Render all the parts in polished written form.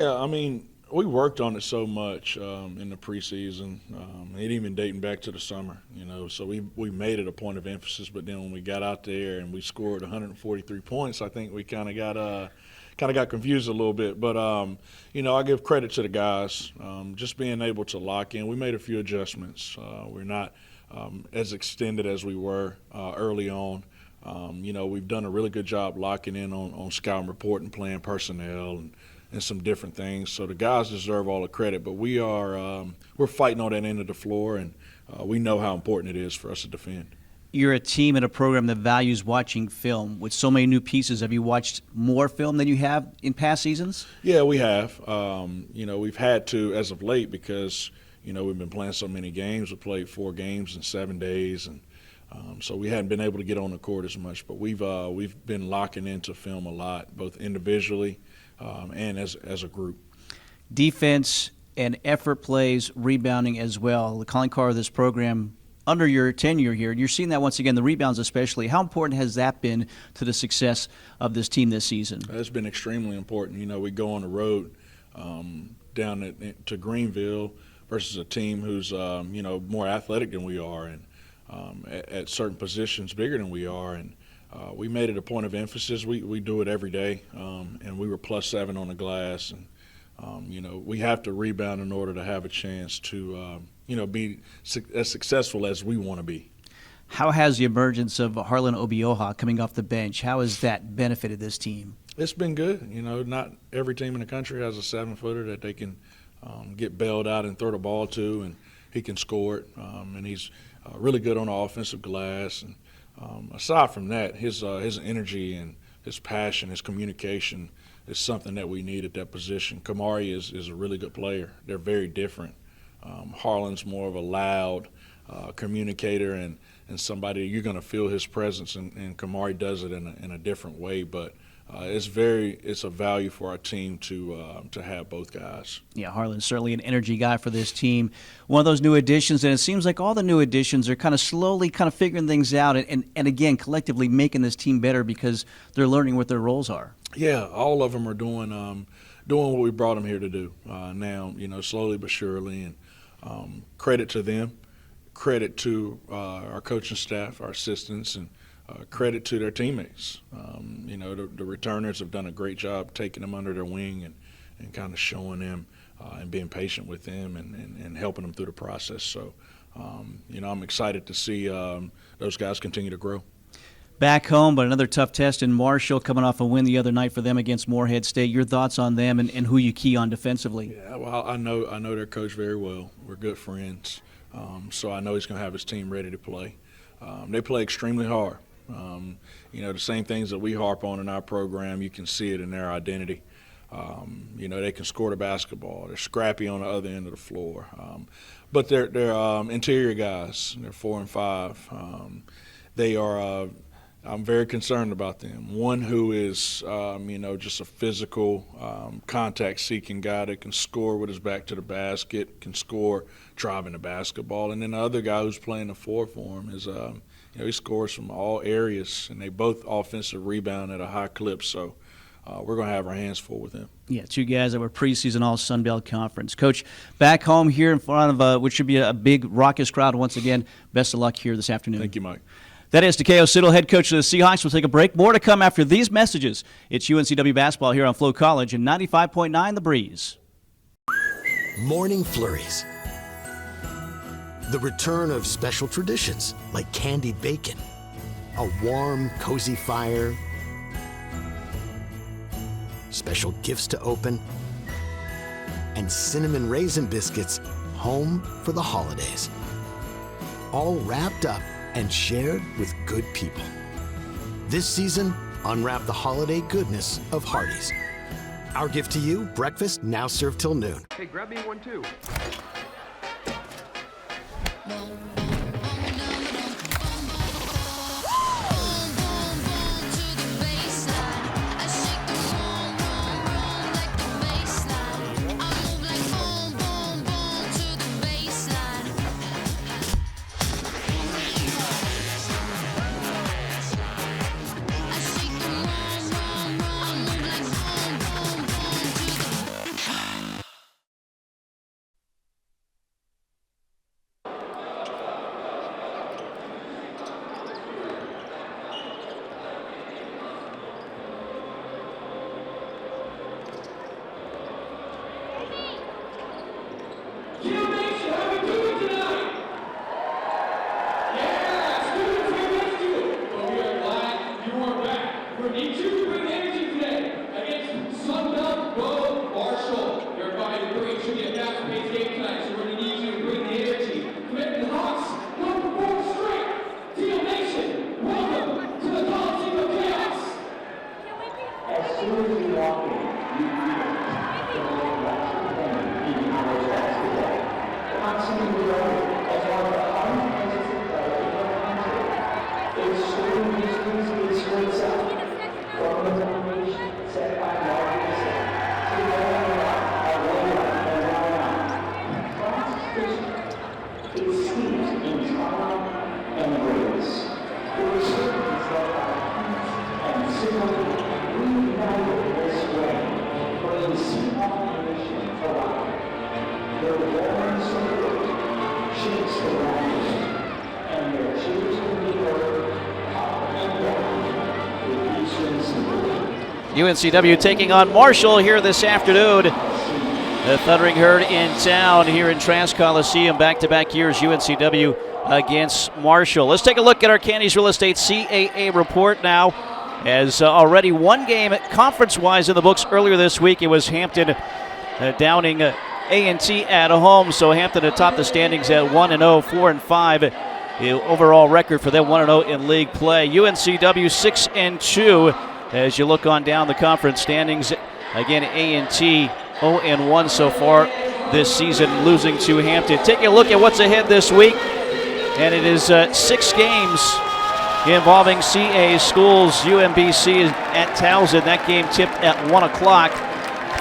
Yeah, I mean, we worked on it so much in the preseason, and even dating back to the summer, So we made it a point of emphasis. But then when we got out there and we scored 143 points, I think we kind of got confused a little bit. But I give credit to the guys, just being able to lock in. We made a few adjustments. We're not as extended as we were early on. We've done a really good job locking in on scout and report and playing personnel and some different things. So the guys deserve all the credit, but we're fighting on that end of the floor, and we know how important it is for us to defend. You're a team and a program that values watching film. With so many new pieces, have you watched more film than you have in past seasons? Yeah, we have. We've had to as of late because we've been playing so many games. We played 4 games in 7 days, and so we hadn't been able to get on the court as much. But we've been locking into film a lot, both individually and as a group. Defense and effort plays, rebounding as well. The calling card of this program under your tenure here, and you're seeing that once again, the rebounds especially. How important has that been to the success of this team this season? It's been extremely important. We go on the road down to Greenville versus a team who's more athletic than we are, and at certain positions bigger than we are, and we made it a point of emphasis. We do it every day, and we were +7 on the glass, and we have to rebound in order to have a chance to be as successful as we want to be. How has the emergence of Harlan Obioha coming off the bench, how has that benefited this team? It's been good. Not every team in the country has a 7-footer that they can get bailed out and throw the ball to, and he can score it, and he's really good on the offensive glass. And aside from that, his energy and his passion, his communication is something that we need at that position. Kamari is a really good player. They're very different. Harlan's more of a loud communicator and somebody you're going to feel his presence, and Kamari does it in a different way. But it's a value for our team to have both guys. Yeah, Harlan's certainly an energy guy for this team. One of those new additions, and it seems like all the new additions are kind of slowly figuring things out and again, collectively making this team better because they're learning what their roles are. Yeah, all of them are doing what we brought them here to do now, slowly but surely. And credit to them, credit to our coaching staff, our assistants, and credit to their teammates. The returners have done a great job taking them under their wing and kind of showing them and being patient with them and helping them through the process. So, I'm excited to see those guys continue to grow. Back home, but another tough test in Marshall, coming off a win the other night for them against Morehead State. Your thoughts on them and who you key on defensively? Yeah, well, I know their coach very well. We're good friends, so I know he's going to have his team ready to play. They play extremely hard. The same things that we harp on in our program, you can see it in their identity. They can score the basketball. They're scrappy on the other end of the floor. But they're interior guys. They're 4 and 5. They are I'm very concerned about them. One who is, just a physical, contact-seeking guy that can score with his back to the basket, can score driving the basketball. And then the other guy who's playing the 4 for him is, he scores from all areas, and they both offensive rebound at a high clip. So we're going to have our hands full with them. Yeah, 2 guys that were preseason All-Sun Belt Conference. Coach, back home here in front of what should be a big, raucous crowd once again. Best of luck here this afternoon. Thank you, Mike. That is Takeo Siddle, head coach of the Seahawks. We'll take a break. More to come after these messages. It's UNCW basketball here on Flo College and 95.9 The Breeze. Morning flurries. The return of special traditions like candied bacon, a warm, cozy fire, special gifts to open, and cinnamon raisin biscuits home for the holidays. All wrapped up and shared with good people. This season, unwrap the holiday goodness of Hardee's. Our gift to you, breakfast now served till noon. Hey, grab me one too. UNCW taking on Marshall here this afternoon. The Thundering Herd in town here in Trans Coliseum. Back-to-back years, UNCW against Marshall. Let's take a look at our Candies Real Estate CAA report now. As already one game conference-wise in the books earlier this week, it was Hampton downing A&T at home. So Hampton atop the standings at 1-0, 4-5. The overall record for them 1-0 in league play. UNCW 6-2 as you look on down the conference standings. Again, A&T 0-1 so far this season, losing to Hampton. Taking a look at what's ahead this week, and it is 6 games involving CA schools. UMBC is at Towson. That game tipped at 1 o'clock.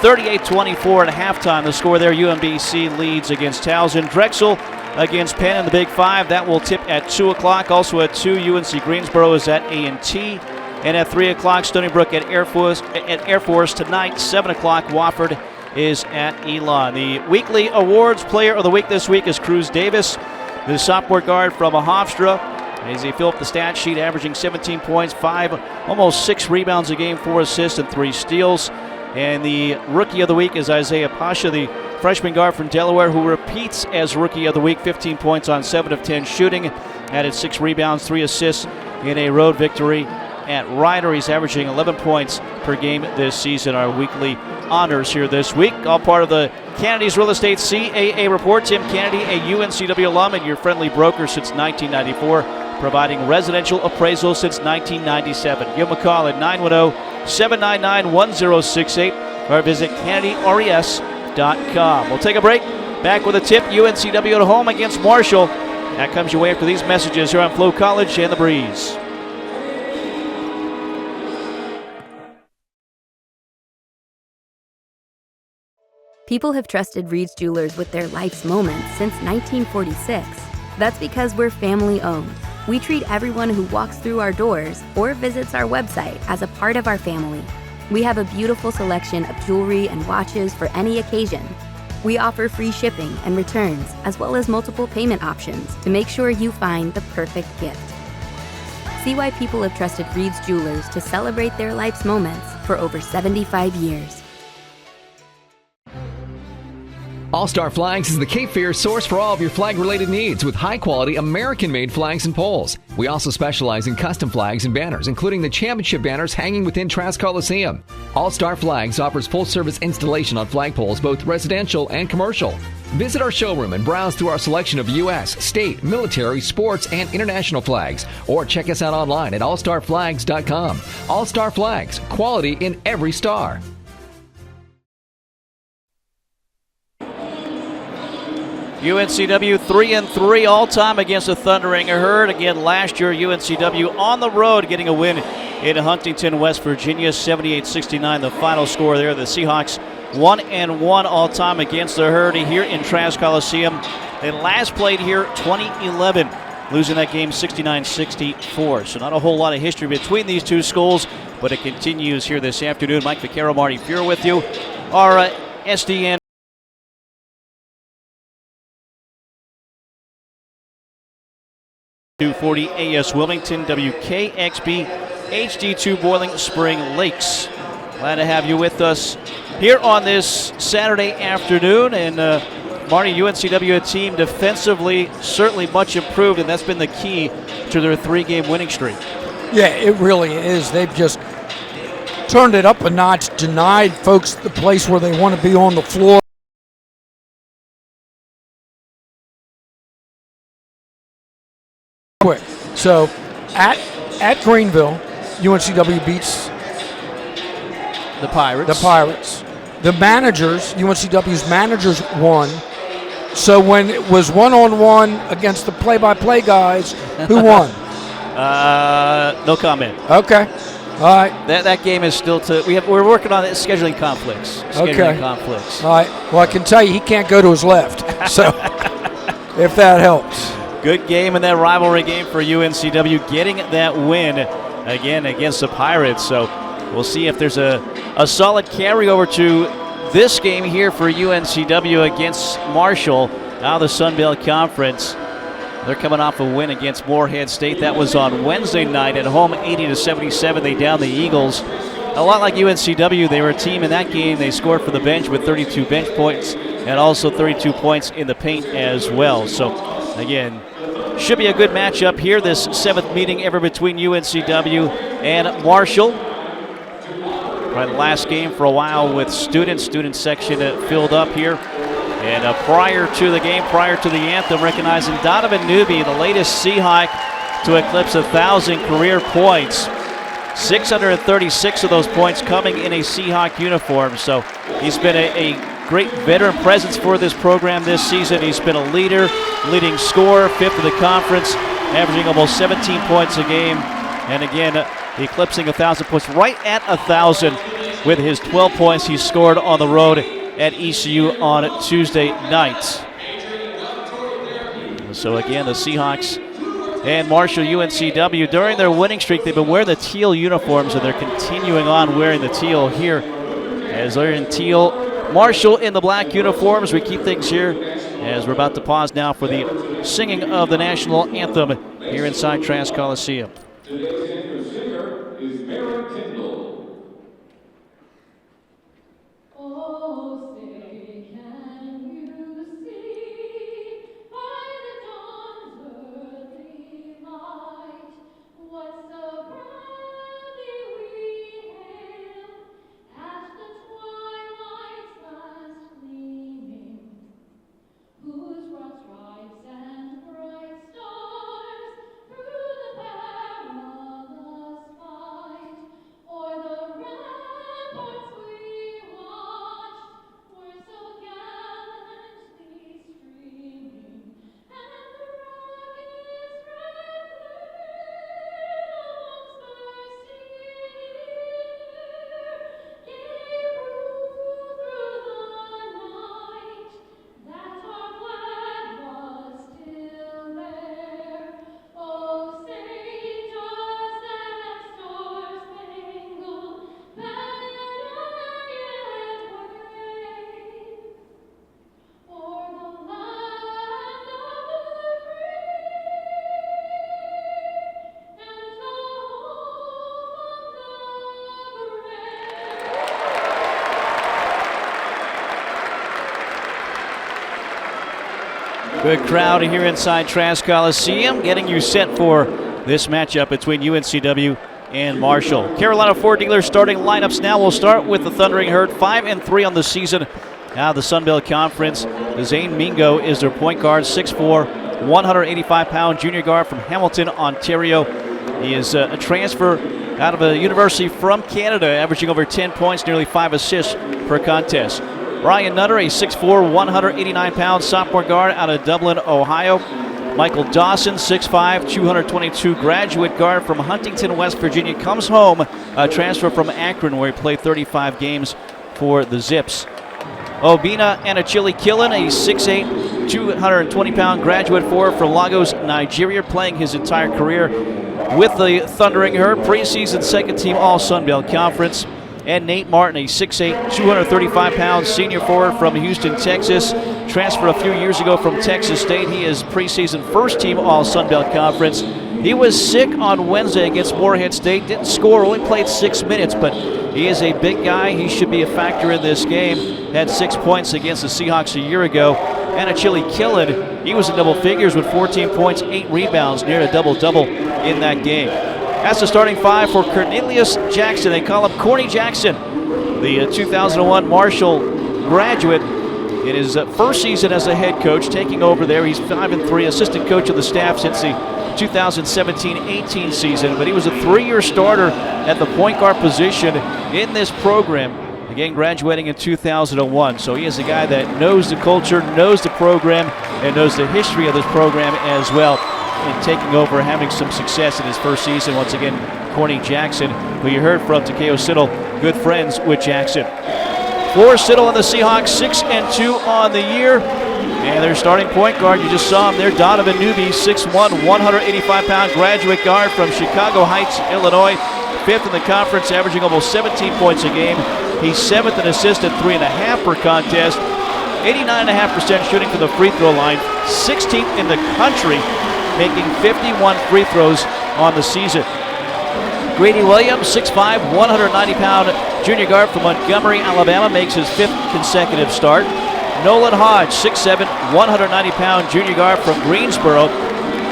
38-24 at halftime. The score there, UMBC leads against Towson. Drexel against Penn in the Big Five. That will tip at 2 o'clock. Also at 2, UNC Greensboro is at A&T. And at 3 o'clock, Stony Brook at Air Force. Tonight, 7 o'clock, Wofford is at Elon. The weekly awards player of the week this week is Cruz Davis, the sophomore guard from Hofstra. As he filled up the stat sheet, averaging 17 points, 5, almost 6 rebounds a game, 4 assists, and 3 steals. And the rookie of the week is Isaiah Pasha, the freshman guard from Delaware, who repeats as rookie of the week, 15 points on 7 of 10 shooting, added 6 rebounds, 3 assists in a road victory at Ryder. He's averaging 11 points per game this season. Our weekly honors here this week, all part of the Kennedy's Real Estate CAA report. Tim Kennedy, a UNCW alum and your friendly broker since 1994, providing residential appraisals since 1997. Give him a call at 910-799-1068 or visit KennedyRES.com. We'll take a break. Back with a tip. UNCW at home against Marshall. That comes your way after these messages here on Flow College and The Breeze. People have trusted Reed's Jewelers with their life's moments since 1946. That's because we're family owned. We treat everyone who walks through our doors or visits our website as a part of our family. We have a beautiful selection of jewelry and watches for any occasion. We offer free shipping and returns, as well as multiple payment options to make sure you find the perfect gift. See why people have trusted Reed's Jewelers to celebrate their life's moments for over 75 years. All-Star Flags is the Cape Fear source for all of your flag-related needs with high-quality American-made flags and poles. We also specialize in custom flags and banners, including the championship banners hanging within Trask Coliseum. All-Star Flags offers full-service installation on flagpoles, both residential and commercial. Visit our showroom and browse through our selection of U.S., state, military, sports, and international flags. Or check us out online at allstarflags.com. All-Star Flags, quality in every star. UNCW 3-3 all-time against the Thundering Herd. Again, last year, UNCW on the road getting a win in Huntington, West Virginia, 78-69. The final score there. The Seahawks 1-1 all-time against the Herd here in Trask Coliseum. They last played here 2011, losing that game 69-64. So not a whole lot of history between these two schools, but it continues here this afternoon. Mike Vaccaro, Marty Fuhr with you. Our SDN 240 AS Wilmington, WKXB HD2 Boiling Spring Lakes. Glad to have you with us here on this Saturday afternoon. And Marty, UNCW team defensively certainly much improved, and that's been the key to their 3-game winning streak. Yeah, it really is. They've just turned it up a notch, denied folks the place where they want to be on the floor. Quick. So at Greenville, UNCW beats the Pirates. The managers, UNCW's managers won. So when it was one-on-one against the play-by-play guys, who won? No comment. Okay. All right. That game is still we're working on it, scheduling conflicts. Conflicts. All right. Well, I can tell you he can't go to his left. So if that helps. Good game in that rivalry game for UNCW, getting that win again against the Pirates. So we'll see if there's a solid carryover to this game here for UNCW against Marshall out of the Sun Belt Conference. They're coming off a win against Morehead State. That was on Wednesday night at home, 80-77. They downed the Eagles. A lot like UNCW, they were a team in that game. They scored for the bench with 32 bench points and also 32 points in the paint as well. So, again, should be a good matchup here, this 7th meeting ever between UNCW and Marshall. Probably the last game for a while with student section filled up here. And prior to the game, prior to the anthem, recognizing Donovan Newby, the latest Seahawk to eclipse 1,000 career points. 636 of those points coming in a Seahawk uniform. So he's been a great veteran presence for this program this season. He's been a leader, leading scorer, 5th in the conference, averaging almost 17 points a game. And again, eclipsing 1,000 points, right at 1,000 with his 12 points he scored on the road at ECU on Tuesday night. So again, the Seahawks and Marshall UNCW, during their winning streak, they've been wearing the teal uniforms, and they're continuing on wearing the teal here as they're in teal. Marshall in the black uniforms. We keep things here as we're about to pause now for the singing of the national anthem here inside Trask Coliseum. Good crowd here inside Trask Coliseum, getting you set for this matchup between UNCW and Marshall. Carolina Ford Dealer starting lineups now. We'll start with the Thundering Herd, 5-3 on the season out of the Sun Belt Conference. Zane Mingo is their point guard, 6'4", 185-pound junior guard from Hamilton, Ontario. He is a transfer out of a university from Canada, averaging over 10 points, nearly 5 assists per contest. Ryan Nutter, a 6'4", 189-pound sophomore guard out of Dublin, Ohio. Michael Dawson, 6'5", 222 graduate guard from Huntington, West Virginia, comes home, a transfer from Akron where he played 35 games for the Zips. Obina Anachili Killen, a 6'8", 220-pound graduate forward from Lagos, Nigeria, playing his entire career with the Thundering Herd, preseason second-team All-Sun Belt Conference. And Nate Martin, a 6'8", 235-pound senior forward from Houston, Texas, transferred a few years ago from Texas State. He is preseason first-team All-Sun Belt Conference. He was sick on Wednesday against Morehead State, didn't score, only played 6 minutes, but he is a big guy. He should be a factor in this game. Had 6 points against the Seahawks a year ago. Anachili Killen, he was in double figures with 14 points, 8 rebounds, near a double-double in that game. That's the starting five for Cornelius Jackson. They call him Corny Jackson, the 2001 Marshall graduate. In his first season as a head coach, taking over there, he's 5-3, assistant coach of the staff since the 2017-18 season. But he was a 3-year starter at the point guard position in this program. Again, graduating in 2001. So he is a guy that knows the culture, knows the program, and knows the history of this program as well. In taking over, having some success in his first season. Once again, Corny Jackson, who you heard from, Takeo Siddle, good friends with Jackson. For Siddle and the Seahawks, 6-2 on the year. And their starting point guard, you just saw him there, Donovan Newby, 6'1", 185-pound graduate guard from Chicago Heights, Illinois. 5th in the conference, averaging almost 17 points a game. He's 7th in assists at 3.5 per contest. 89.5% shooting from the free throw line. 16th in the country, making 51 free throws on the season. Grady Williams, 6'5", 190-pound junior guard from Montgomery, Alabama, makes his 5th consecutive start. Nolan Hodge, 6'7", 190-pound junior guard from Greensboro,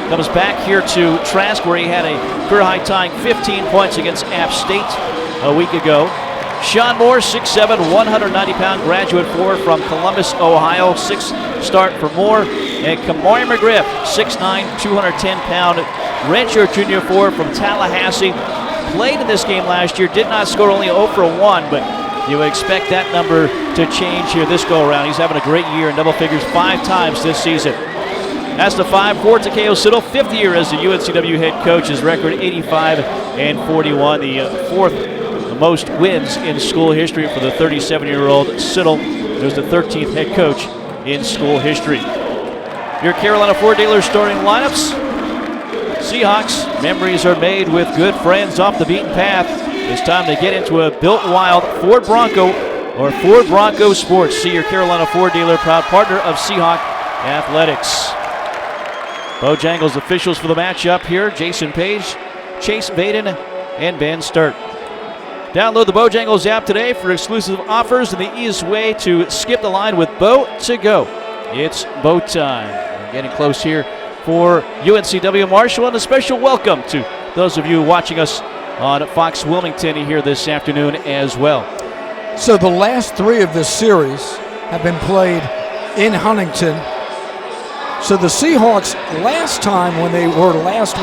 comes back here to Trask, where he had a career-high tying 15 points against App State a week ago. Sean Moore, 6'7", 190-pound graduate forward from Columbus, Ohio, 6th start for Moore. And Kamari McGriff, 6'9", 210-pound redshirt junior forward from Tallahassee. Played in this game last year, did not score, only 0 for 1, but you would expect that number to change here this go-around. He's having a great year in double figures 5 times this season. That's the 5-4 Takeo Siddle, 5th year as the UNCW head coach. His record 85-41, the 4th most wins in school history for the 37-year-old Siddle, who's the 13th head coach in school history. Your Carolina Ford dealer starting lineups. Seahawks, memories are made with good friends off the beaten path. It's time to get into a built wild Ford Bronco or Ford Bronco Sports. See your Carolina Ford dealer, proud partner of Seahawk Athletics. Bojangles officials for the matchup here: Jason Page, Chase Vaden, and Ben Sturt. Download the Bojangles app today for exclusive offers and the easiest way to skip the line with Bo to go. It's Bo time. We're getting close here for UNCW Marshall, and a special welcome to those of you watching us on Fox Wilmington here this afternoon as well. So the last 3 of this series have been played in Huntington. So the Seahawks, last time when they were last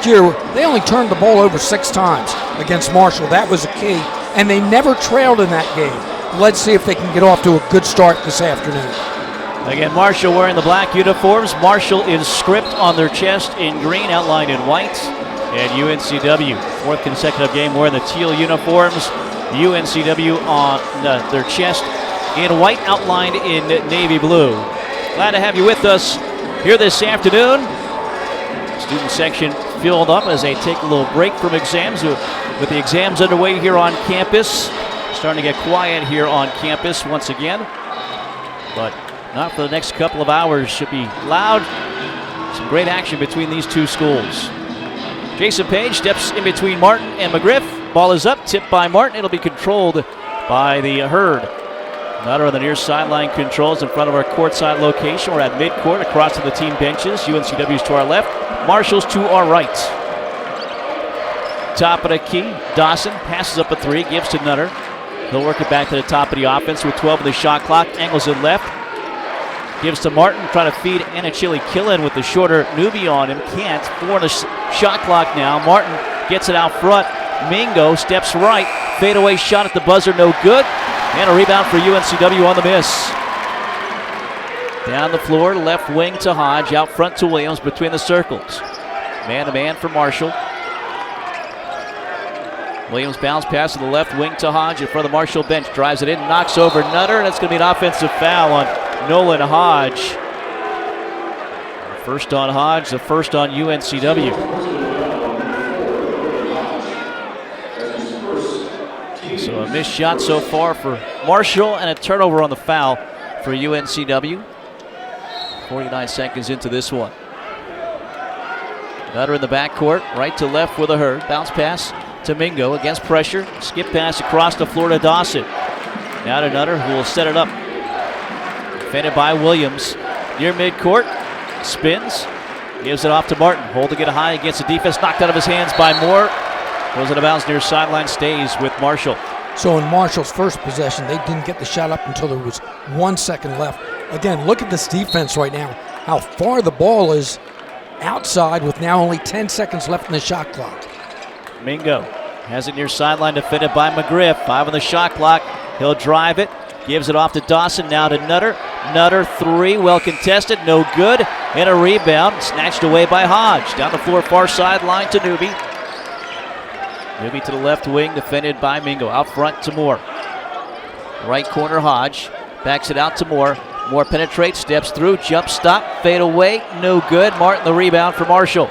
year, they only turned the ball over 6 times against Marshall. That was a key, and they never trailed in that game. Let's see if they can get off to a good start this afternoon. Again, Marshall wearing the black uniforms. Marshall in script on their chest in green, outlined in white. And UNCW, 4th consecutive game wearing the teal uniforms. UNCW on their chest in white, outlined in navy blue. Glad to have you with us here this afternoon. Student section filled up as they take a little break from exams, with the exams underway here on campus. Starting to get quiet here on campus once again, but not for the next couple of hours. Should be loud. Some great action between these two schools. Jason Page steps in between Martin and McGriff. Ball is up, tipped by Martin. It'll be controlled by the Herd. Nutter on the near sideline controls in front of our courtside location. We're at midcourt across to the team benches. UNCW's to our left, Marshall's to our right. Top of the key, Dawson passes up a 3, gives to Nutter. He'll work it back to the top of the offense with 12 in the shot clock. Angles it left. Gives to Martin, trying to feed Anachili Killen with the shorter newbie on him. Can't. 4 on the shot clock now. Martin gets it out front. Mingo steps right. Fadeaway shot at the buzzer, no good. And a rebound for UNCW on the miss. Down the floor, left wing to Hodge. Out front to Williams between the circles. Man-to-man for Marshall. Williams bounce pass to the left wing to Hodge in front of the Marshall bench. Drives it in, knocks over Nutter, and it's going to be an offensive foul on Nolan Hodge. First on Hodge, the first on UNCW. So a missed shot so far for Marshall and a turnover on the foul for UNCW. 49 seconds into this one. Nutter in the backcourt, right to left with a Herd. Bounce pass to Mingo against pressure. Skip pass across the floor to Dawson. Now to Nutter, who will set it up. Defended by Williams. Near midcourt, spins, gives it off to Martin. Holding it high against the defense, knocked out of his hands by Moore. Goes out of bounds near sideline, stays with Marshall. So in Marshall's first possession, they didn't get the shot up until there was 1 second left. Again, look at this defense right now, how far the ball is outside with now only 10 seconds left in the shot clock. Mingo has it near sideline, defended by McGriff. 5 on the shot clock. He'll drive it, gives it off to Dawson, now to Nutter. Nutter 3, well contested, no good. And a rebound, snatched away by Hodge. Down the floor, far sideline to Newby. Newby to the left wing, defended by Mingo. Out front to Moore. Right corner, Hodge. Backs it out to Moore. Moore penetrates, steps through, jump stop, fade away, no good. Martin the rebound for Marshall.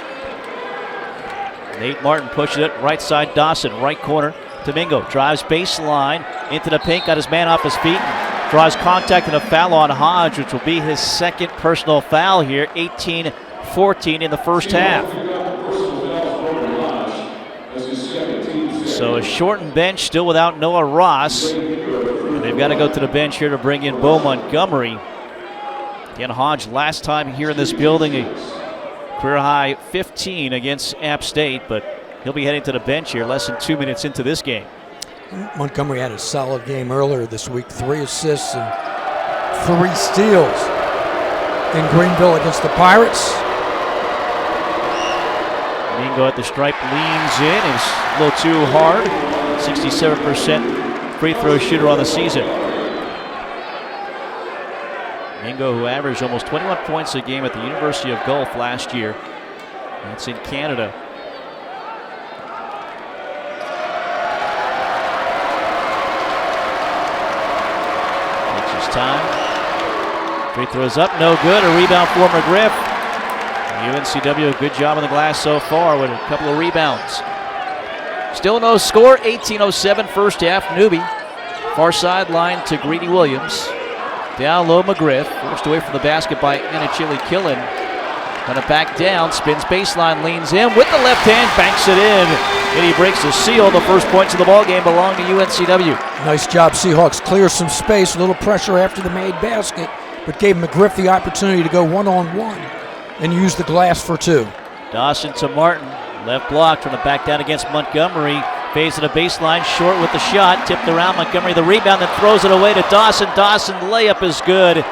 Nate Martin pushes it right side, Dawson, right corner to Mingo. Drives baseline, into the paint, got his man off his feet, and draws contact and a foul on Hodge, which will be his second personal foul here, 18-14 in the first half. So a shortened bench still without Noah Ross. And they've got to go to the bench here to bring in Bo Montgomery. Again, Hodge last time here in this building, a career high 15 against App State, but he'll be heading to the bench here less than 2 minutes into this game. Montgomery had a solid game earlier this week, 3 assists and 3 steals in Greenville against the Pirates. Mingo at the stripe leans in. It was a little too hard. 67% free throw shooter on the season. Mingo, who averaged almost 21 points a game at the University of Guelph last year. That's in Canada. Takes his time. Free throws up, no good. A rebound for McGriff. UNCW, a good job on the glass so far with a couple of rebounds. Still no score, 18:07 first half. Newby, far sideline to Greedy Williams. Down low, McGriff, forced away from the basket by Anachili Killen. Gonna back down, spins baseline, leans in with the left hand, banks it in. And he breaks the seal. The first points of the ball game belong to UNCW. Nice job, Seahawks. Clear some space, a little pressure after the made basket, but gave McGriff the opportunity to go one-on-one and use the glass for 2. Dawson to Martin. Left block, trying to back down against Montgomery. Fades to the baseline, short with the shot. Tipped around Montgomery, the rebound, then throws it away to Dawson. Dawson, the layup is good.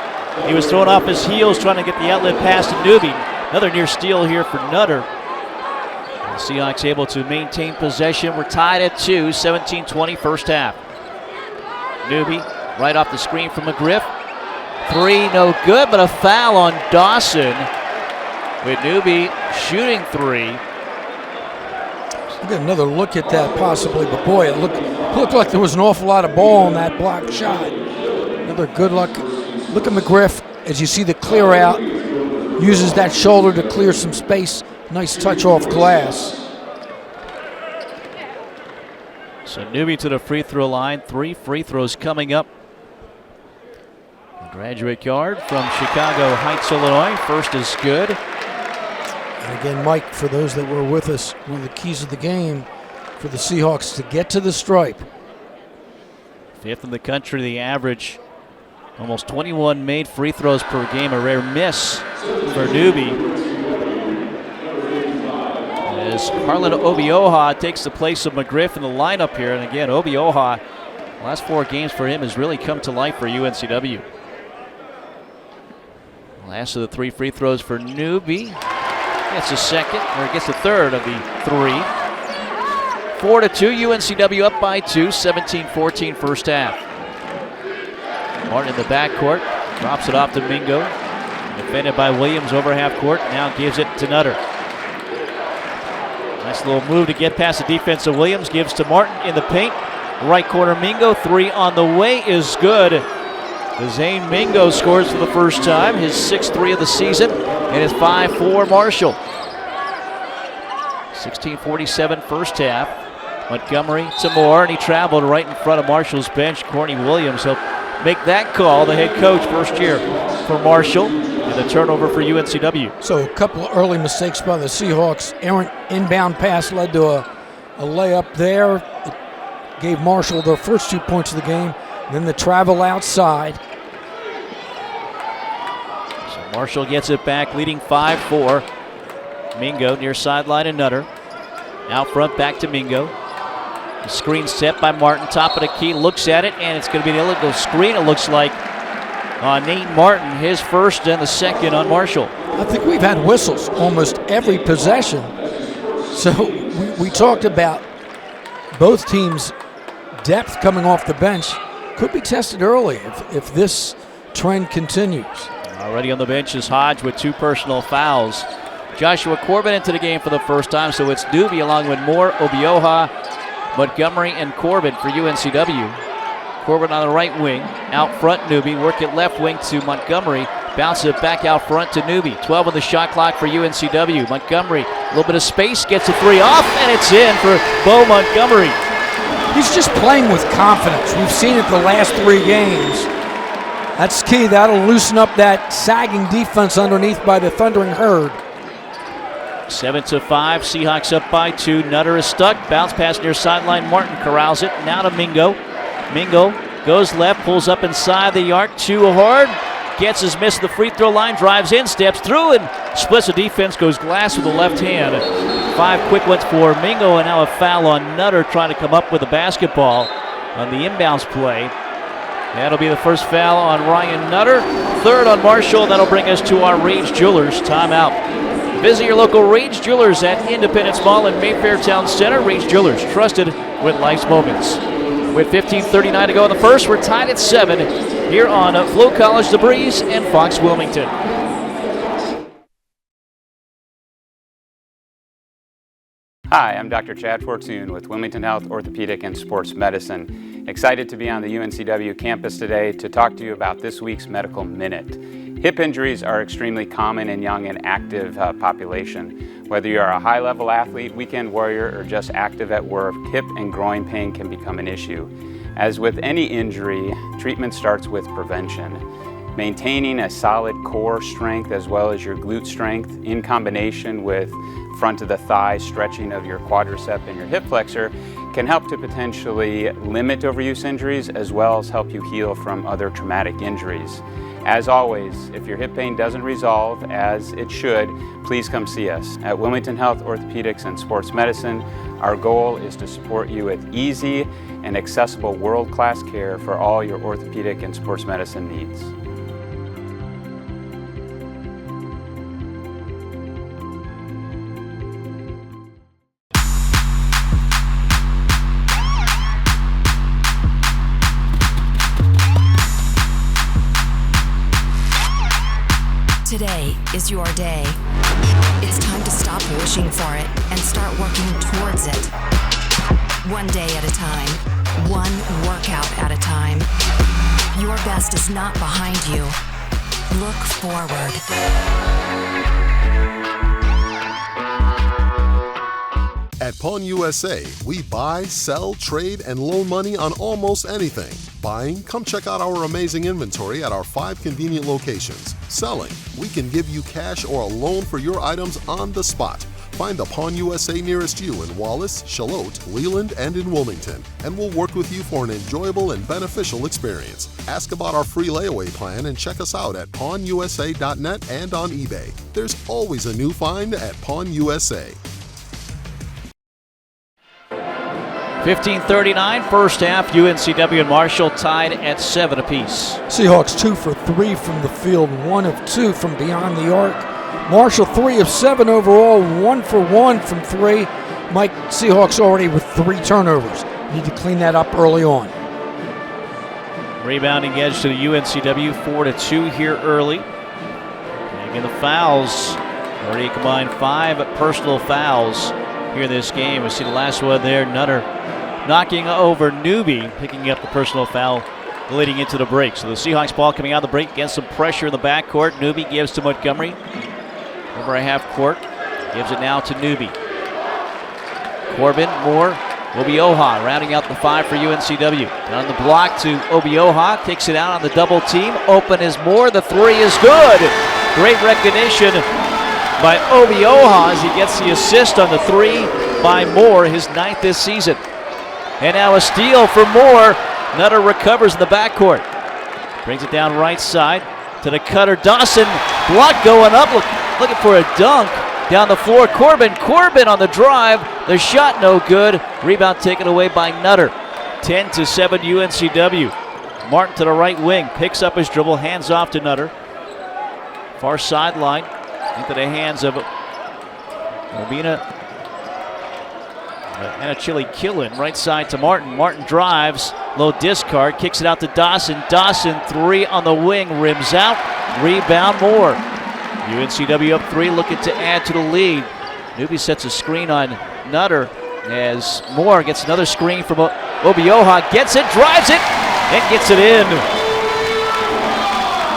He was thrown off his heels trying to get the outlet pass to Newby. Another near steal here for Nutter. The Seahawks able to maintain possession. We're tied at 2, 17-20 first half. Newby right off the screen from McGriff. 3, no good, but a foul on Dawson. With Newby shooting 3. We'll get another look at that possibly, but boy, it looked like there was an awful lot of ball on that blocked shot. Another good look. Look at McGriff as you see the clear out. Uses that shoulder to clear some space. Nice touch off glass. So Newby to the free throw line. 3 free throws coming up. A graduate yard from Chicago Heights, Illinois. First is good. And again, Mike, for those that were with us, one of the keys of the game for the Seahawks to get to the stripe. 5th in the country, the average. Almost 21 made free throws per game, a rare miss for Newby. As Harlan Obioha takes the place of McGriff in the lineup here. And again, Obioha, the last 4 games for him has really come to life for UNCW. Last of the 3 free throws for Newby. Gets the second, or gets the third of the 3. 4-2, UNCW up by 2, 17-14 first half. Martin in the backcourt, drops it off to Mingo. Defended by Williams over half court, now gives it to Nutter. Nice little move to get past the defense of Williams, gives to Martin in the paint. Right corner Mingo, 3 on the way is good. Zane Mingo scores for the first time, his 6th 3 of the season, and it's 5-4 Marshall. 16:47 first half. Montgomery to Moore, and he traveled right in front of Marshall's bench. Corny Williams helped make that call, the head coach, first year for Marshall, and the turnover for UNCW. So a couple of early mistakes by the Seahawks. Errant inbound pass led to a layup there. It gave Marshall their first 2 points of the game. Then the travel outside. So Marshall gets it back, leading 5-4. Mingo near sideline and Nutter. Out front, back to Mingo. The screen set by Martin, top of the key, looks at it, and it's going to be an illegal screen, it looks like, on Nate Martin, his first and the second on Marshall. I think we've had whistles almost every possession. So we talked about both teams' depth coming off the bench. Could be tested early if this trend continues. Already on the bench is Hodge with 2 personal fouls. Joshua Corbin into the game for the first time, so it's Newby along with Moore, Obioha, Montgomery, and Corbin for UNCW. Corbin on the right wing, out front Newby, work it left wing to Montgomery, bounces it back out front to Newby. 12 on the shot clock for UNCW. Montgomery, a little bit of space, gets a 3 off, and it's in for Bo Montgomery. He's just playing with confidence. We've seen it the last 3 games. That's key. That'll loosen up that sagging defense underneath by the Thundering Herd. 7-5, Seahawks up by 2. Nutter is stuck. Bounce pass near sideline. Martin corrals it. Now to Mingo. Mingo goes left, pulls up inside the arc. Too hard. Gets his miss at the free throw line. Drives in, steps through, and splits the defense. Goes glass with the left hand. 5 quick ones for Mingo, and now a foul on Nutter trying to come up with a basketball on the inbounds play. That'll be the first foul on Ryan Nutter. 3rd on Marshall. That'll bring us to our Rage Jewelers timeout. Visit your local Rage Jewelers at Independence Mall in Mayfair Town Center. Rage Jewelers, trusted with life's moments. With 15:39 to go in the first, we're tied at 7 here on Flo College, The Breeze, and Fox Wilmington. Hi, I'm Dr. Chad Fortune with Wilmington Health Orthopedic and Sports Medicine. Excited to be on the UNCW campus today to talk to you about this week's Medical Minute. Hip injuries are extremely common in young and active population. Whether you're a high-level athlete, weekend warrior, or just active at work, hip and groin pain can become an issue. As with any injury, treatment starts with prevention. Maintaining a solid core strength as well as your glute strength in combination with front of the thigh stretching of your quadricep and your hip flexor can help to potentially limit overuse injuries as well as help you heal from other traumatic injuries. As always, if your hip pain doesn't resolve as it should, please come see us. At Wilmington Health Orthopedics and Sports Medicine, our goal is to support you with easy and accessible world-class care for all your orthopedic and sports medicine needs. Today is your day. It's time to stop wishing for it and start working towards it. One day at a time, one workout at a time. Your best is not behind you. Look forward. At Pawn USA, we buy, sell, trade, and loan money on almost anything. Buying? Come check out our amazing inventory at our 5 convenient locations. Selling? We can give you cash or a loan for your items on the spot. Find the Pawn USA nearest you in Wallace, Charlotte, Leland, and in Wilmington, and we'll work with you for an enjoyable and beneficial experience. Ask about our free layaway plan and check us out at pawnusa.net and on eBay. There's always a new find at Pawn USA. 15:39, first half, UNCW and Marshall tied at 7 apiece. Seahawks 2 for 3 from the field, 1 of 2 from beyond the arc. Marshall 3 of 7 overall, 1 for 1 from 3. Mike, Seahawks already with 3 turnovers. Need to clean that up early on. Rebounding edge to the UNCW, 4-2 here early. Making the fouls. Already combined 5 personal fouls here in this game. We see the last one there, Nutter knocking over Newby, picking up the personal foul leading into the break. So the Seahawks ball coming out of the break, against some pressure in the backcourt. Newby gives to Montgomery. Over a half court. Gives it now to Newby. Corbin, Moore, Obioha rounding out the 5 for UNCW. Down the block to Obioha. Kicks it out on the double team. Open is Moore. The 3 is good. Great recognition by Obioha as he gets the assist on the 3 by Moore, his 9th this season. And now a steal for Moore. Nutter recovers in the backcourt. Brings it down right side to the cutter. Dawson, block going up, looking for a dunk. Down the floor, Corbin on the drive. The shot no good. Rebound taken away by Nutter. 10-7 UNCW. Martin to the right wing, picks up his dribble, hands off to Nutter. Far sideline, into the hands of Robina. And a Chili Killen right side to Martin. Martin drives, low discard, kicks it out to Dawson. Dawson 3 on the wing, rims out, rebound Moore. UNCW up 3, looking to add to the lead. Newby sets a screen on Nutter as Moore gets another screen from Obioha, gets it, drives it, and gets it in.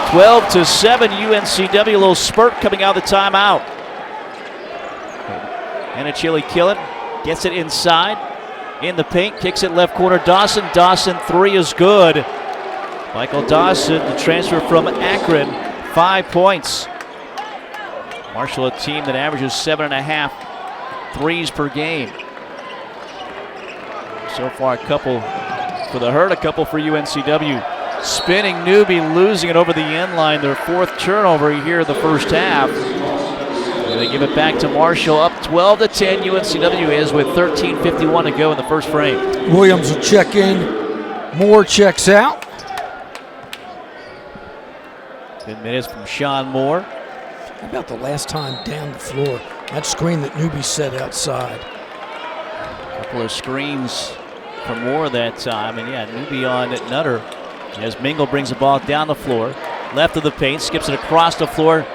12-7 UNCW, a little spurt coming out of the timeout. And a Chili Killen gets it inside. in the paint, kicks it left corner. Dawson, three is good. Michael Dawson, the transfer from Akron, 5 points. Marshall, a team that averages 7.5 threes per game. So far, a couple for the Herd, a couple for UNCW. Spinning Newby, losing it over the end line. Their 4th turnover here in the first half. And they give it back to Marshall, up 12-10. UNCW is with 13:51 to go in the first frame. Williams will check in. Moore checks out. Good minutes from Sean Moore. How about the last time down the floor? That screen that Newby set outside. A couple of screens for Moore that time. And yeah, Newby on Nutter as Mingle brings the ball down the floor. Left of the paint, skips it across the floor.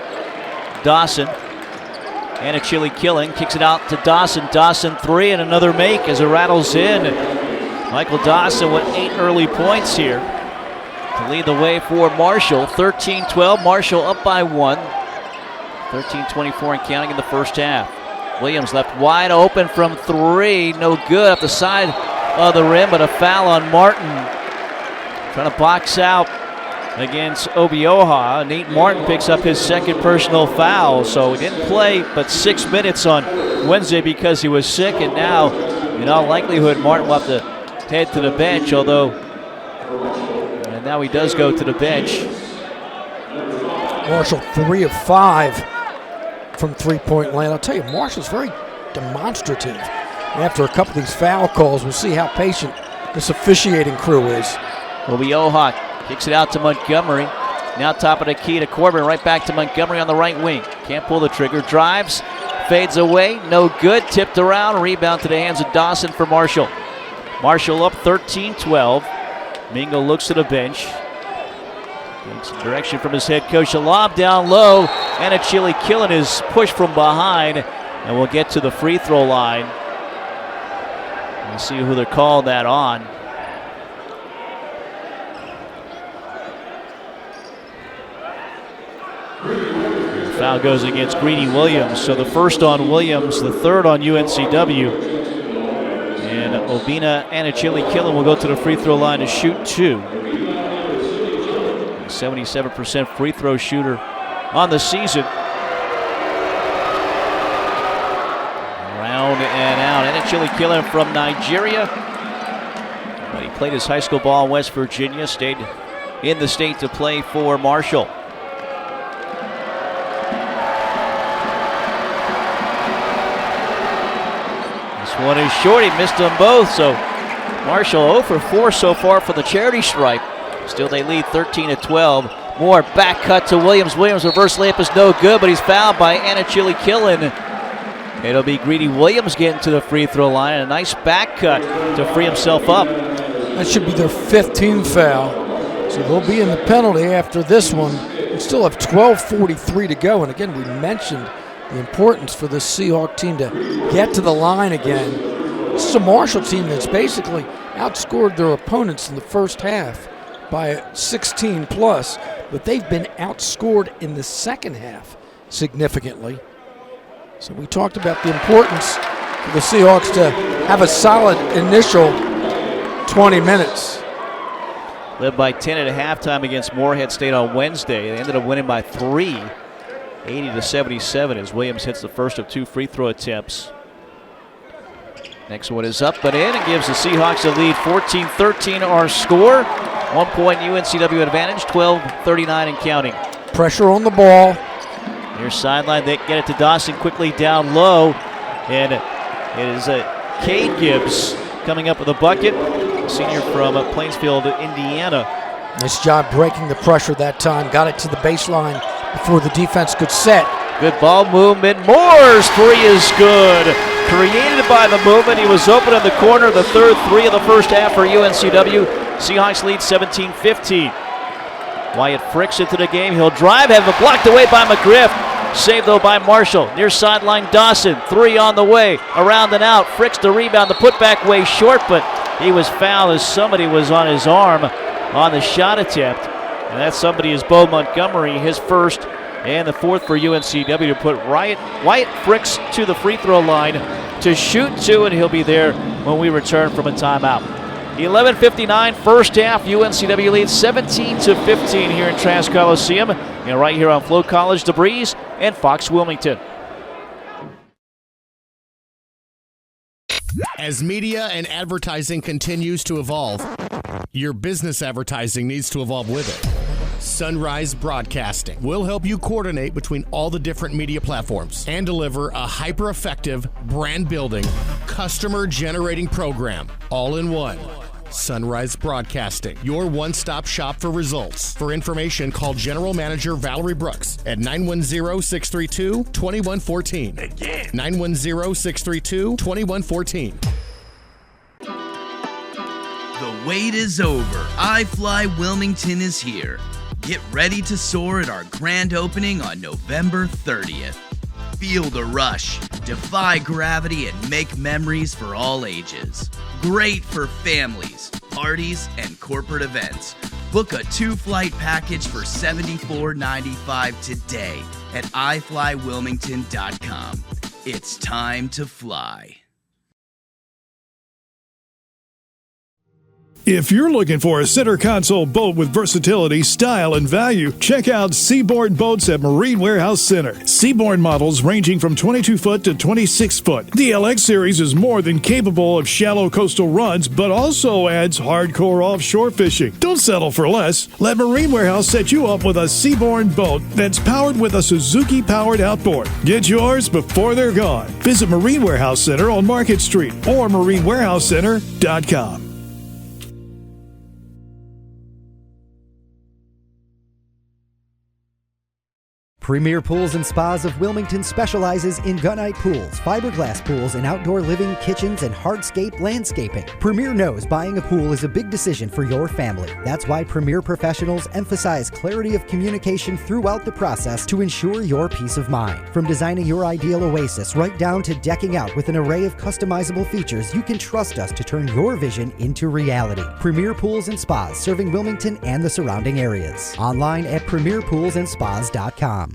Dawson. And a chilly killing. Kicks it out to Dawson. Dawson three and another make as it rattles in. Michael Dawson with 8 early points here to lead the way for Marshall. 13-12. Marshall up by 1. 13-24 and counting in the first half. Williams left wide open from 3. No good up the side of the rim, but a foul on Martin. Trying to box out against Obioha. Nate Martin picks up his 2nd personal foul. So he didn't play but 6 minutes on Wednesday because he was sick. And now, in all likelihood, Martin will have to head to the bench. Although, and now he does go to the bench. Marshall 3 of 5 from three-point land. I'll tell you, Marshall's very demonstrative. And after a couple of these foul calls, we'll see how patient this officiating crew is. Obioha kicks it out to Montgomery. Now top of the key to Corbin, right back to Montgomery on the right wing. Can't pull the trigger, drives, fades away, no good, tipped around, rebound to the hands of Dawson for Marshall. Marshall up 13-12. Mingo looks to the bench. Takes some direction from his head coach. A lob down low, and a chilly killing is pushed from behind, and we'll get to the free throw line. We'll see who they're calling that on. The foul goes against Greedy Williams. So the first on Williams, the 3rd on UNCW. And Obina and a chilly killing will go to the free throw line to shoot 2. 77% free throw shooter on the season. Round and out. And a chilly killing from Nigeria. But he played his high school ball in West Virginia, stayed in the state to play for Marshall. This one is short. He missed them both. So Marshall 0 for 4 so far for the charity stripe. Still they lead 13-12. Moore back cut to Williams. Williams reverse layup is no good, but he's fouled by Anachili Killen. It'll be Greedy Williams getting to the free throw line, and a nice back cut to free himself up. That should be their 5th team foul. So they'll be in the penalty after this one. We still have 12:43 to go. And again, we mentioned the importance for this Seahawk team to get to the line again. This is a Marshall team that's basically outscored their opponents in the first half by 16 plus, but they've been outscored in the second half significantly. So we talked about the importance for the Seahawks to have a solid initial 20 minutes. Led by 10 at halftime against Morehead State on Wednesday. They ended up winning by 3, 80-77, as Williams hits the first of 2 free throw attempts. Next one is up but in and gives the Seahawks a lead. 14-13 our score. 1 point UNCW advantage, 12:39 and counting. Pressure on the ball. Near sideline, they get it to Dawson quickly down low. And it is Cade Gibbs coming up with a bucket. Senior from Plainsfield, Indiana. Nice job breaking the pressure that time. Got it to the baseline before the defense could set. Good ball movement. Moore's 3 is good. Created by the movement. He was open in the corner. The 3rd 3 of the first half for UNCW. Seahawks lead 17-15. Wyatt Fricks into the game. He'll drive, have it blocked away by McGriff. Saved though by Marshall. Near sideline Dawson. 3 on the way. Around and out. Fricks the rebound. The putback way short, but he was fouled as somebody was on his arm on the shot attempt. And that somebody is Bo Montgomery, his first and the 4th for UNCW to put Wyatt Fricks to the free throw line to shoot 2, and he'll be there when we return from a timeout. 11:59 first half. UNCW leads 17-15 here in Trask Coliseum, and right here on Flow College, The Breeze, and Fox Wilmington. As media and advertising continues to evolve, your business advertising needs to evolve with it. Sunrise Broadcasting will help you coordinate between all the different media platforms and deliver a hyper-effective, brand-building, customer-generating program all in one. Sunrise Broadcasting, your one-stop shop for results. For information, call General Manager Valerie Brooks at 910-632-2114. Again, 910-632-2114. The wait is over. iFly Wilmington is here. Get ready to soar at our grand opening on November 30th. Feel the rush, defy gravity, and make memories for all ages. Great for families, parties, and corporate events. Book a 2-flight package for $74.95 today at iflywilmington.com. It's time to fly. If you're looking for a center console boat with versatility, style, and value, check out Seaboard Boats at Marine Warehouse Center. Seaboard models ranging from 22-foot to 26-foot. The LX series is more than capable of shallow coastal runs, but also adds hardcore offshore fishing. Don't settle for less. Let Marine Warehouse set you up with a Seaboard boat that's powered with a Suzuki-powered outboard. Get yours before they're gone. Visit Marine Warehouse Center on Market Street or marinewarehousecenter.com. Premier Pools and Spas of Wilmington specializes in gunite pools, fiberglass pools, and outdoor living, kitchens, and hardscape landscaping. Premier knows buying a pool is a big decision for your family. That's why Premier professionals emphasize clarity of communication throughout the process to ensure your peace of mind. From designing your ideal oasis right down to decking out with an array of customizable features, you can trust us to turn your vision into reality. Premier Pools and Spas, serving Wilmington and the surrounding areas. Online at premierpoolsandspas.com.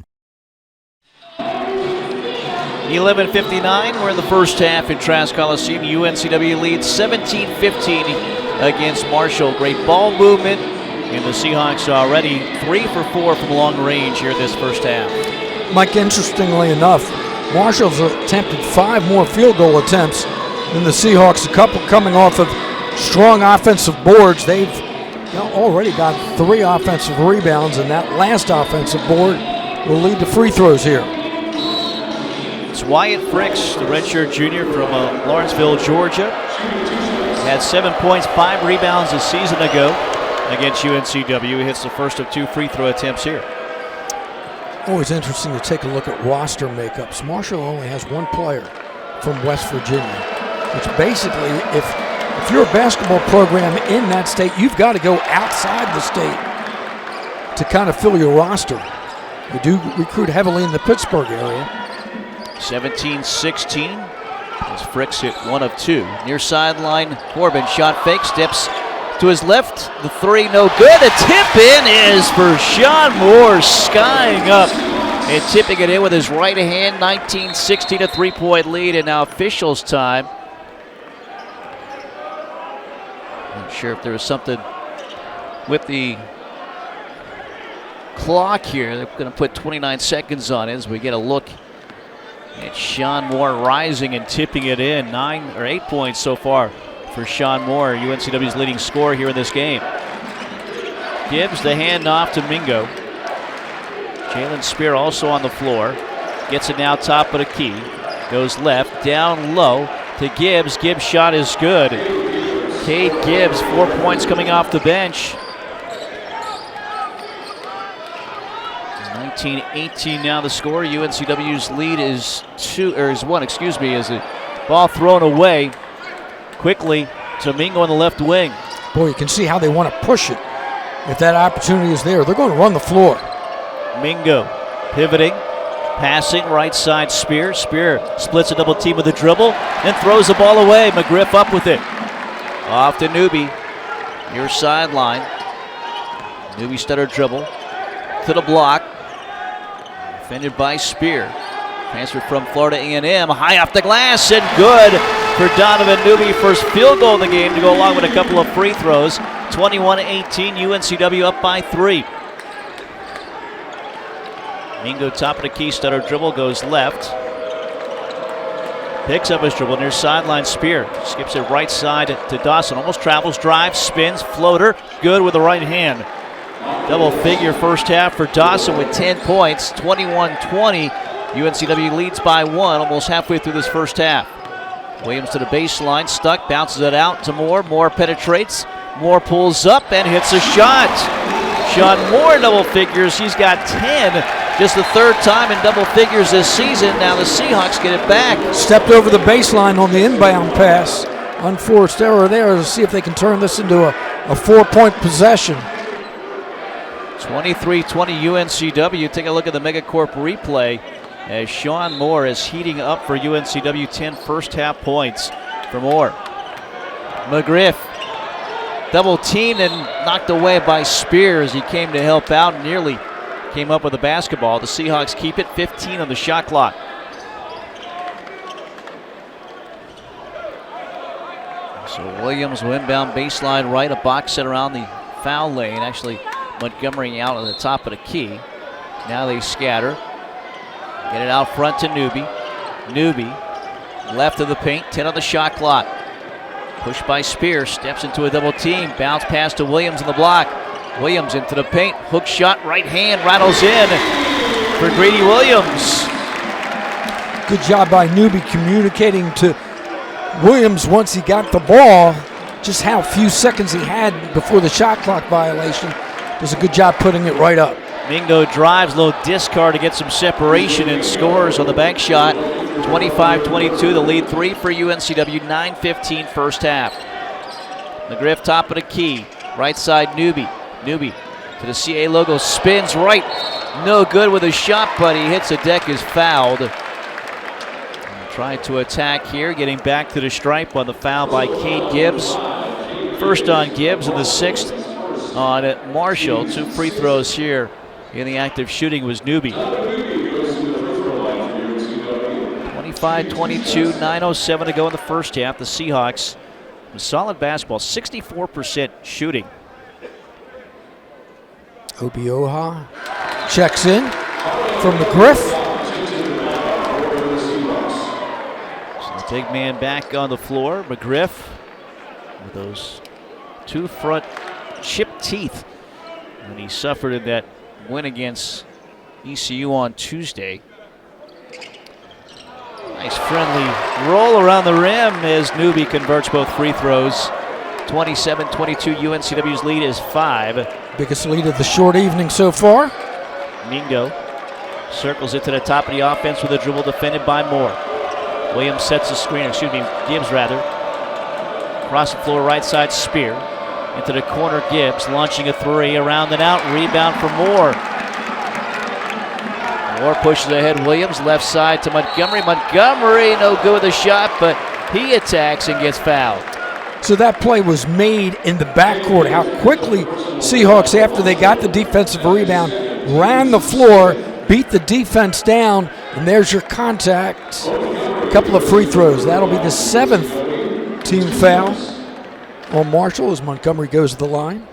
11:59. We're in the first half in Trask Coliseum. UNCW leads 17-15 against Marshall. Great ball movement, and the Seahawks are already 3 for 4 from long range here this first half. Mike, interestingly enough, Marshall's attempted 5 more field goal attempts than the Seahawks, a couple coming off of strong offensive boards. They've already got 3 offensive rebounds, and that last offensive board will lead to free throws here. It's Wyatt Fricks, the redshirt junior from Lawrenceville, Georgia. Had 7 points, 5 rebounds a season ago against UNCW. He hits the first of 2 free throw attempts here. Always interesting to take a look at roster makeups. Marshall only has 1 player from West Virginia, which basically, if you're a basketball program in that state, you've got to go outside the state to kind of fill your roster. We do recruit heavily in the Pittsburgh area. 17-16 as Fricks hit 1 of 2. Near sideline, Corbin shot fake, steps to his left. The 3 no good. The tip in is for Sean Moore, skying up and tipping it in with his right hand. 19-16, a 3-point lead, and now officials time. Not sure if there was something with the clock here. They're going to put 29 seconds on it as we get a look. And Sean Moore rising and tipping it in. 9 or 8 points so far for Sean Moore, UNCW's leading scorer here in this game. Gibbs the handoff to Mingo. Jalen Spear also on the floor. Gets it now top of the key. Goes left, down low to Gibbs. Gibbs' shot is good. Cade Gibbs, 4 points coming off the bench. 19-18 now the score. UNCW's lead is 1, as a ball thrown away quickly to Mingo on the left wing. Boy, you can see how they want to push it. If that opportunity is there, they're going to run the floor. Mingo pivoting, passing right side Spear. Spear splits a double team with a dribble, then throws the ball away. McGriff up with it. Off to Newby, near sideline. Newby stutter dribble to the block. Defended by Spear. Transferred from Florida A&M. High off the glass and good for Donovan Newby. First field goal of the game to go along with a couple of free throws. 21-18, UNCW up by 3. Mingo top of the key, stutter dribble, goes left. Picks up his dribble near sideline. Spear skips it right side to Dawson. Almost travels, drives, spins, floater. Good with the right hand. Double figure first half for Dawson with 10 points. 21-20. UNCW leads by 1 almost halfway through this first half. Williams to the baseline, stuck, bounces it out to Moore. Moore penetrates. Moore pulls up and hits a shot. Sean Moore double figures. He's got 10. Just the third time in double figures this season. Now the Seahawks get it back. Stepped over the baseline on the inbound pass. Unforced error there to see if they can turn this into a 4-point possession. 23-20 UNCW. Take a look at the Megacorp replay as Sean Moore is heating up for UNCW. 10 first half points for Moore. McGriff double teamed and knocked away by Spears. He came to help out and nearly came up with a basketball. The Seahawks keep it. 15 on the shot clock. So Williams will inbound baseline right, a box set around the foul lane. Actually, Montgomery out at the top of the key. Now they scatter. Get it out front to Newby. Newby, left of the paint, 10 on the shot clock. Pushed by Spears, steps into a double team. Bounce pass to Williams in the block. Williams into the paint, hook shot, right hand, rattles in for Grady Williams. Good job by Newby communicating to Williams once he got the ball, just how few seconds he had before the shot clock violation. Does a good job putting it right up. Mingo drives, little discard to get some separation and scores on the bank shot. 25-22, the lead 3 for UNCW, 9:15 first half. McGriff top of the key, right side Newby. Newby to the CA logo, spins right, no good with a shot, but he hits the deck, is fouled. Trying to attack here, getting back to the stripe on the foul by Cade Gibbs. First on Gibbs and the 6th on Marshall. 2 free throws here in the act of shooting was Newby. 25-22, 9:07 to go in the first half. The Seahawks, solid basketball, 64% shooting. Obioha checks in from McGriff. So the big man back on the floor. McGriff with those 2 front chipped teeth when he suffered in that win against ECU on Tuesday. Nice friendly roll around the rim as Newby converts both free throws. 27-22, UNCW's lead is 5. Biggest lead of the short evening so far. Mingo circles it to the top of the offense with a dribble defended by Moore. Williams sets the screen, Gibbs rather. Across the floor, right side, Spear. Into the corner, Gibbs launching a 3, around and out, rebound for Moore. Moore pushes ahead Williams, left side to Montgomery. Montgomery, no good with the shot, but he attacks and gets fouled. So that play was made in the backcourt. How quickly Seahawks, after they got the defensive rebound, ran the floor, beat the defense down, and there's your contact. A couple of free throws. That'll be the 7th team foul on Marshall as Montgomery goes to the line.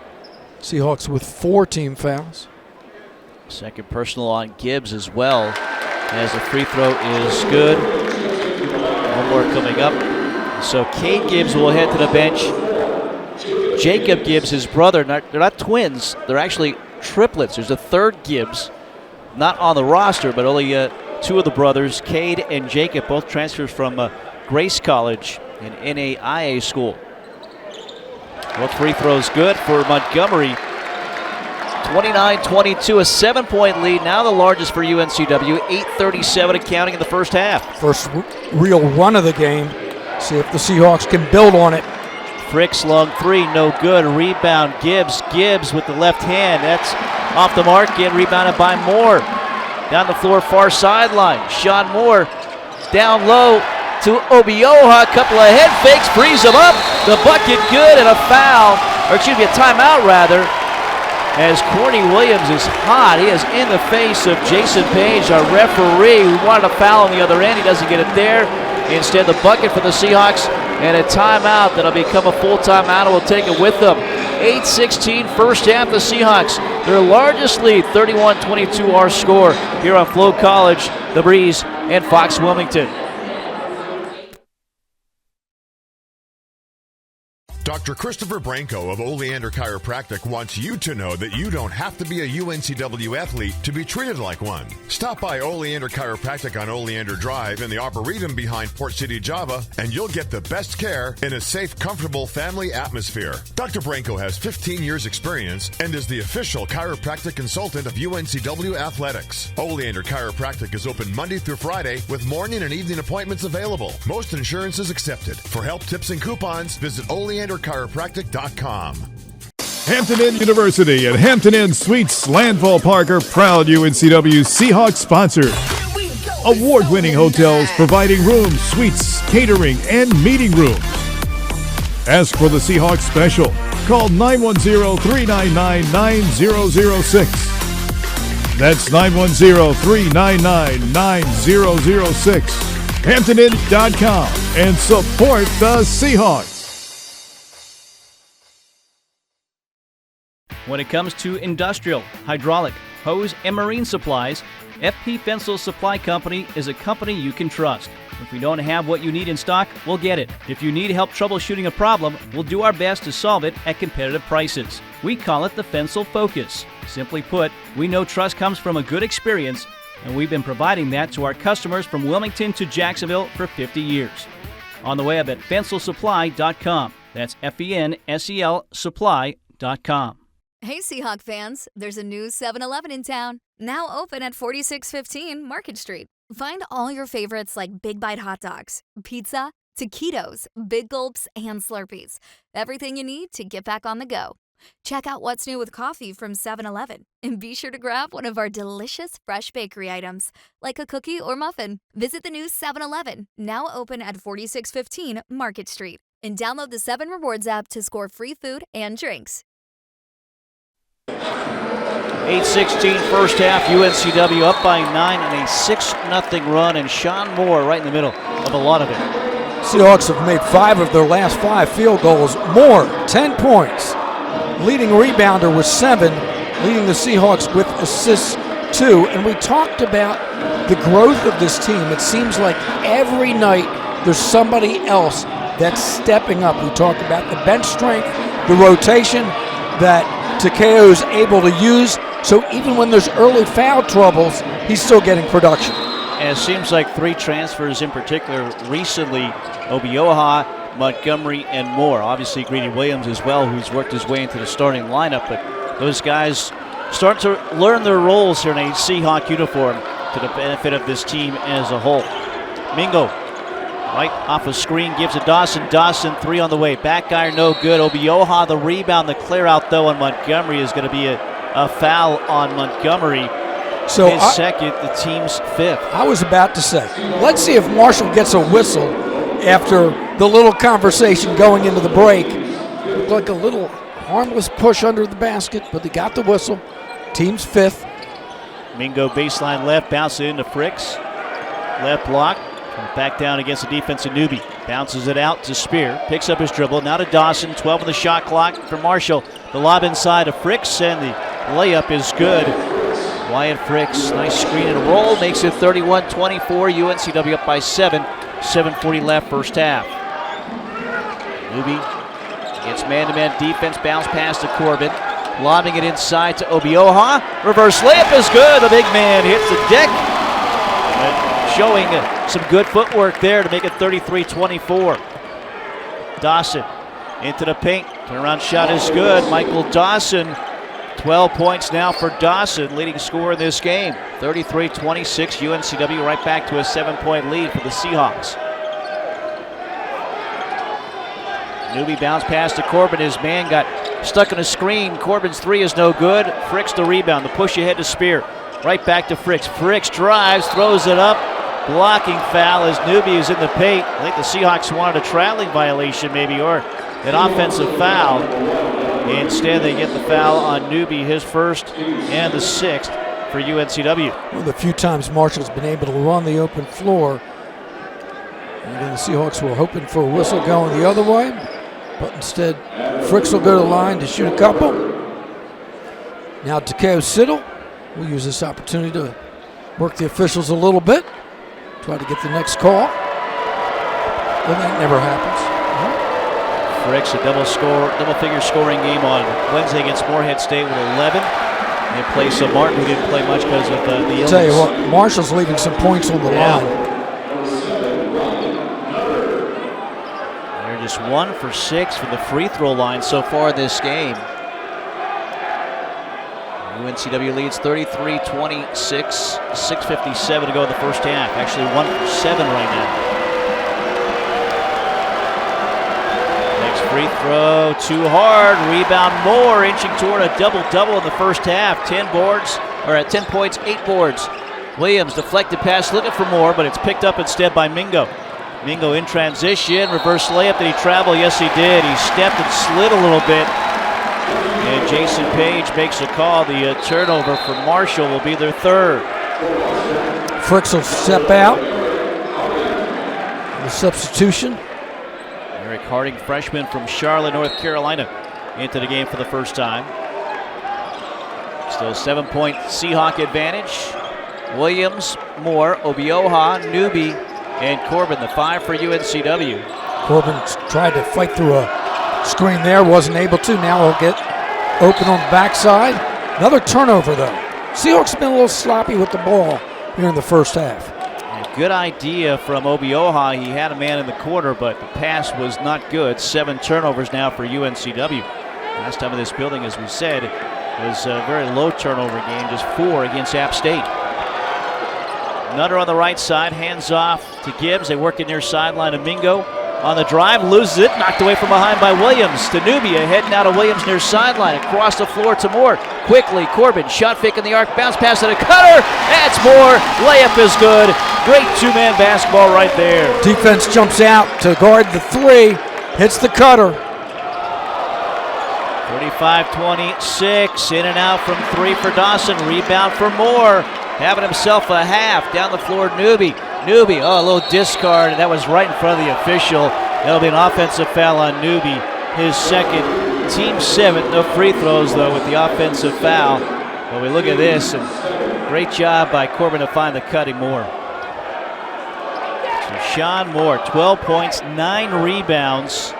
Seahawks with 4 team fouls. Second personal on Gibbs as well, as the free throw is good. One more coming up. So Cade Gibbs will head to the bench. Jacob Gibbs, his brother, they're not twins, they're actually triplets. There's a third Gibbs, not on the roster, but only 2 of the brothers, Cade and Jacob, both transfers from Grace College, an NAIA school. Both free throws good for Montgomery. 29-22, a 7-point lead, now the largest for UNCW, 8:37 and counting in the first half. First real run of the game. See if the Seahawks can build on it. Fricks long 3, no good. Rebound Gibbs. Gibbs with the left hand. That's off the mark. Get rebounded by Moore. Down the floor, far sideline. Sean Moore down low to Obioha. Couple of head fakes, frees him up. The bucket good and a foul, or excuse me, a timeout rather. As Corny Williams is hot. He is in the face of Jason Page, our referee, who wanted a foul on the other end. He doesn't get it there. Instead, the bucket for the Seahawks and a timeout that'll become a full timeout and will take it with them. 8:16 first half, the Seahawks, their largest lead, 31-22 our score here on Flow College, The Breeze, and Fox Wilmington. Dr. Christopher Branco of Oleander Chiropractic wants you to know that you don't have to be a UNCW athlete to be treated like one. Stop by Oleander Chiropractic on Oleander Drive in the Arboretum behind Port City, Java, and you'll get the best care in a safe, comfortable family atmosphere. Dr. Branco has 15 years experience and is the official chiropractic consultant of UNCW Athletics. Oleander Chiropractic is open Monday through Friday with morning and evening appointments available. Most insurance is accepted. For help, tips, and coupons, visit OleanderChiropractic.com. Hampton Inn University and Hampton Inn Suites Landfall Park are proud UNCW Seahawks sponsors. Award-winning hotels providing rooms, suites, catering, and meeting rooms. Ask for the Seahawks special. Call 910-399-9006. That's 910-399-9006. HamptonInn.com and support the Seahawks. When it comes to industrial, hydraulic, hose, and marine supplies, FP Fensel Supply Company is a company you can trust. If we don't have what you need in stock, we'll get it. If you need help troubleshooting a problem, we'll do our best to solve it at competitive prices. We call it the Fensel Focus. Simply put, we know trust comes from a good experience, and we've been providing that to our customers from Wilmington to Jacksonville for 50 years. On the web at fenselsupply.com. That's FENSEL supply.com. Hey Seahawk fans, there's a new 7-Eleven in town, now open at 4615 Market Street. Find all your favorites like Big Bite hot dogs, pizza, taquitos, Big Gulps, and Slurpees. Everything you need to get back on the go. Check out what's new with coffee from 7-Eleven, and be sure to grab one of our delicious fresh bakery items, like a cookie or muffin. Visit the new 7-Eleven, now open at 4615 Market Street, and download the 7 Rewards app to score free food and drinks. 8:16 first half, UNCW up by 9 and a 6-0 run, and Sean Moore right in the middle of a lot of it. Seahawks have made 5 of their last 5 field goals. Moore, 10 points. Leading rebounder with 7, leading the Seahawks with assists 2. And we talked about the growth of this team. It seems like every night there's somebody else that's stepping up. We talk about the bench strength, the rotation that Takeo is able to use, so even when there's early foul troubles, he's still getting production. And it seems like 3 transfers in particular recently, Obioha, Montgomery, and Moore. Obviously Greedy Williams as well, who's worked his way into the starting lineup, but those guys start to learn their roles here in a Seahawk uniform to the benefit of this team as a whole. Mingo, right off a screen, gives to Dawson. Dawson, 3 on the way. Back iron, no good. Obioha, the rebound. The clear out, though, on Montgomery is going to be a foul on Montgomery. So his second, the team's 5th. I was about to say, let's see if Marshall gets a whistle after the little conversation going into the break. Looked like a little harmless push under the basket, but they got the whistle. Team's 5th. Mingo baseline left, bounce it into Fricks. Left block. Back down against the defense of Newby. Bounces it out to Spear. Picks up his dribble. Now to Dawson. 12 on the shot clock for Marshall. The lob inside of Fricks, and the layup is good. Wyatt Fricks, nice screen and roll. Makes it 31-24. UNCW up by 7. 7:40 left first half. Newby gets man-to-man defense. Bounce pass to Corbin. Lobbing it inside to Obioha. Reverse layup is good. The big man hits the deck. Showing some good footwork there to make it 33-24. Dawson into the paint. Turnaround shot is good. Michael Dawson, 12 points now for Dawson, leading scorer in this game. 33-26, UNCW right back to a 7-point lead for the Seahawks. Newby bounce pass to Corbin. His man got stuck in a screen. Corbin's 3 is no good. Fricks the rebound. The push ahead to Spear. Right back to Fricks. Fricks drives, throws it up. Blocking foul as Newby is in the paint. I think the Seahawks wanted a traveling violation maybe, or an offensive foul. Instead, they get the foul on Newby, his first and the 6th for UNCW. One of the few times Marshall's been able to run the open floor And again, the Seahawks were hoping for a whistle going the other way, but instead, Fricks will go to the line to shoot a couple. Now Takeo Siddle will use this opportunity to work the officials a little bit, try to get the next call. Then that never happens. Fricks, a double-figure scoring game on Wednesday against Morehead State with 11. They play some Martin, who didn't play much because of the illness. I'll tell you what, Marshall's leaving some points on the line. They're just 1 for 6 from the free throw line so far this game. UNCW leads 33-26, 6:57 to go in the first half. Actually 1 for 7 right now. Next free throw, too hard. Rebound Moore, inching toward a double-double in the first half. 10 points, 8 boards. Williams, deflected pass, looking for Moore, but it's picked up instead by Mingo. Mingo in transition, reverse layup. Did he travel? Yes, he did. He stepped and slid a little bit. And Jason Page makes a call. The turnover for Marshall will be their third. Fricks will step out. The substitution. Eric Harding, freshman from Charlotte, North Carolina, into the game for the first time. Still 7-point Seahawk advantage. Williams, Moore, Obioha, Newby, and Corbin, the 5 for UNCW. Corbin tried to fight through a screen there, wasn't able to. Now he'll get open on the backside. Another turnover, though. Seahawks have been a little sloppy with the ball here in the first half. A good idea from Obioha. He had a man in the corner, but the pass was not good. 7 turnovers now for UNCW. Last time in this building, as we said, was a very low turnover game, just 4 against App State. Nutter on the right side, hands off to Gibbs. They work in near sideline of Mingo. On the drive, loses it, knocked away from behind by Williams. To Nubia, heading out of Williams near sideline, across the floor to Moore. Quickly, Corbin, shot fake in the arc, bounce pass to the cutter. That's Moore, layup is good. Great two-man basketball right there. Defense jumps out to guard the 3, hits the cutter. 35-26, in and out from 3 for Dawson. Rebound for Moore, having himself a half. Down the floor, Newby, a little discard, and that was right in front of the official. That'll be an offensive foul on Newby, his second, team 7th. No free throws, though, with the offensive foul. But we look at this, and great job by Corbin to find the cutting Moore. So Sean Moore, 12 points, 9 rebounds,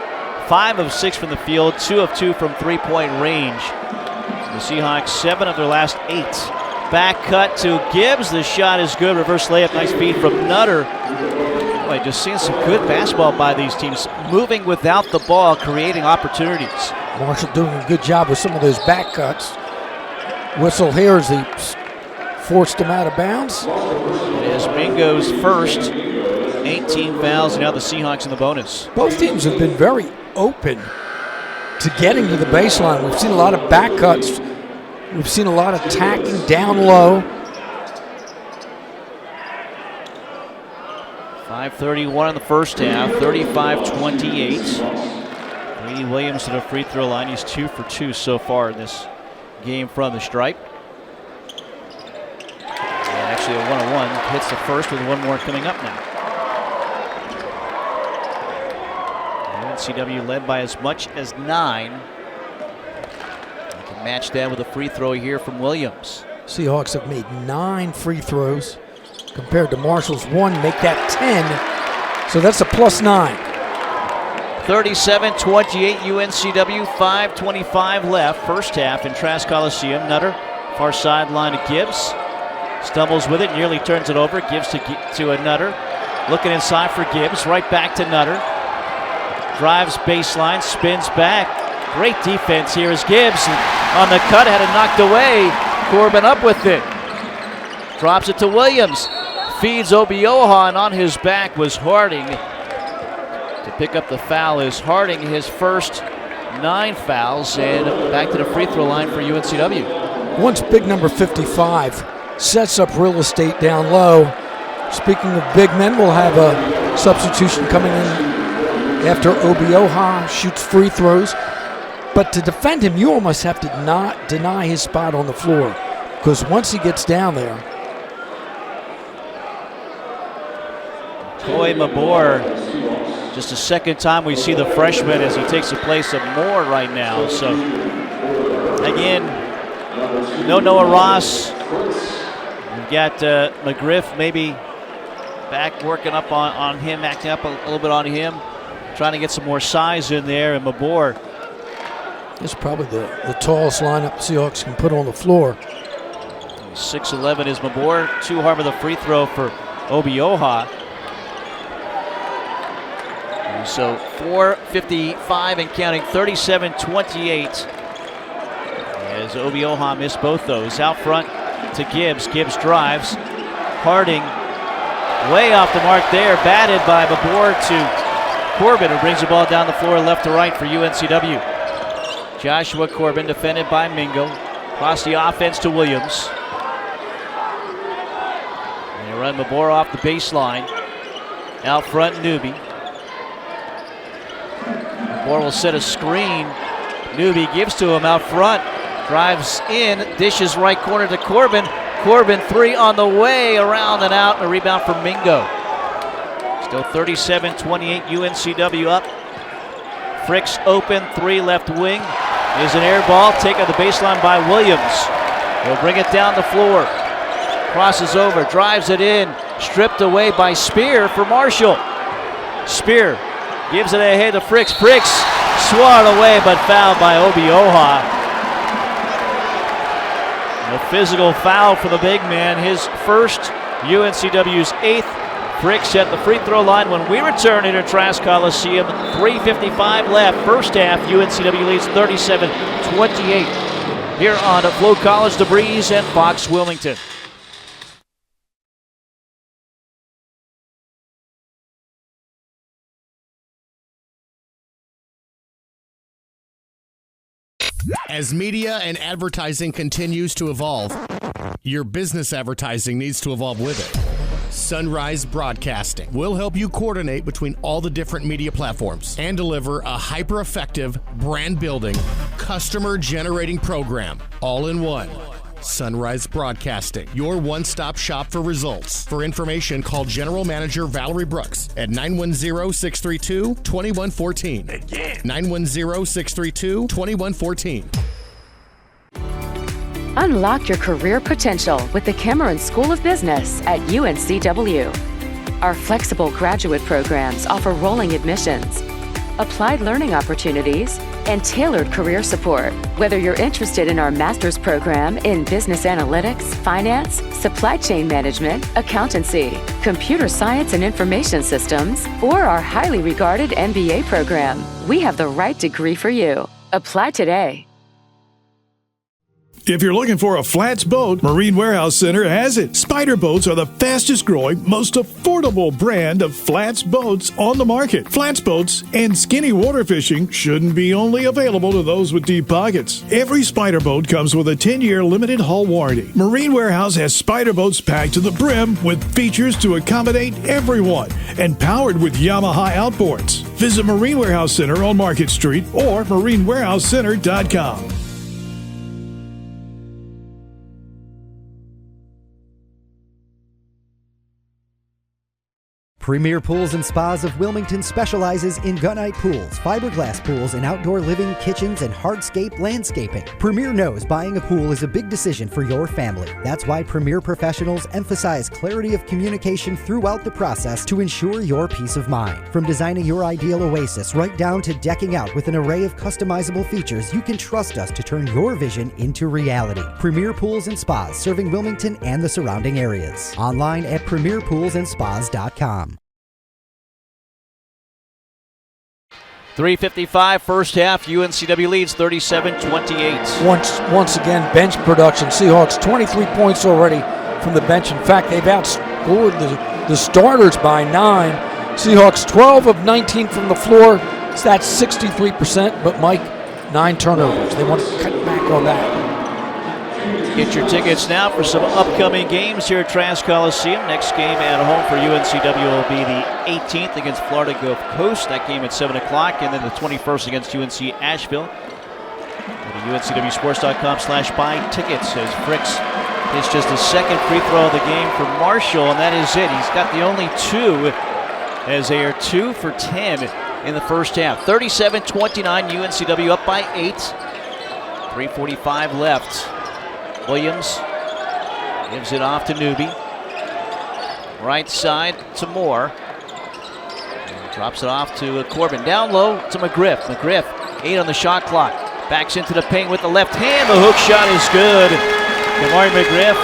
5 of 6 from the field, 2 of 2 from three-point range. The Seahawks, 7 of their last 8. Back cut to Gibbs. The shot is good. Reverse layup. Nice feed from Nutter. Boy, just seeing some good basketball by these teams. Moving without the ball, creating opportunities. Marshall doing a good job with some of those back cuts. Whistle here as he forced him out of bounds. It is Mingo's first. 18 fouls, and now the Seahawks in the bonus. Both teams have been very open to getting to the baseline. We've seen a lot of back cuts. We've seen a lot of tacking down low. 5:31 in the first half, 35-28. Brady Williams to the free throw line. He's 2 for 2 so far in this game from the stripe. And actually a 1-on-1. Hits the first with one more coming up now. UNCW led by as much as 9. Match that with a free throw here from Williams. Seahawks have made 9 free throws compared to Marshall's 1, make that 10. So that's a +9. 37-28 UNCW, 5:25 left, first half in Trask Coliseum. Nutter, far sideline to Gibbs. Stumbles with it, nearly turns it over. Gives to a Nutter. Looking inside for Gibbs, right back to Nutter. Drives baseline, spins back. Great defense here as Gibbs on the cut, had it knocked away. Corbin up with it. Drops it to Williams. Feeds Obioha, and on his back was Harding. To pick up the foul is Harding, his first 9 fouls, and back to the free throw line for UNCW. Once big number 55 sets up real estate down low. Speaking of big men, we'll have a substitution coming in after Obioha shoots free throws. But to defend him, you almost have to not deny his spot on the floor, because once he gets down there. Koy Mabor, just the second time we see the freshman as he takes the place of Moore right now. So, again, no Noah Ross. We've got McGriff maybe back working up on him, acting up a little bit on him, trying to get some more size in there. And Mabor, this is probably the tallest lineup Seahawks can put on the floor. 6'11" is Mabor. Too hard with a free throw for Obioha. So 4:55 and counting, 37-28. As Obioha missed both those. Out front to Gibbs. Gibbs drives. Harding way off the mark there. Batted by Mabor to Corbin, who brings the ball down the floor left to right for UNCW. Joshua Corbin defended by Mingo. Across the offense to Williams. And they run Mabor off the baseline. Out front, Newby. Mabor will set a screen. Newby gives to him out front. Drives in, dishes right corner to Corbin. Corbin, three on the way, around and out, and a rebound from Mingo. Still 37-28, UNCW up. Fricks open, three left wing. Is an air ball, taken to the baseline by Williams. He'll bring it down the floor. Crosses over, drives it in. Stripped away by Spear for Marshall. Spear gives it ahead to Fricks. Fricks swatted away, but fouled by Obioha. A physical foul for the big man, his first, UNCW's 8th. Fricks at the free throw line when we return into Trask Coliseum. 3:55 left, first half. UNCW leads 37-28 here on Flow College, The Breeze, and Fox Wilmington. As media and advertising continues to evolve, your business advertising needs to evolve with it. Sunrise Broadcasting will help you coordinate between all the different media platforms and deliver a hyper-effective, brand-building, customer-generating program all in one. Sunrise Broadcasting, your one-stop shop for results. For information, call General Manager Valerie Brooks at 910-632-2114. Again, 910-632-2114. Unlock your career potential with the Cameron School of Business at UNCW. Our flexible graduate programs offer rolling admissions, applied learning opportunities, and tailored career support. Whether you're interested in our master's program in business analytics, finance, supply chain management, accountancy, computer science and information systems, or our highly regarded MBA program, we have the right degree for you. Apply today. If you're looking for a flats boat, Marine Warehouse Center has it. Spider boats are the fastest growing, most affordable brand of flats boats on the market. Flats boats and skinny water fishing shouldn't be only available to those with deep pockets. Every Spider boat comes with a 10-year limited hull warranty. Marine Warehouse has Spider boats packed to the brim with features to accommodate everyone and powered with Yamaha outboards. Visit Marine Warehouse Center on Market Street or marinewarehousecenter.com. Premier Pools and Spas of Wilmington specializes in gunite pools, fiberglass pools, and outdoor living, kitchens, and hardscape landscaping. Premier knows buying a pool is a big decision for your family. That's why Premier professionals emphasize clarity of communication throughout the process to ensure your peace of mind. From designing your ideal oasis right down to decking out with an array of customizable features, you can trust us to turn your vision into reality. Premier Pools and Spas, serving Wilmington and the surrounding areas. Online at premierpoolsandspas.com. 3:55 first half. UNCW leads 37-28. Once again, bench production. Seahawks 23 points already from the bench. In fact, they've outscored the starters by 9. Seahawks 12 of 19 from the floor. So that's 63%. But Mike, 9 turnovers. They want to cut back on that. Get your tickets now for some upcoming games here at Trask Coliseum. Next game at home for UNCW will be the 18th against Florida Gulf Coast. That game at 7 o'clock. And then the 21st against UNC Asheville. Go to uncwsports.com/buy tickets as Fricks hits just the second free throw of the game for Marshall, and that is it. He's got the only 2 as they are 2 for 10 in the first half. 37-29, UNCW up by 8. 3:45 left. Williams gives it off to Newby. Right side to Moore. And drops it off to Corbin. Down low to McGriff. McGriff, 8 on the shot clock. Backs into the paint with the left hand. The hook shot is good. Kamari McGriff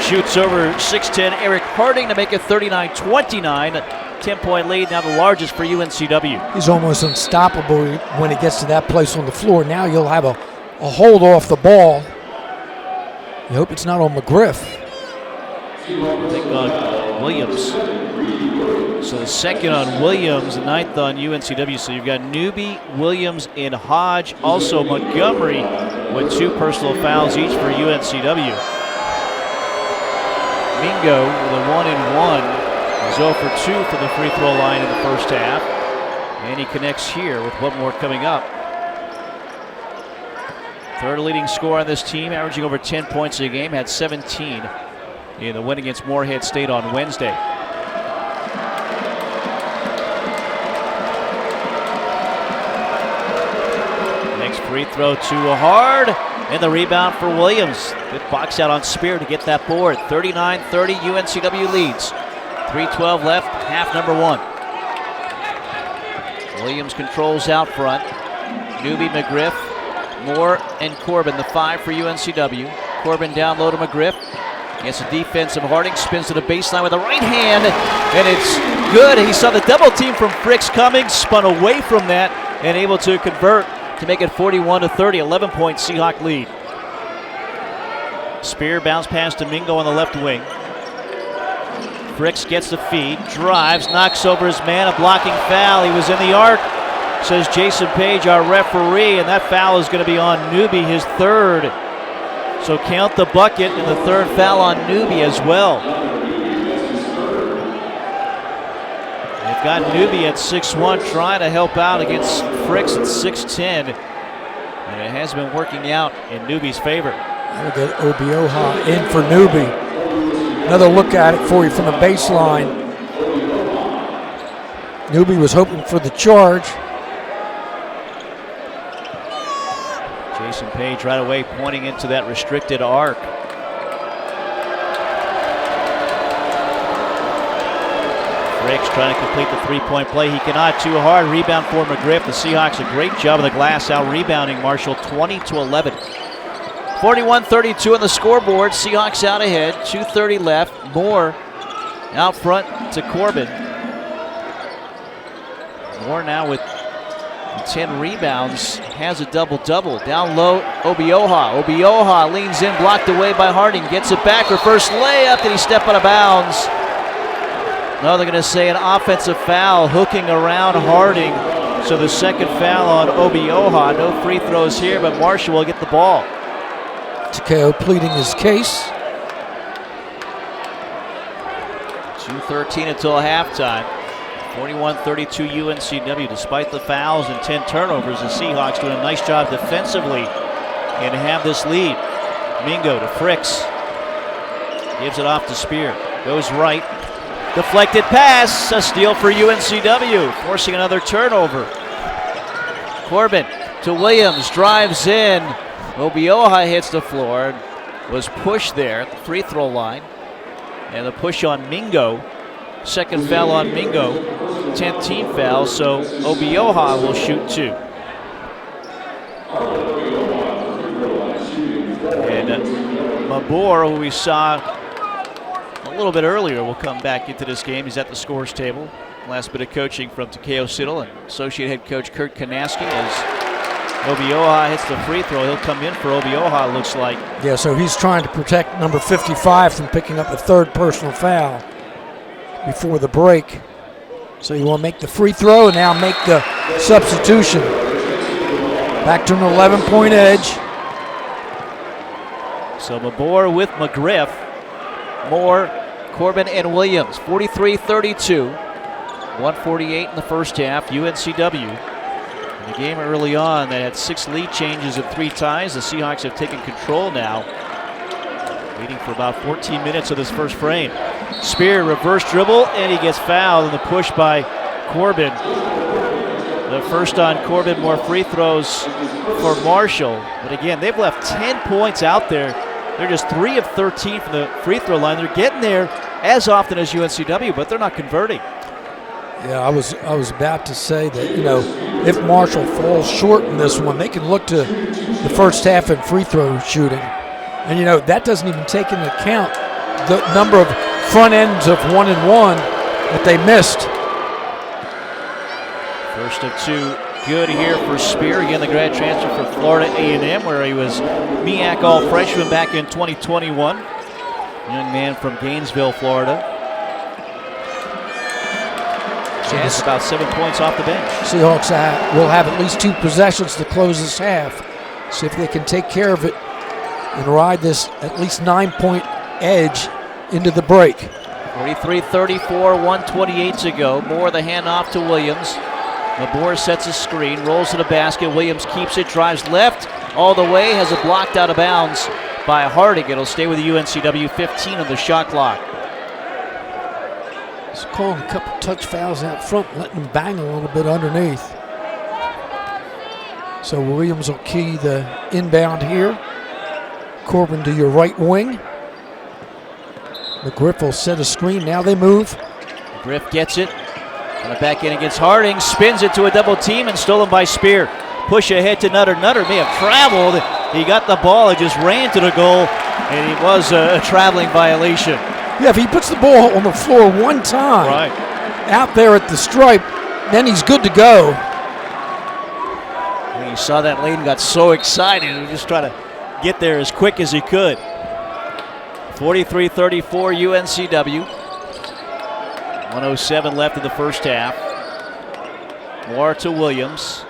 shoots over 6'10" Eric Harding to make it 39-29. 10-point lead, now the largest for UNCW. He's almost unstoppable when he gets to that place on the floor. Now you'll have a hold off the ball. You hope it's not on McGriff. I think on Williams. So the second on Williams, the 9th on UNCW. So you've got Newby, Williams, and Hodge. Also Montgomery with 2 personal fouls each for UNCW. Mingo with a 1-and-1. He's 0 for 2 from the free throw line in the first half. And he connects here with one more coming up. Third leading scorer on this team, averaging over 10 points a game, had 17 in the win against Morehead State on Wednesday. Next free throw to Hard, and the rebound for Williams. Good box out on Spear to get that board. 39-30, UNCW leads. 3:12 left, half number 1. Williams controls out front. Newby, McGriff, Moore, and Corbin, the 5 for UNCW. Corbin down low to McGriff. Gets a defense of Harding, spins to the baseline with the right hand, and it's good. He saw the double team from Fricks coming, spun away from that, and able to convert to make it 41-30, 11-point Seahawk lead. Spear bounce pass to Mingo on the left wing. Fricks gets the feed, drives, knocks over his man, a blocking foul. He was in the arc, says Jason Page, our referee, and that foul is going to be on Newby, his 3rd. So count the bucket and the 3rd foul on Newby as well. They've got Newby at 6'1", trying to help out against Fricks at 6'10", and it has been working out in Newby's favor. That'll get Obioha in for Newby. Another look at it for you from the baseline. Newby was hoping for the charge. Jason Page right away pointing into that restricted arc. Fricks trying to complete the 3-point play. He cannot, too hard. Rebound for McGriff. The Seahawks a great job of the glass out rebounding Marshall 20-11. 41-32 on the scoreboard. Seahawks out ahead. 2:30 left. Moore out front to Corbin. Moore now with 10 rebounds, has a double-double. Down low, Obioha. Obioha leans in, blocked away by Harding. Gets it back, reverse layup. Did he step out of bounds? No, they're going to say an offensive foul, hooking around Harding. So the second foul on Obioha. No free throws here, but Marshall will get the ball. Takeo pleading his case. 2:13 until halftime. 41-32 UNCW. Despite the fouls and 10 turnovers, the Seahawks doing a nice job defensively and have this lead. Mingo to Fricks. Gives it off to Spear. Goes right. Deflected pass. A steal for UNCW, forcing another turnover. Corbin to Williams. Drives in. Obioha hits the floor. Was pushed there at the free throw line. And the push on Mingo. Second foul on Mingo. 10th team foul, so Obioha will shoot 2. And Mabor, who we saw a little bit earlier, will come back into this game. He's at the scores table. Last bit of coaching from Takeo Siddle and associate head coach Kurt Kanaski. As Obioha hits the free throw, he'll come in for Obioha, it looks like. Yeah, so he's trying to protect number 55 from picking up the 3rd personal foul before the break. So you want to make the free throw and now make the substitution. Back to an 11-point edge. So Mabor with McGriff. Moore, Corbin, and Williams. 43-32. 148 in the first half. UNCW. In the game early on, they had 6 lead changes and 3 ties. The Seahawks have taken control now. Waiting for about 14 minutes of this first frame. Spear reverse dribble, and he gets fouled in the push by Corbin. The first on Corbin, more free throws for Marshall. But again, they've left 10 points out there. They're just 3 of 13 from the free throw line. They're getting there as often as UNCW, but they're not converting. Yeah, I was about to say that, you know, if Marshall falls short in this one, they can look to the first half in free throw shooting. And, you know, that doesn't even take into account the number of front ends of 1-and-1 that they missed. First of 2 good here for Spear. Again, the grad transfer from Florida A&M, where he was MEAC All-Freshman back in 2021. Young man from Gainesville, Florida. Chance about 7 points off the bench. Seahawks will have at least 2 possessions to close this half. See if they can take care of it and ride this at least 9-point edge into the break. 43-34, 128 to go. Moore the handoff to Williams. Moore sets a screen, rolls to the basket. Williams keeps it, drives left all the way, has it blocked out of bounds by Harding. It'll stay with the UNCW 15 on the shot clock. He's calling a couple touch fouls out front, letting them bang a little bit underneath. So Williams will key the inbound here. Corbin to your right wing. McGriff will set a screen. Now they move. McGriff gets it. Coming back in against Harding. Spins it to a double team and stolen by Spear. Push ahead to Nutter. Nutter may have traveled. He got the ball and just ran to the goal. And it was a traveling violation. Yeah, if he puts the ball on the floor one time, out there at the stripe, then he's good to go. When he saw that lane, got so excited, he just tried to get there as quick as he could. 43-34 UNCW. 107 left in the first half. Moore to Williams.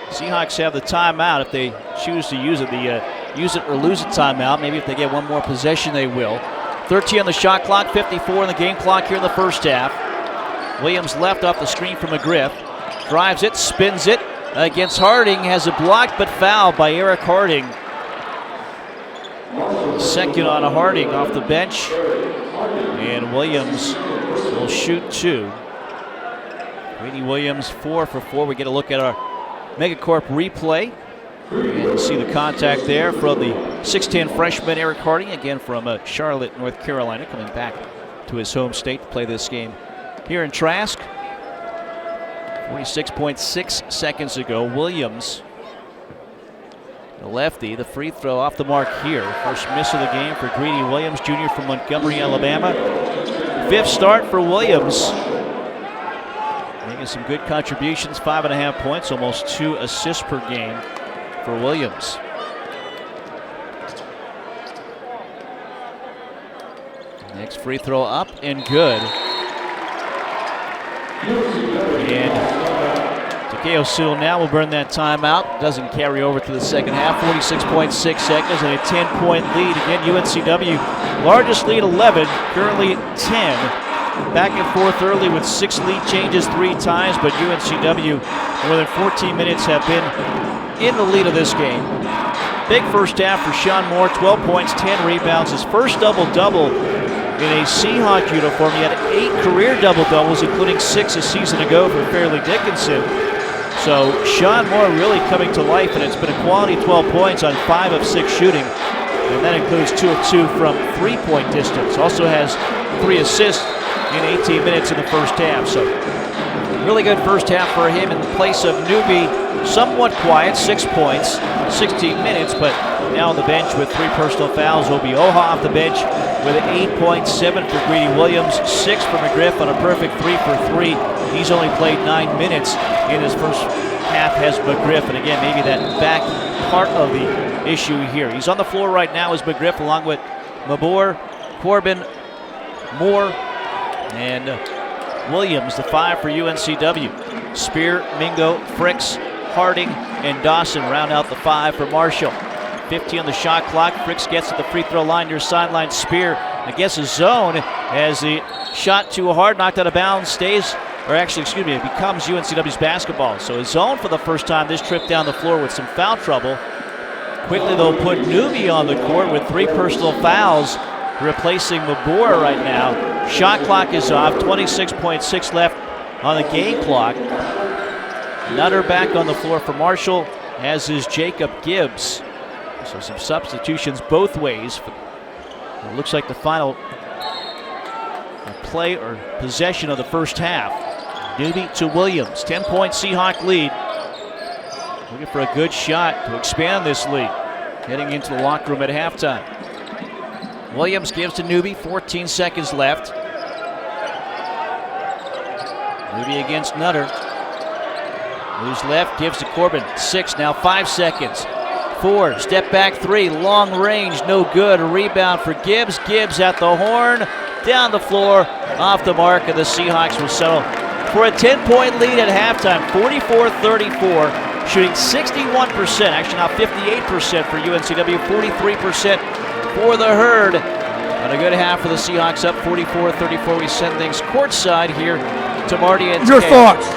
Seahawks have the timeout if they choose to use it. The use it or lose it timeout. Maybe if they get one more possession, they will. 13 on the shot clock, 54 on the game clock here in the first half. Williams left off the screen from McGriff. Drives it, spins it against Harding. Has it blocked but fouled by Eric Harding. Second on Harding off the bench. And Williams will shoot 2. Grady Williams 4 for 4. We get a look at our Megacorp replay. And you see the contact there from the 6'10 freshman Eric Harding, again from Charlotte, North Carolina, coming back to his home state to play this game here in Trask. 46.6 seconds ago. Williams, the lefty, the free throw off the mark here. First miss of the game for Greedy Williams, junior from Montgomery, Alabama. 5th start for Williams. Making some good contributions, 5.5 points, almost 2 assists per game for Williams. Next free throw up and good. And Takeo Sewell now will burn that timeout. Doesn't carry over to the second half. 46.6 seconds and a 10-point lead. Again, UNCW, largest lead 11, currently 10. Back and forth early with 6 lead changes 3 times, but UNCW, more than 14 minutes, have been in the lead of this game. Big first half for Sean Moore, 12 points, 10 rebounds. His first double-double in a Seahawk uniform. He had 8 career double-doubles, including 6 a season ago for Fairleigh Dickinson. So Sean Moore really coming to life, and it's been a quality 12 points on 5 of 6 shooting. And that includes 2 of 2 from 3-point distance. Also has 3 assists in 18 minutes in the first half. So really good first half for him in place of Newby. Somewhat quiet, 6 points, 16 minutes, but now on the bench with 3 personal fouls. Obi Oha off the bench with 8.7 for Greedy Williams, 6 for McGriff on a perfect 3 for 3. He's only played 9 minutes in his first half, has McGriff, and again, maybe that back part of the issue here. He's on the floor right now as McGriff, along with Mabor, Corbin, Moore, and Williams, the 5 for UNCW. Spear, Mingo, Fricks, Harding, and Dawson round out the 5 for Marshall. 50 on the shot clock. Fricks gets to the free throw line near sideline. Spear against a zone as the shot too hard, knocked out of bounds, stays, or actually, excuse me, it becomes UNCW's basketball. So a zone for the first time this trip down the floor with some foul trouble. Quickly, they'll put Newby on the court with 3 personal fouls, replacing Mabor right now. Shot clock is off, 26.6 left on the game clock. Nutter back on the floor for Marshall, as is Jacob Gibbs. So some substitutions both ways. It looks like the final play or possession of the first half. Newby to Williams, 10-point Seahawk lead. Looking for a good shot to expand this lead. Heading into the locker room at halftime. Williams gives to Newby, 14 seconds left. Newby against Nutter. Moves left, gives to Corbin. 6, now 5 seconds. 4, step back 3, long range, no good. A rebound for Gibbs. Gibbs at the horn, down the floor, off the mark, and the Seahawks will settle for a 10-point lead at halftime, 44-34, shooting 61%, actually now 58% for UNCW, 43% for the Herd. And a good half for the Seahawks, up 44-34. We send things courtside here to Marty and Your Kay. thoughts?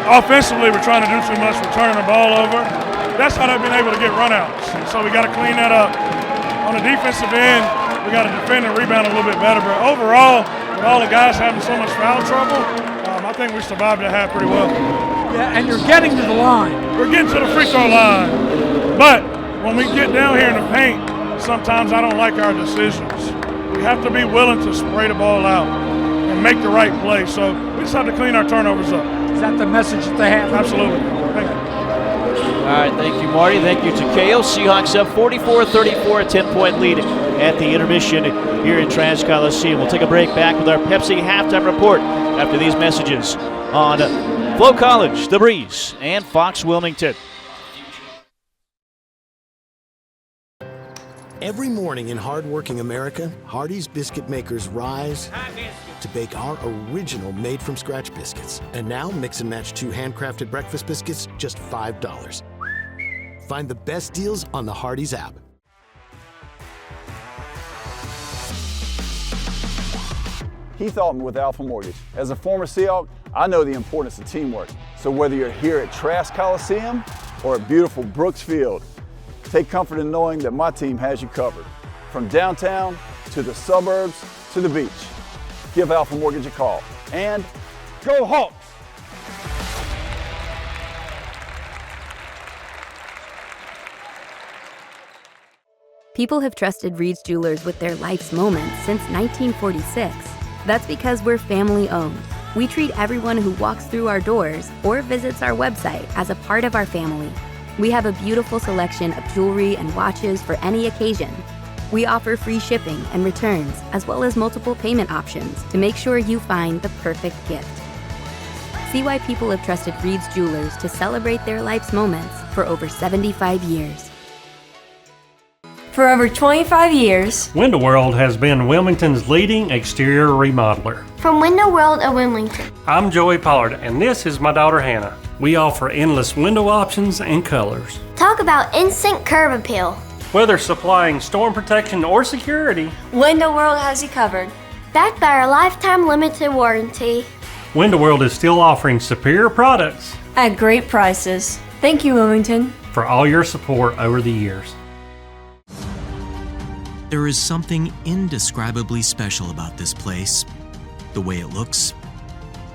Offensively, we're trying to do too much. We're turning the ball over. That's how they've been able to get runouts. So we got to clean that up. On the defensive end, we got to defend and rebound a little bit better. But overall, with all the guys having so much foul trouble, I think we survived that half pretty well. Yeah, and you're getting to the line. We're getting to the free throw line. But when we get down here in the paint, sometimes I don't like our decisions. We have to be willing to spray the ball out and make the right play. So we just have to clean our turnovers up. Is that the message that they have? Absolutely. Thank you. All right, thank you, Marty. Thank you to KO. Seahawks up 44-34, a 10-point lead at the intermission here in Trans Coliseum. We'll take a break, back with our Pepsi halftime report after these messages on Flow College, The Breeze, and Fox Wilmington. Every morning in hardworking America, Hardee's biscuit makers rise to bake our original made-from-scratch biscuits. And now, mix and match 2 handcrafted breakfast biscuits, just $5. Find the best deals on the Hardee's app. Keith Altman with Alpha Mortgage. As a former Seahawk, I know the importance of teamwork. So whether you're here at Trask Coliseum or at beautiful Brooks Field, take comfort in knowing that my team has you covered. From downtown to the suburbs to the beach. Give Alpha Mortgage a call. And go Hawks! People have trusted Reed's Jewelers with their life's moments since 1946. That's because we're family owned. We treat everyone who walks through our doors or visits our website as a part of our family. We have a beautiful selection of jewelry and watches for any occasion. We offer free shipping and returns, as well as multiple payment options to make sure you find the perfect gift. See why people have trusted Reed's Jewelers to celebrate their life's moments for over 75 years. For over 25 years, Window World has been Wilmington's leading exterior remodeler. from Window World of Wilmington. I'm Joey Pollard, and this is my daughter Hannah. We offer endless window options and colors. Talk about instant curb appeal. Whether supplying storm protection or security, Window World has you covered. Backed by our lifetime limited warranty. Window World is still offering superior products At great prices. Thank you, Wilmington. for all your support over the years. There is something indescribably special about this place. The way it looks,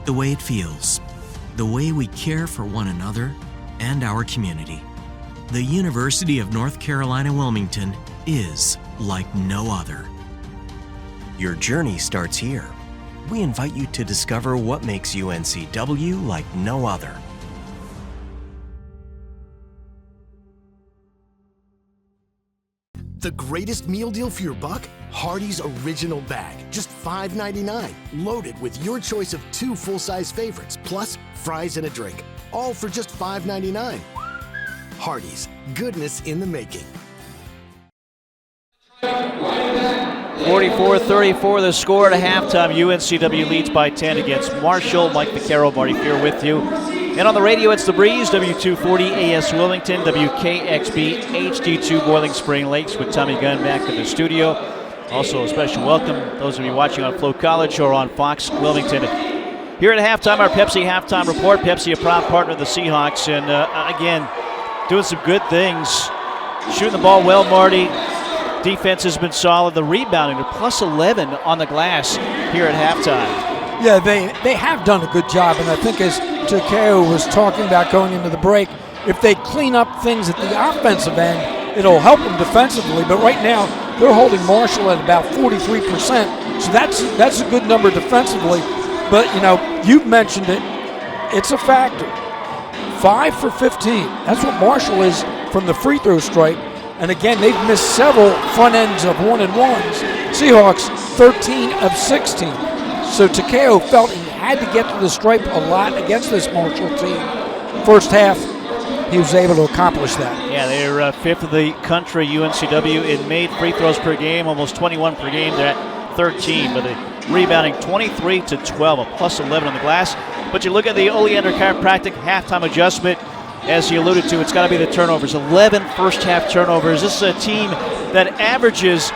the way it feels, the way we care for one another and our community. The University of North Carolina Wilmington is like no other. Your journey starts here. We invite you to discover what makes UNCW like no other. The greatest meal deal for your buck? Hardee's Original Bag, just $5.99. Loaded with your choice of 2 full-size favorites, plus fries and a drink. All for just $5.99. Hardee's, goodness in the making. 44-34 the score at halftime. UNCW leads by 10 against Marshall. Mike McCarroll, Marty Fear with you. And on the radio, it's The Breeze, W240 AS Wilmington, WKXB HD2 Boiling Spring Lakes with Tommy Gunn back in the studio. Also a special welcome those of you watching on Flow College or on Fox Wilmington. Here at halftime, our Pepsi halftime report. Pepsi, a proud partner of the Seahawks, and again, doing some good things. Shooting the ball well, Marty. Defense has been solid. The rebounding, they're plus 11 on the glass here at halftime. Yeah, they have done a good job, and I think as Takeo was talking about going into the break, if they clean up things at the offensive end, it'll help them defensively. But right now, they're holding Marshall at about 43%, so that's a good number defensively. But, you've mentioned it. It's a factor. 5 for 15. That's what Marshall is from the free throw stripe. And again, they've missed several front ends of 1-and-1s. Seahawks, 13 of 16. So Takeo felt he had to get to the stripe a lot against this Marshall team. First half, he was able to accomplish that. Yeah, they're fifth of the country, UNCW, in made free throws per game, almost 21 per game. They're at 13, but they rebounding 23 to 12, a plus 11 on the glass. But you look at the Oleander Chiropractic halftime adjustment, as you alluded to, it's got to be the turnovers. 11 first-half turnovers. This is a team that averages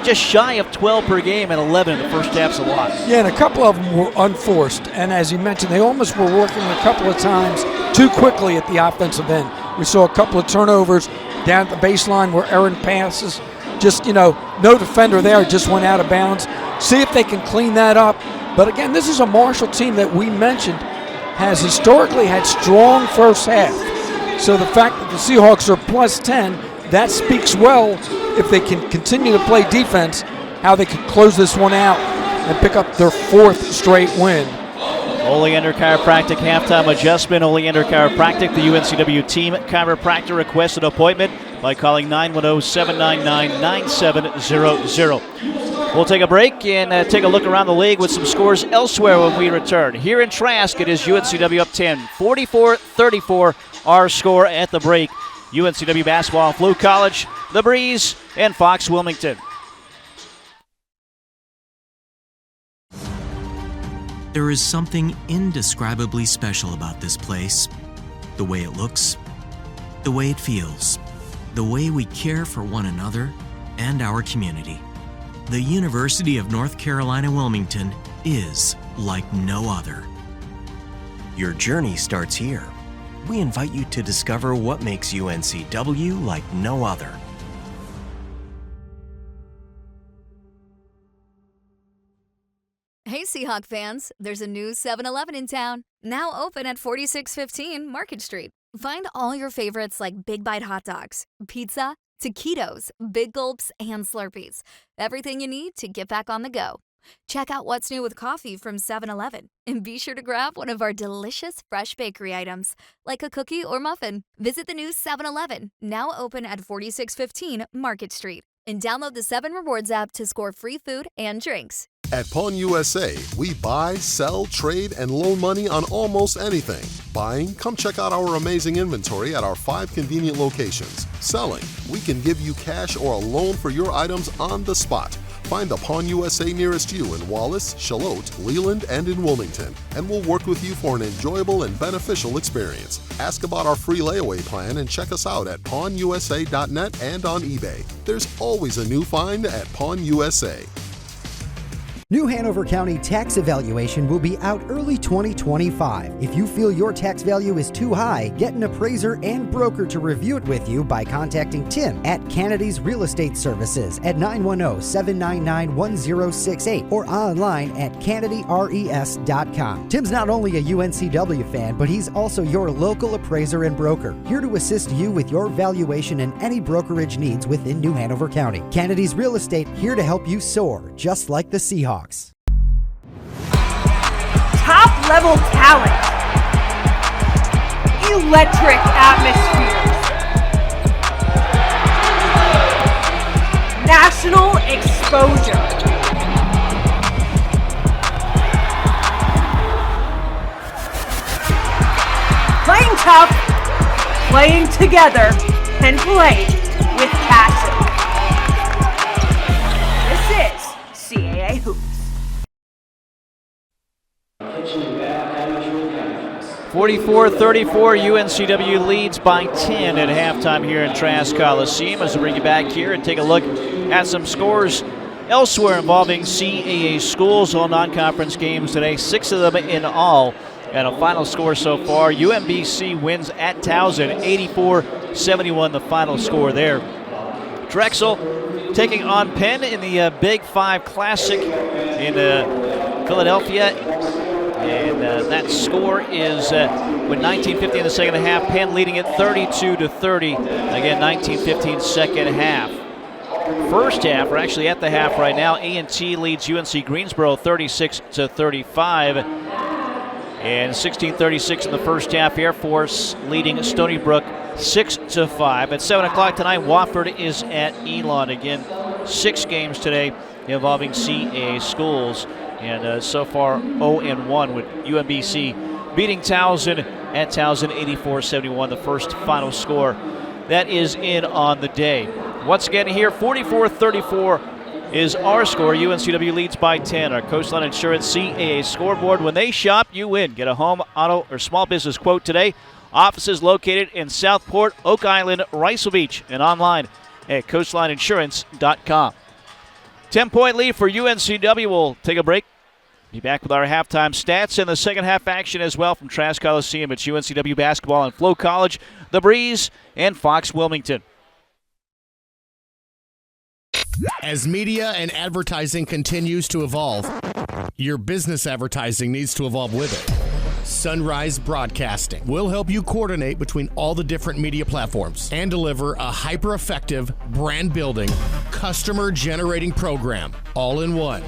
just shy of 12 per game, and 11 in the first half's a lot. Yeah, and a couple of them were unforced. And as you mentioned, they almost were working a couple of times too quickly at the offensive end. We saw a couple of turnovers down at the baseline where Aaron passes. Just, no defender there, just went out of bounds. See if they can clean that up. But again, this is a Marshall team that we mentioned has historically had strong first half. So the fact that the Seahawks are plus 10, that speaks well if they can continue to play defense, how they could close this one out and pick up their fourth straight win. Oleander Chiropractic halftime adjustment. Oleander Chiropractic, the UNCW team chiropractor, requested appointment by calling 910-799-9700. We'll take a break and take a look around the league with some scores elsewhere when we return. Here in Trask, it is UNCW up 10, 44-34, our score at the break. UNCW basketball, Flu College, The Breeze, and Fox Wilmington. There is something indescribably special about this place. The way it looks, the way it feels, the way we care for one another and our community. The University of North Carolina Wilmington is like no other. Your journey starts here. We invite you to discover what makes UNCW like no other. Hey Seahawk fans, there's a new 7-Eleven in town, now open at 4615 Market Street. Find all your favorites like Big Bite hot dogs, pizza, taquitos, Big Gulps, and Slurpees. Everything you need to get back on the go. Check out what's new with coffee from 7-Eleven, and be sure to grab one of our delicious fresh bakery items, like a cookie or muffin. Visit the new 7-Eleven, now open at 4615 Market Street, and download the 7 Rewards app to score free food and drinks. At Pawn USA, we buy, sell, trade, and loan money on almost anything. Buying? Come check out our amazing inventory at our 5 convenient locations. Selling? We can give you cash or a loan for your items on the spot. Find the Pawn USA nearest you in Wallace, Charlotte, Leland, and in Wilmington, and we'll work with you for an enjoyable and beneficial experience. Ask about our free layaway plan and check us out at pawnusa.net and on eBay. There's always a new find at Pawn USA. New Hanover County tax evaluation will be out early 2025. If you feel your tax value is too high, get an appraiser and broker to review it with you by contacting Tim at Kennedy's Real Estate Services at 910-799-1068 or online at kennedyres.com. Tim's not only a UNCW fan, but he's also your local appraiser and broker, here to assist you with your valuation and any brokerage needs within New Hanover County. Kennedy's Real Estate, here to help you soar, just like the Seahawks. Top level talent, electric atmospheres, national exposure. Playing tough, playing together, and playing with passion. This is CAA Hoops. 44-34, UNCW leads by 10 at halftime here in Trask Coliseum. As we bring you back here and take a look at some scores elsewhere involving CAA schools. All non-conference games today, 6 of them in all. And a final score so far, UMBC wins at Towson, 84-71 the final score there. Drexel taking on Penn in the Big 5 Classic in Philadelphia. And that score is with 19:50 in the second half. Penn leading it 32-30. Again, 19:15 second half. First half, we're actually at the half right now. A&T leads UNC Greensboro 36-35. And 16:36 in the first half. Air Force leading Stony Brook 6-5. At 7 o'clock tonight, Wofford is at Elon. Again, 6 games today involving CAA schools. And so far, 0-1 with UMBC beating Towson at Towson 84-71, the first final score. That is in on the day. Once again here, 44-34 is our score. UNCW leads by 10. Our Coastline Insurance CAA scoreboard. When they shop, you win. Get a home, auto, or small business quote today. Offices located in Southport, Oak Island, Ricel Beach, and online at coastlineinsurance.com. 10-point lead for UNCW. We'll take a break. Be back with our halftime stats and the second half action as well from Trask Coliseum. It's UNCW basketball and Flo College, The Breeze, and Fox Wilmington. As media and advertising continues to evolve, your business advertising needs to evolve with it. Sunrise Broadcasting will help you coordinate between all the different media platforms and deliver a hyper-effective, brand-building, customer-generating program all in one.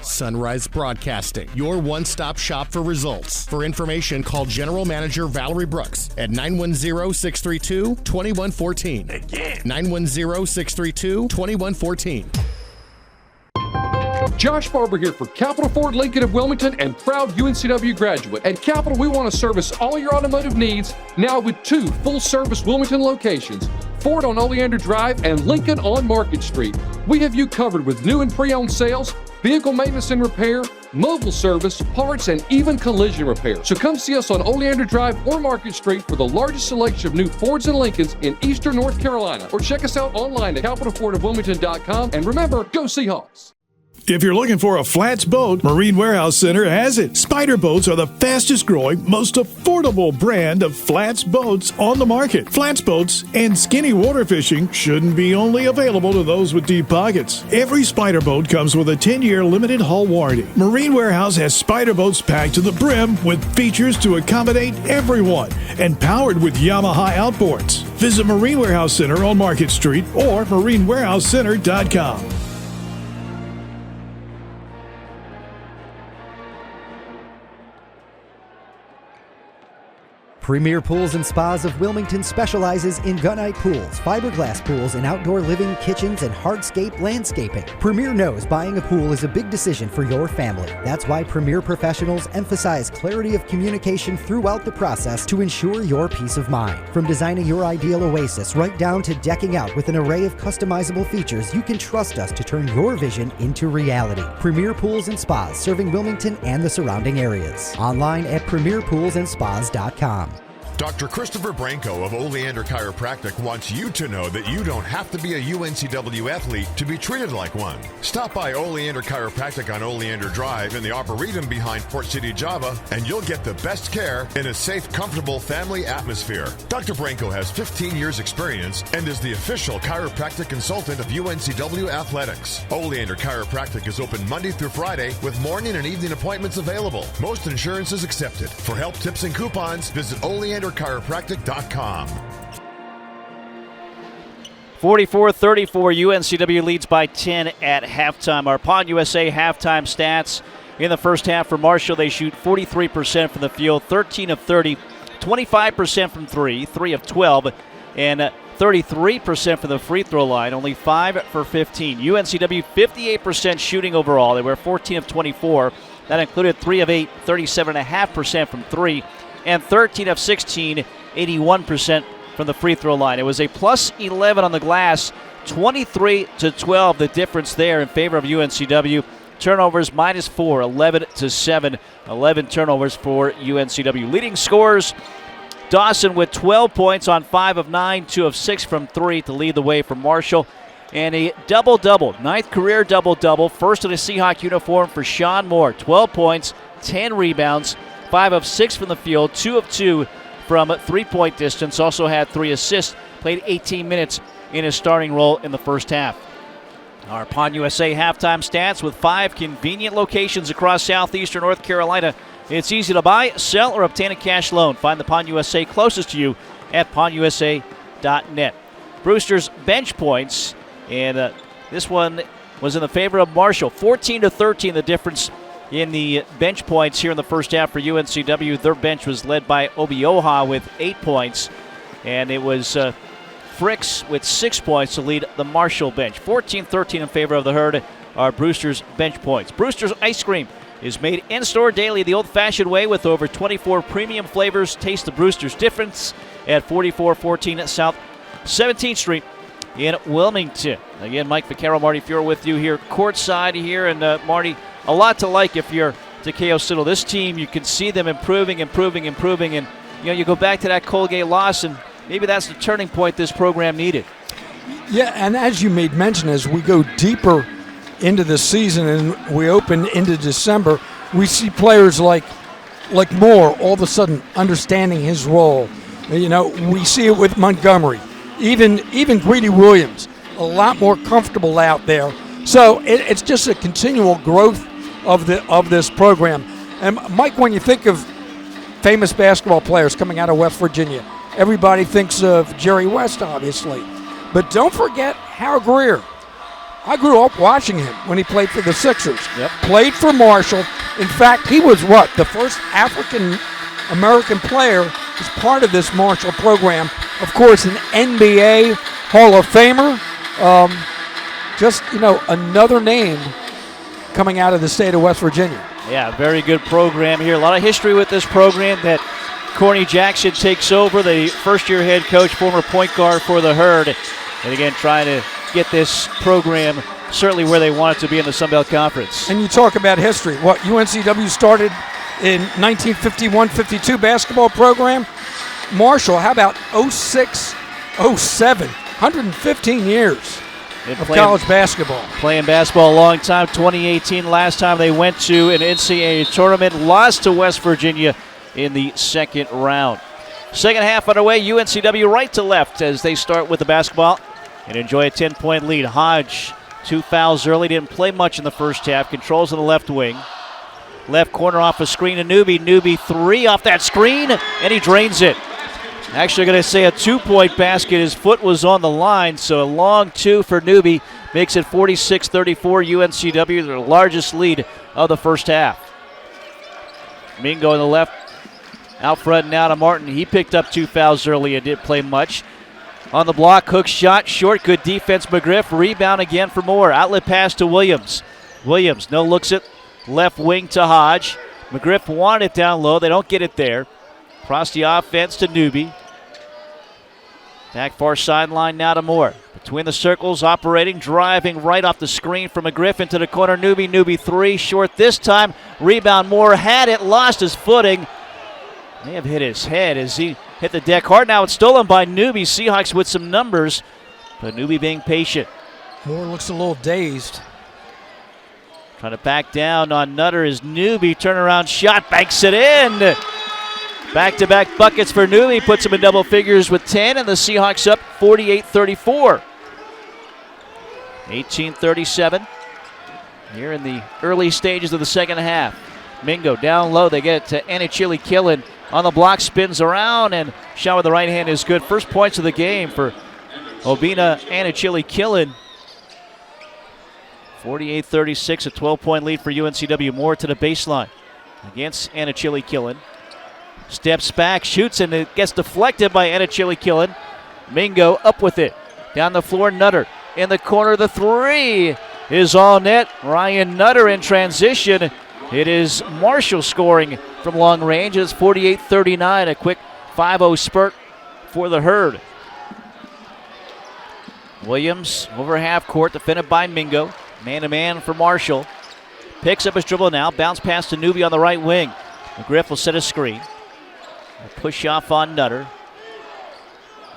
Sunrise Broadcasting, your one-stop shop for results. For information, call General Manager Valerie Brooks at 910-632-2114. Again, 910-632-2114. Josh Barber here for Capital Ford Lincoln of Wilmington and proud UNCW graduate. At Capital, we want to service all your automotive needs now with 2 full-service Wilmington locations, Ford on Oleander Drive and Lincoln on Market Street. We have you covered with new and pre-owned sales, vehicle maintenance and repair, mobile service, parts, and even collision repair. So come see us on Oleander Drive or Market Street for the largest selection of new Fords and Lincolns in eastern North Carolina. Or check us out online at capitalfordofwilmington.com. And remember, go Seahawks! If you're looking for a flats boat, Marine Warehouse Center has it. Spider boats are the fastest growing, most affordable brand of flats boats on the market. Flats boats and skinny water fishing shouldn't be only available to those with deep pockets. Every Spider boat comes with a 10-year limited hull warranty. Marine Warehouse has Spider boats packed to the brim with features to accommodate everyone and powered with Yamaha outboards. Visit Marine Warehouse Center on Market Street or marinewarehousecenter.com. Premier Pools and Spas of Wilmington specializes in gunite pools, fiberglass pools, and outdoor living, kitchens, and hardscape landscaping. Premier knows buying a pool is a big decision for your family. That's why Premier professionals emphasize clarity of communication throughout the process to ensure your peace of mind. From designing your ideal oasis right down to decking out with an array of customizable features, you can trust us to turn your vision into reality. Premier Pools and Spas serving Wilmington and the surrounding areas. Online at premierpoolsandspas.com. Dr. Christopher Branco of Oleander Chiropractic wants you to know that you don't have to be a UNCW athlete to be treated like one. Stop by Oleander Chiropractic on Oleander Drive in the Arboretum behind Port City, Java, and you'll get the best care in a safe, comfortable family atmosphere. Dr. Branco has 15 years experience and is the official chiropractic consultant of UNCW Athletics. Oleander Chiropractic is open Monday through Friday with morning and evening appointments available. Most insurance is accepted. For help, tips, and coupons, visit oleanderchiropractic.com. 44-34, UNCW leads by 10 at halftime. Our Pod USA halftime stats in the first half for Marshall, they shoot 43% from the field, 13 of 30, 25% from 3, 3 of 12, and 33% from the free throw line, only 5 for 15. UNCW 58% shooting overall. They were 14 of 24. That included 3 of 8, 37.5% from 3, and 13 of 16, 81% from the free throw line. It was a plus 11 on the glass, 23-12, the difference there in favor of UNCW. Turnovers minus 4, 11-7, 11 turnovers for UNCW. Leading scorers, Dawson with 12 points on 5 of 9, 2 of 6 from 3 to lead the way for Marshall. And a double-double, 9th career double-double, first in a Seahawk uniform for Sean Moore. 12 points, 10 rebounds, 5 of 6 from the field, 2 of 2 from three-point distance. Also had 3 assists, played 18 minutes in his starting role in the first half. Our Pawn USA halftime stats with 5 convenient locations across southeastern North Carolina. It's easy to buy, sell, or obtain a cash loan. Find the Pawn USA closest to you at pawnusa.net. Brewster's bench points, and this one was in the favor of Marshall. 14-13 the difference in the bench points here in the first half for UNCW. Their bench was led by Obioha with 8 points, and it was Fricks with 6 points to lead the Marshall bench. 14-13 in favor of the Herd are Brewster's bench points. Brewster's ice cream is made in-store daily the old-fashioned way with over 24 premium flavors. Taste the Brewster's difference at 4414 South 17th Street in Wilmington. Again, Mike Vaccaro, Marty Fiore with you here courtside here. And Marty, a lot to like if you're Takeo Citadel. This team, you can see them improving. And, you go back to that Colgate loss, and maybe that's the turning point this program needed. Yeah, and as you made mention, as we go deeper into the season and we open into December, we see players like Moore all of a sudden understanding his role. We see it with Montgomery. Even Greedy Williams, a lot more comfortable out there. So it's just a continual growth of this program. And Mike, when you think of famous basketball players coming out of West Virginia, everybody thinks of Jerry West, obviously. But don't forget Hal Greer. I grew up watching him when he played for the Sixers. Yep. Played for Marshall. In fact, he was the first African-American player as part of this Marshall program. Of course, an NBA Hall of Famer. Another name coming out of the state of West Virginia. Yeah, very good program here. A lot of history with this program that Corny Jackson takes over, the first-year head coach, former point guard for the Herd. And again, trying to get this program certainly where they want it to be in the Sun Belt Conference. And you talk about history. UNCW started in 1951-52 basketball program. Marshall, how about 06-07? 115 years of college basketball. Playing basketball a long time. 2018, last time they went to an NCAA tournament, lost to West Virginia in the second round. Second half underway, UNCW right to left as they start with the basketball and enjoy a 10-point lead. Hodge, 2 fouls early, didn't play much in the first half. Controls on the left wing. Left corner off a screen to Newby. Newby 3 off that screen, and he drains it. Actually going to say a 2-point basket. His foot was on the line, so a long 2 for Newby makes it 46-34 UNCW, their largest lead of the first half. Mingo on the left, out front now to Martin. He picked up 2 fouls early and didn't play much. On the block, hook shot, short, good defense, McGriff. Rebound again for Moore. Outlet pass to Williams. Williams, no looks it, left wing to Hodge. McGriff wanted it down low. They don't get it there. Across the offense to Newby. Back far sideline now to Moore. Between the circles, operating, driving right off the screen from McGriff into the corner. Newby 3, short this time. Rebound, Moore had it, lost his footing. May have hit his head as he hit the deck hard. Now it's stolen by Newby. Seahawks with some numbers, but Newby being patient. Moore looks a little dazed. Trying to back down on Nutter is Newby. Turnaround shot, banks it in. Back-to-back buckets for Newby, puts him in double figures with 10, and the Seahawks up 48-34. 18-37 here in the early stages of the second half. Mingo down low, they get it to Anichili Killen. On the block, spins around, and shot with the right hand is good. First points of the game for Obina Anichili Killen. 48-36, a 12-point lead for UNCW. Moore to the baseline against Anichili Killen. Steps back, shoots, and it gets deflected by Anichili Killen. Mingo up with it. Down the floor, Nutter in the corner. The 3 is all net. Ryan Nutter in transition. It is Marshall scoring from long range. It's 48-39, a quick 5-0 spurt for the Herd. Williams over half court, defended by Mingo. Man-to-man for Marshall. Picks up his dribble now. Bounce pass to Newby on the right wing. McGriff will set a screen. A push off on Nutter.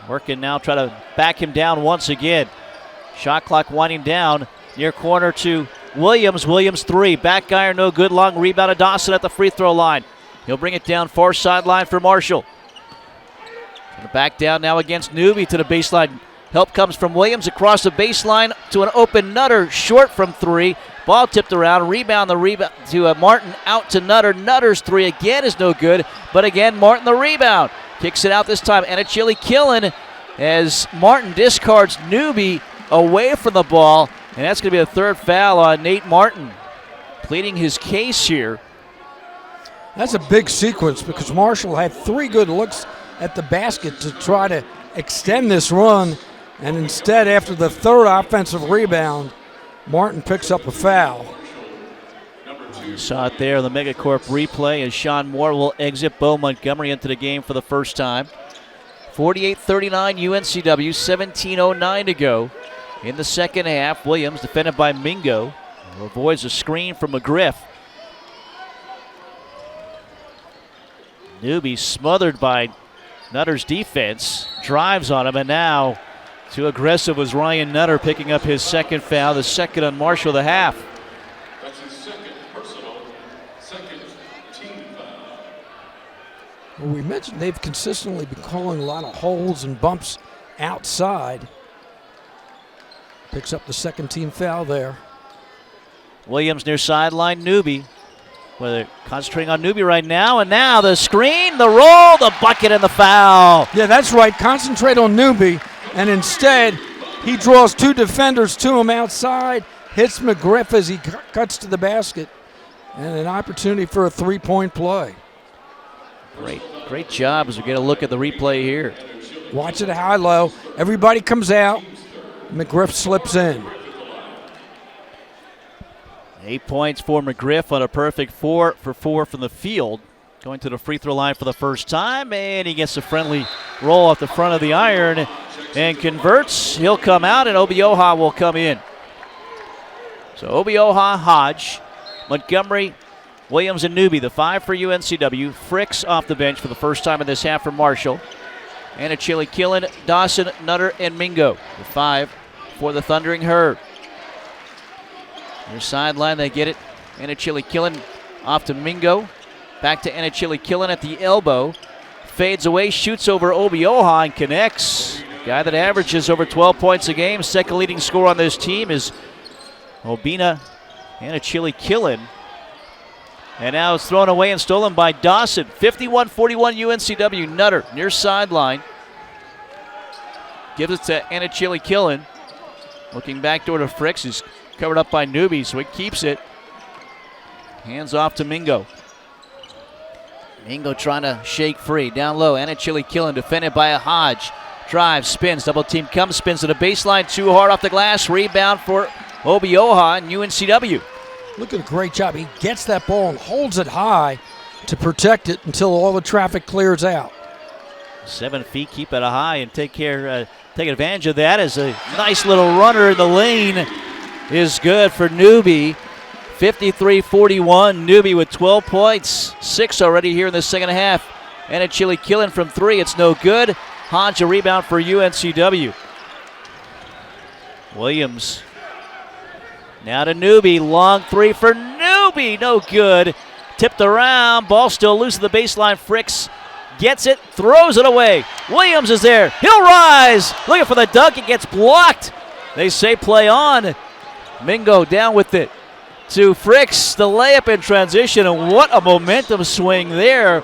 Working now, try to back him down once again. Shot clock winding down. Near corner to Williams. Williams 3. Back iron, no good. Long rebound to Dawson at the free throw line. He'll bring it down far sideline for Marshall. Back down now against Newby to the baseline. Help comes from Williams across the baseline to an open Nutter, short from three. Ball tipped around, rebound to Martin, out to Nutter. Nutter's three again is no good, but again Martin the rebound. Kicks it out this time, and a Chili Killen as Martin discards Newby away from the ball, and that's going to be a third foul on Nate Martin, pleading his case here. That's a big sequence because Marshall had 3 good looks at the basket to try to extend this run, and instead, after the third offensive rebound, Martin picks up a foul. You saw it there in the Megacorp replay as Sean Moore will exit Bo Montgomery into the game for the first time. 48-39 UNCW, 17:09 to go in the second half. Williams, defended by Mingo, who avoids a screen from McGriff. Newby smothered by Nutter's defense, drives on him, and now too aggressive was Ryan Nutter, picking up his second foul, the second on Marshall of the half. That's his second personal, second team foul. Well, we mentioned they've consistently been calling a lot of holes and bumps outside. Picks up the second team foul there. Williams near sideline, Newby. Well, they're concentrating on Newby right now, and now the screen, the roll, the bucket, and the foul. Yeah, that's right. Concentrate on Newby, and instead he draws 2 defenders to him outside, hits McGriff as he cuts to the basket, and an opportunity for a 3-point play. Great job as we get a look at the replay here. Watch it high-low. Everybody comes out. McGriff slips in. 8 points for McGriff on a perfect 4 for 4 from the field. Going to the free throw line for the first time, and he gets a friendly roll off the front of the iron and converts. He'll come out, and Obioha will come in. So Obioha, Hodge, Montgomery, Williams, and Newby, the 5 for UNCW. Fricks off the bench for the first time in this half for Marshall. And a Chili Killen, Dawson, Nutter, and Mingo, the 5 for the Thundering Herd. Their sideline, they get it. Chili Killen off to Mingo. Back to Chili Killen at the elbow. Fades away, shoots over Obioha and connects. Guy that averages over 12 points a game. Second leading scorer on this team is Obina Chili Killen. And now it's thrown away and stolen by Dawson. 51-41 UNCW. Nutter near sideline. Gives it to Chili Killen. Looking back door to Fricks. He's covered up by Newby, so he keeps it. Hands off to Mingo. Mingo trying to shake free. Down low, Chili Killen defended by a Hodge. Drives, spins, double team comes, spins to the baseline. Too hard off the glass. Rebound for Obioha and UNCW. Look at a great job. He gets that ball and holds it high to protect it until all the traffic clears out. 7 feet, keep it high and take advantage of that as a nice little runner in the lane is good for Newby. 53-41, Newby with 12 points, 6 already here in the second half. Chili Killen from 3, it's no good. Hodge a rebound for UNCW. Williams now to Newby, long 3 for Newby, no good. Tipped around, ball still loose at the baseline. Fricks gets it, throws it away. Williams is there, he'll rise, looking for the dunk, it gets blocked. They say play on. Mingo down with it to Fricks, the layup in transition, and what a momentum swing there.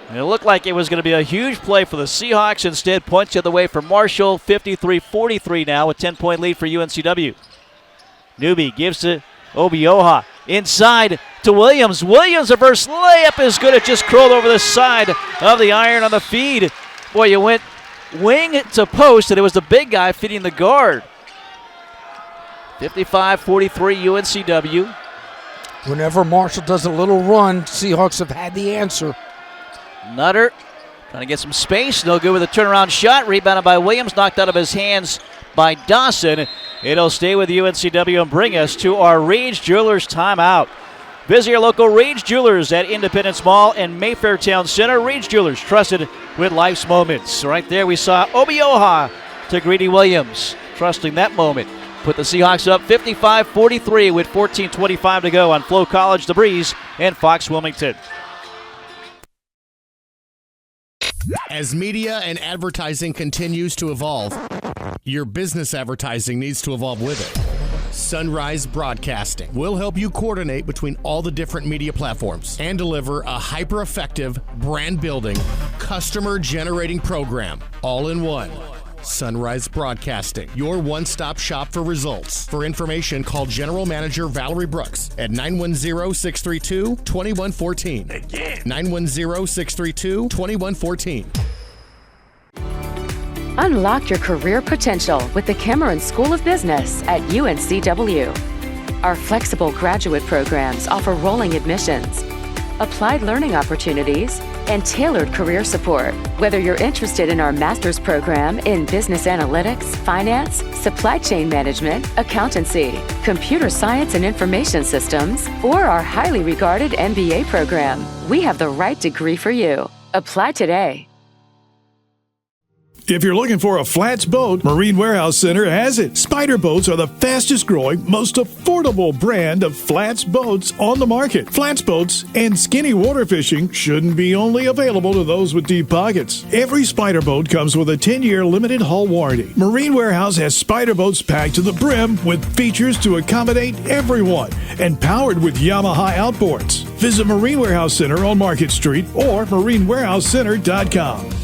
And it looked like it was going to be a huge play for the Seahawks. Instead, points the other way for Marshall. 53-43 now with 10-point lead for UNCW. Newby gives to Obioha. Inside to Williams. Williams' reverse layup is good. It just curled over the side of the iron on the feed. Boy, you went wing to post, and it was the big guy feeding the guard. 55-43 UNCW. Whenever Marshall does a little run, Seahawks have had the answer. Nutter trying to get some space. No good with a turnaround shot. Rebounded by Williams. Knocked out of his hands by Dawson. It'll stay with UNCW and bring us to our Reed's Jewelers timeout. Visit your local Reed's Jewelers at Independence Mall and Mayfair Town Center. Reed's Jewelers, trusted with life's moments. Right there we saw Obioha to Greedy Williams. Trusting that moment. Put the Seahawks up 55-43 with 14:25 to go on Flo College, The Breeze, and Fox Wilmington. As media and advertising continues to evolve, your business advertising needs to evolve with it. Sunrise Broadcasting will help you coordinate between all the different media platforms and deliver a hyper-effective, brand-building, customer-generating program all in one. Sunrise Broadcasting, your one-stop shop for results. For information, call General Manager Valerie Brooks at 910-632-2114. Again, 910-632-2114. Unlock your career potential with the Cameron School of Business at UNCW. Our flexible graduate programs offer rolling admissions, applied learning opportunities, and tailored career support. Whether you're interested in our master's program in business analytics, finance, supply chain management, accountancy, computer science and information systems, or our highly regarded MBA program, we have the right degree for you. Apply today. If you're looking for a flats boat, Marine Warehouse Center has it. Spider boats are the fastest growing, most affordable brand of flats boats on the market. Flats boats and skinny water fishing shouldn't be only available to those with deep pockets. Every Spider boat comes with a 10-year limited hull warranty. Marine Warehouse has Spider boats packed to the brim with features to accommodate everyone and powered with Yamaha outboards. Visit Marine Warehouse Center on Market Street or marinewarehousecenter.com.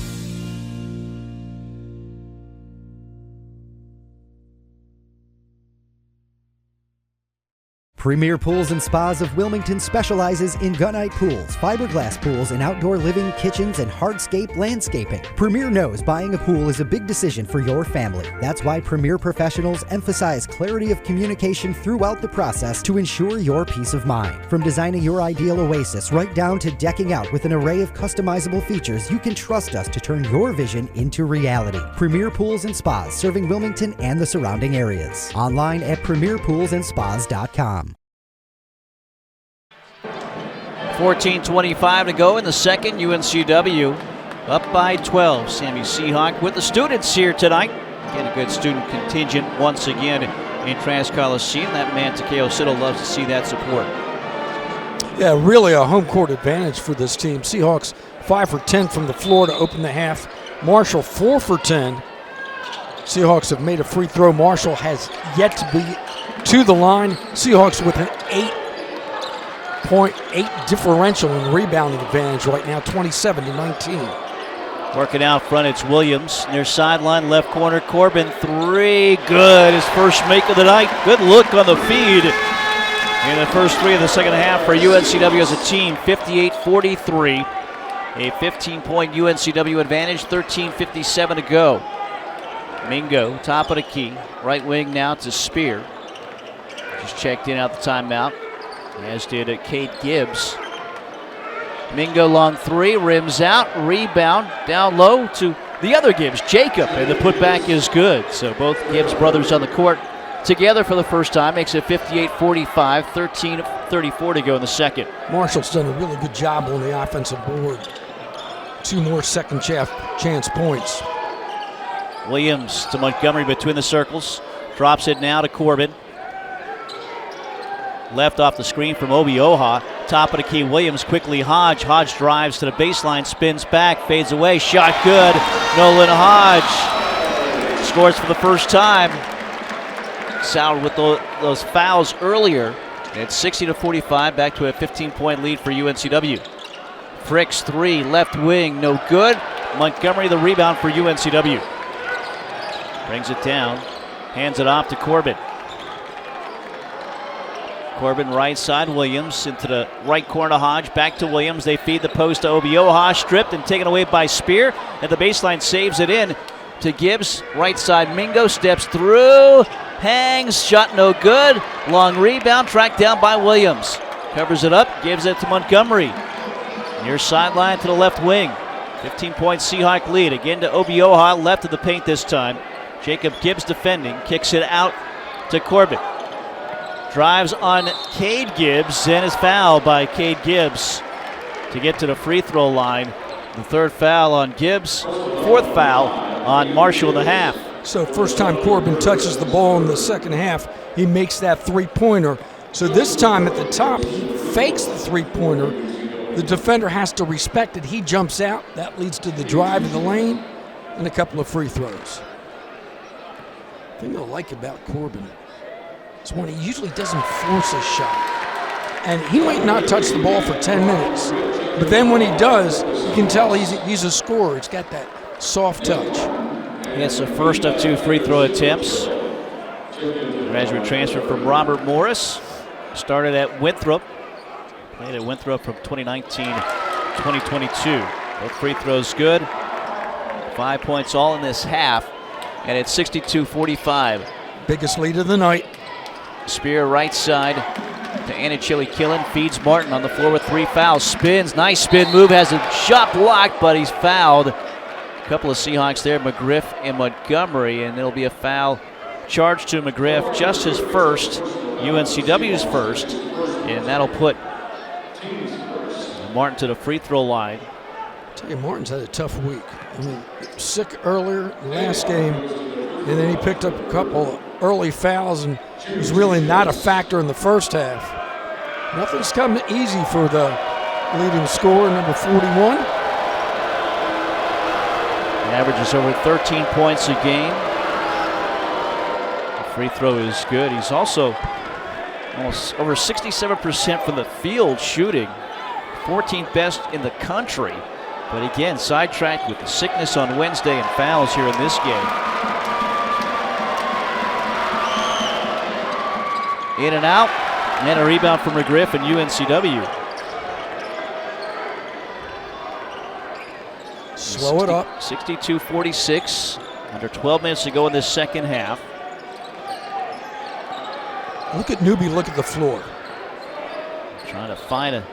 Premier Pools and Spas of Wilmington specializes in gunite pools, fiberglass pools, and outdoor living, kitchens, and hardscape landscaping. Premier knows buying a pool is a big decision for your family. That's why Premier professionals emphasize clarity of communication throughout the process to ensure your peace of mind. From designing your ideal oasis right down to decking out with an array of customizable features, you can trust us to turn your vision into reality. Premier Pools and Spas serving Wilmington and the surrounding areas. Online at premierpoolsandspas.com. 14:25 to go in the second. UNCW up by 12. Sammy Seahawk with the students here tonight. Again, a good student contingent once again in Trask Coliseum. That man, Takeo Siddle, loves to see that support. Yeah, really a home court advantage for this team. Seahawks 5 for 10 from the floor to open the half. Marshall 4 for 10. Seahawks have made a free throw. Marshall has yet to be to the line. Seahawks with an 8.8 differential in rebounding advantage right now, 27-19. Working out front, it's Williams. Near sideline, left corner, Corbin, three, good. His first make of the night. Good look on the feed. In the first three of the second half for UNCW as a team, 58-43. A 15-point UNCW advantage, 13:57 to go. Mingo, top of the key. Right wing now to Spear. Just checked in out the timeout, as did Cade Gibbs. Mingo long three, rims out, rebound, down low to the other Gibbs, Jacob, and the putback is good. So both Gibbs brothers on the court together for the first time, makes it 58-45, 13:34 to go in the second. Marshall's done a really good job on the offensive board. 2 more second chance points. Williams to Montgomery between the circles, drops it now to Corbin. Left off the screen from Obioha. Top of the key, Williams quickly Hodge. Hodge drives to the baseline, spins back, fades away. Shot good. Nolan Hodge scores for the first time. Soured with those fouls earlier. It's 60-45, back to a 15-point lead for UNCW. Fricks three, left wing, no good. Montgomery the rebound for UNCW. Brings it down, hands it off to Corbin. Corbin right side, Williams into the right corner, Hodge back to Williams. They feed the post to Obioha, stripped and taken away by Spear. And the baseline saves it in to Gibbs. Right side, Mingo steps through, hangs, shot no good. Long rebound, tracked down by Williams. Covers it up, gives it to Montgomery. Near sideline to the left wing. 15-point Seahawk lead. Again to Obioha, left of the paint this time. Jacob Gibbs defending, kicks it out to Corbin. Drives on Cade Gibbs and is fouled by Cade Gibbs to get to the free throw line. The third foul on Gibbs, fourth foul on Marshall in the half. So first time Corbin touches the ball in the second half, he makes that three-pointer. So this time at the top, he fakes the three-pointer, The defender has to respect it. He jumps out. That leads to the drive of the lane and a couple of free throws. The thing I like about Corbin is when he usually doesn't force a shot. And he might not touch the ball for 10 minutes. But then when he does, you can tell he's a scorer. He's got that soft touch. That's the first of 2 free throw attempts. Graduate transfer from Robert Morris. Started at Winthrop. Played at Winthrop from 2019 to 2022. Both free throws good. 5 points all in this half. And it's 62-45. Biggest lead of the night. Spear right side to Anachili Killen. Feeds Martin on the floor with 3 fouls. Spins. Nice spin move. Has a shot blocked, but he's fouled. A couple of Seahawks there, McGriff and Montgomery, and it'll be a foul charged to McGriff. Just his first, UNCW's first, and that'll put Martin to the free throw line. I tell you, Martin's had a tough week. I mean, sick earlier last game, and then he picked up a couple early fouls, and he's really not a factor in the first half. Nothing's come easy for the leading scorer, number 41. He averages over 13 points a game. The free throw is good. He's also almost over 67% from the field shooting. 14th best in the country. But again, sidetracked with the sickness on Wednesday and fouls here in this game. In and out, and a rebound from McGriff and UNCW. Slow it up. 62-46, under 12 minutes to go in this second half. Look at Newby, look at the floor. Trying to find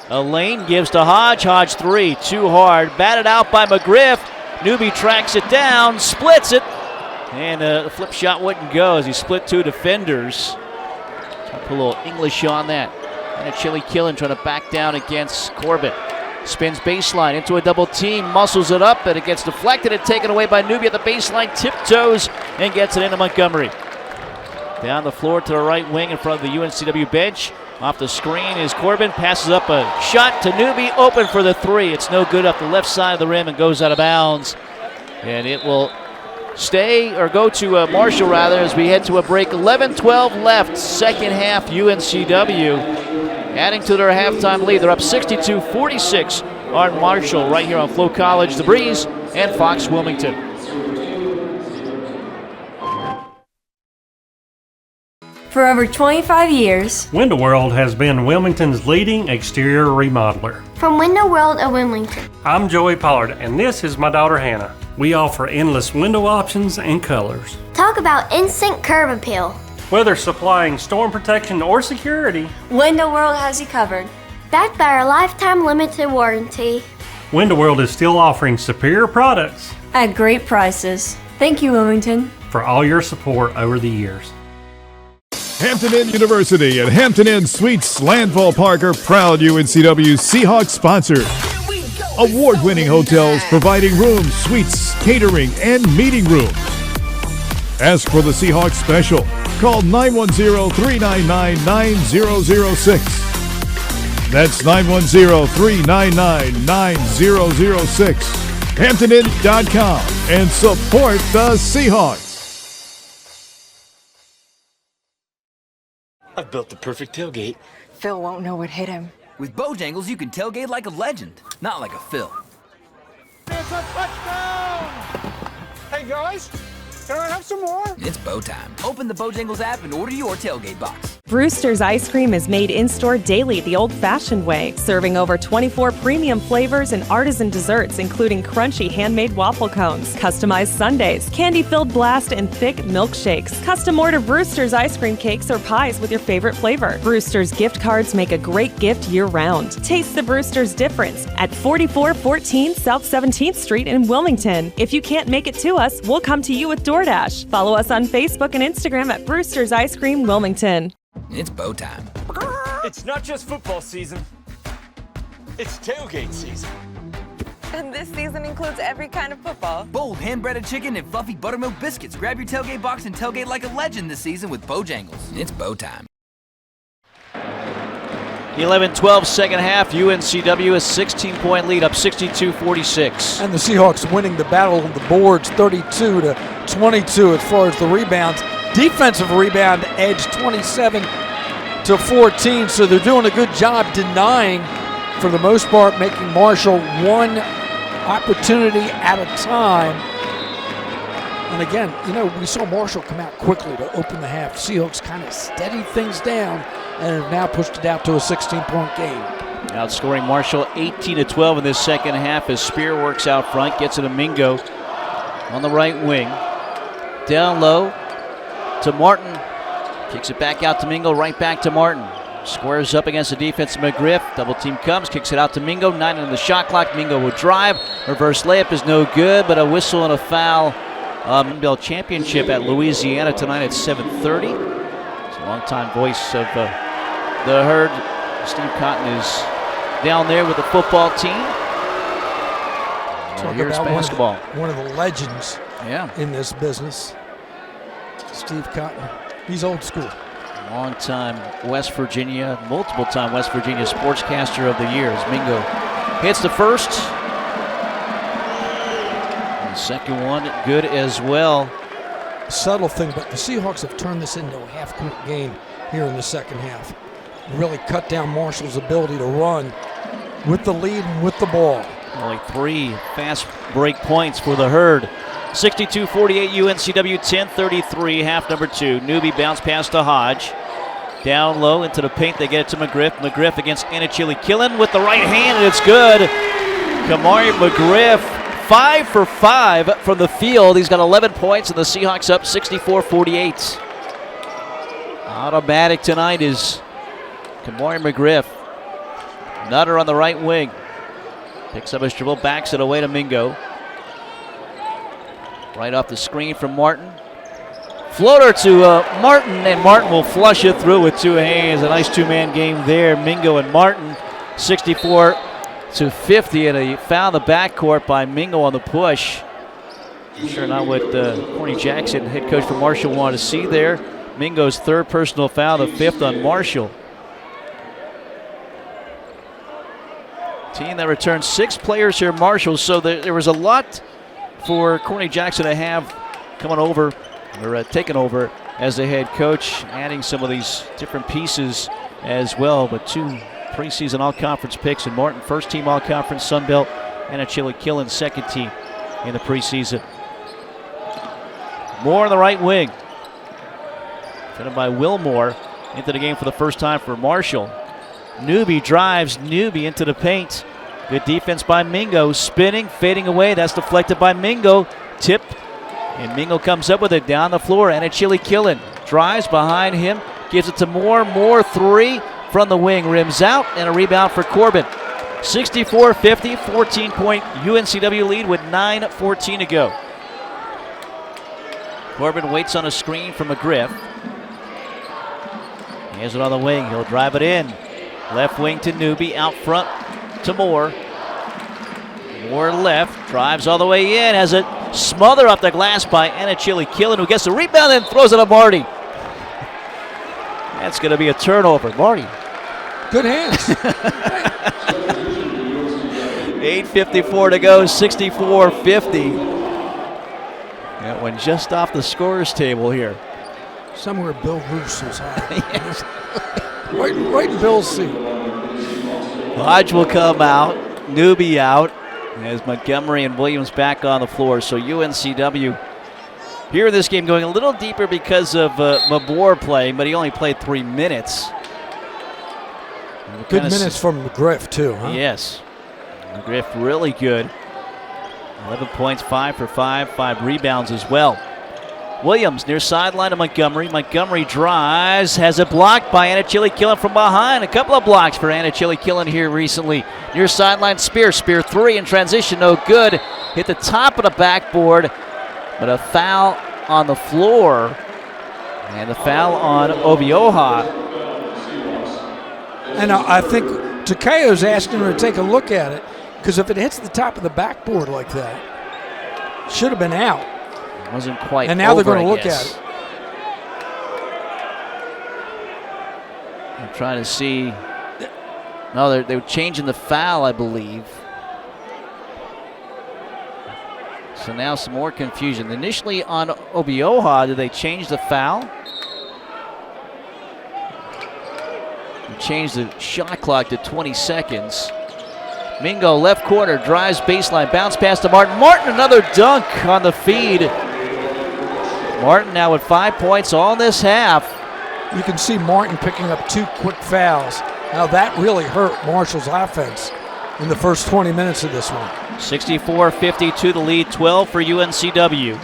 a lane, gives to Hodge. Hodge 3, too hard. Batted out by McGriff. Newby tracks it down, splits it, and the flip shot wouldn't go as he split 2 defenders. Trying to put a little English on that. And Chili Killen trying to back down against Corbin. Spins baseline into a double team, muscles it up, and it gets deflected and taken away by Newby at the baseline, tiptoes, and gets it into Montgomery. Down the floor to the right wing in front of the UNCW bench. Off the screen is Corbin, passes up a shot to Newby, open for the 3. It's no good up the left side of the rim and goes out of bounds. And it will stay, or go to Marshall rather, as we head to a break. 11-12 left, second half UNCW. Adding to their halftime lead. They're up 62-46 on Marshall right here on Flow College, The Breeze, and Fox Wilmington. For over 25 years, Window World has been Wilmington's leading exterior remodeler. from Window World of Wilmington. I'm Joey Pollard, and this is my daughter Hannah. We offer endless window options and colors. Talk about instant curb appeal. Whether supplying storm protection or security, Window World has you covered. Backed by our lifetime limited warranty. Window World is still offering superior products At great prices. Thank you, Wilmington. for all your support over the years. Hampton Inn University and Hampton Inn Suites Landfall Park are proud UNCW Seahawks sponsors. Award-winning hotels providing rooms, suites, catering, and meeting rooms. Ask for the Seahawks special. Call 910-399-9006. That's 910-399-9006. HamptonInn.com and support the Seahawks. I've built the perfect tailgate. Phil won't know what hit him. With Bojangles, you can tailgate like a legend, not like a Phil. It's a touchdown! Hey guys, can I have some more? It's Bo time. Open the Bojangles app and order your tailgate box. Brewster's ice cream is made in-store daily the old-fashioned way, serving over 24 premium flavors and artisan desserts, including crunchy handmade waffle cones, customized sundaes, candy-filled blast, and thick milkshakes. Custom order Brewster's ice cream cakes or pies with your favorite flavor. Brewster's gift cards make a great gift year-round. Taste the Brewster's difference at 4414 South 17th Street in Wilmington. If you can't make it to us, we'll come to you with DoorDash. Follow us on Facebook and Instagram at Brewster's Ice Cream Wilmington. It's Bo time. It's not just football season. It's tailgate season. And this season includes every kind of football. Bold hand-breaded chicken and fluffy buttermilk biscuits. Grab your tailgate box and tailgate like a legend this season with Bojangles. It's Bo time. 11-12 second half. UNCW a 16-point lead, up 62-46. And the Seahawks winning the battle on the boards 32-22 as far as the rebounds. Defensive rebound edge 27-14. So they're doing a good job denying, for the most part, making Marshall one opportunity at a time. And again, we saw Marshall come out quickly to open the half. Seahawks kind of steadied things down and have now pushed it out to a 16-point game. Outscoring Marshall 18-12 in this second half as Spear works out front, gets it to Mingo on the right wing. Down low to Martin. Kicks it back out to Mingo, right back to Martin. Squares up against the defense of McGriff. Double team comes, kicks it out to Mingo. 9 on the shot clock. Mingo will drive. Reverse layup is no good, but a whistle and a foul. Bell Championship at Louisiana tonight at 7:30. It's a longtime voice of the Herd. Steve Cotton is down there with the football team. Here's basketball. One of the legends in this business. Steve Cotton. He's old school. Long-time West Virginia, multiple-time West Virginia Sportscaster of the Year as Mingo hits the first. And the second one good as well. Subtle thing, but the Seahawks have turned this into a half-court game here in the second half. Really cut down Marshall's ability to run with the lead and with the ball. Only 3 fast break points for the Herd. 62-48 UNCW, 10:33, half number 2. Newby bounce pass to Hodge. Down low into the paint, they get it to McGriff. McGriff against Anachili Killen with the right hand, and it's good. Kamari McGriff, 5 for 5 from the field. He's got 11 points, and the Seahawks up 64-48. Automatic tonight is Kamari McGriff. Nutter on the right wing. Picks up his dribble, backs it away to Mingo. Right off the screen from Martin. Floater to Martin, and Martin will flush it through with 2 hands. A nice 2-man game there. Mingo and Martin, 64-50, and he found the backcourt by Mingo on the push. Sure not what Corny Jackson, head coach for Marshall, wanted to see there. Mingo's 3rd personal foul, the 5th on Marshall. Team that returned 6 players here, Marshall, so there was a lot for Corny Jackson to have coming over, or taking over as the head coach, adding some of these different pieces as well. But 2 preseason all-conference picks, and Martin, first team all-conference Sun Belt, and Anachili Killen, second team in the preseason. Moore on the right wing. Defended by Wilmore into the game for the first time for Marshall. Newby drives, Newby into the paint. Good defense by Mingo, spinning, fading away. That's deflected by Mingo. Tip, and Mingo comes up with it down the floor. Anachili Killen drives behind him, gives it to Moore. Moore 3 from the wing, rims out, and a rebound for Corbin. 64-50, 14-point UNCW lead with 9:14 to go. Corbin waits on a screen from McGriff. He has it on the wing. He'll drive it in. Left wing to Newby, out front to Moore. Moore left, drives all the way in, has it smothered off the glass by Anachili Killen, who gets the rebound and throws it to Marty. That's going to be a turnover. Marty. Good hands. 8:54 to go, 64-50. That one just off the scorer's table here. Somewhere Bill Roos is high. Yes. right in Bill's seat. Hodge will come out, Newby out, as Montgomery and Williams back on the floor. So UNCW here in this game going a little deeper because of Mabor playing, but he only played 3 minutes. Good minutes from McGriff too, huh? Yes. McGriff really good. 11 points, 5 for 5, 5 rebounds as well. Williams near sideline to Montgomery. Montgomery drives, has it blocked by Anachili Killen from behind. A couple of blocks for Anachili Killen here recently. Near sideline, Spear 3 in transition, no good. Hit the top of the backboard, but a foul on the floor. And the foul on Obioha. And I think Takeo's asking her to take a look at it, because if it hits the top of the backboard like that, should have been out. Wasn't quite. And now over, they're going to look at it. I'm trying to see. No, they were changing the foul, I believe. So now some more confusion. Initially on Obioha, did they change the foul? They changed the shot clock to 20 seconds. Mingo, left corner, drives baseline, bounce pass to Martin. Martin, another dunk on the feed. Martin now with 5 points all this half. You can see Martin picking up 2 quick fouls. Now that really hurt Marshall's offense in the first 20 minutes of this one. 64-52 the lead, 12 for UNCW.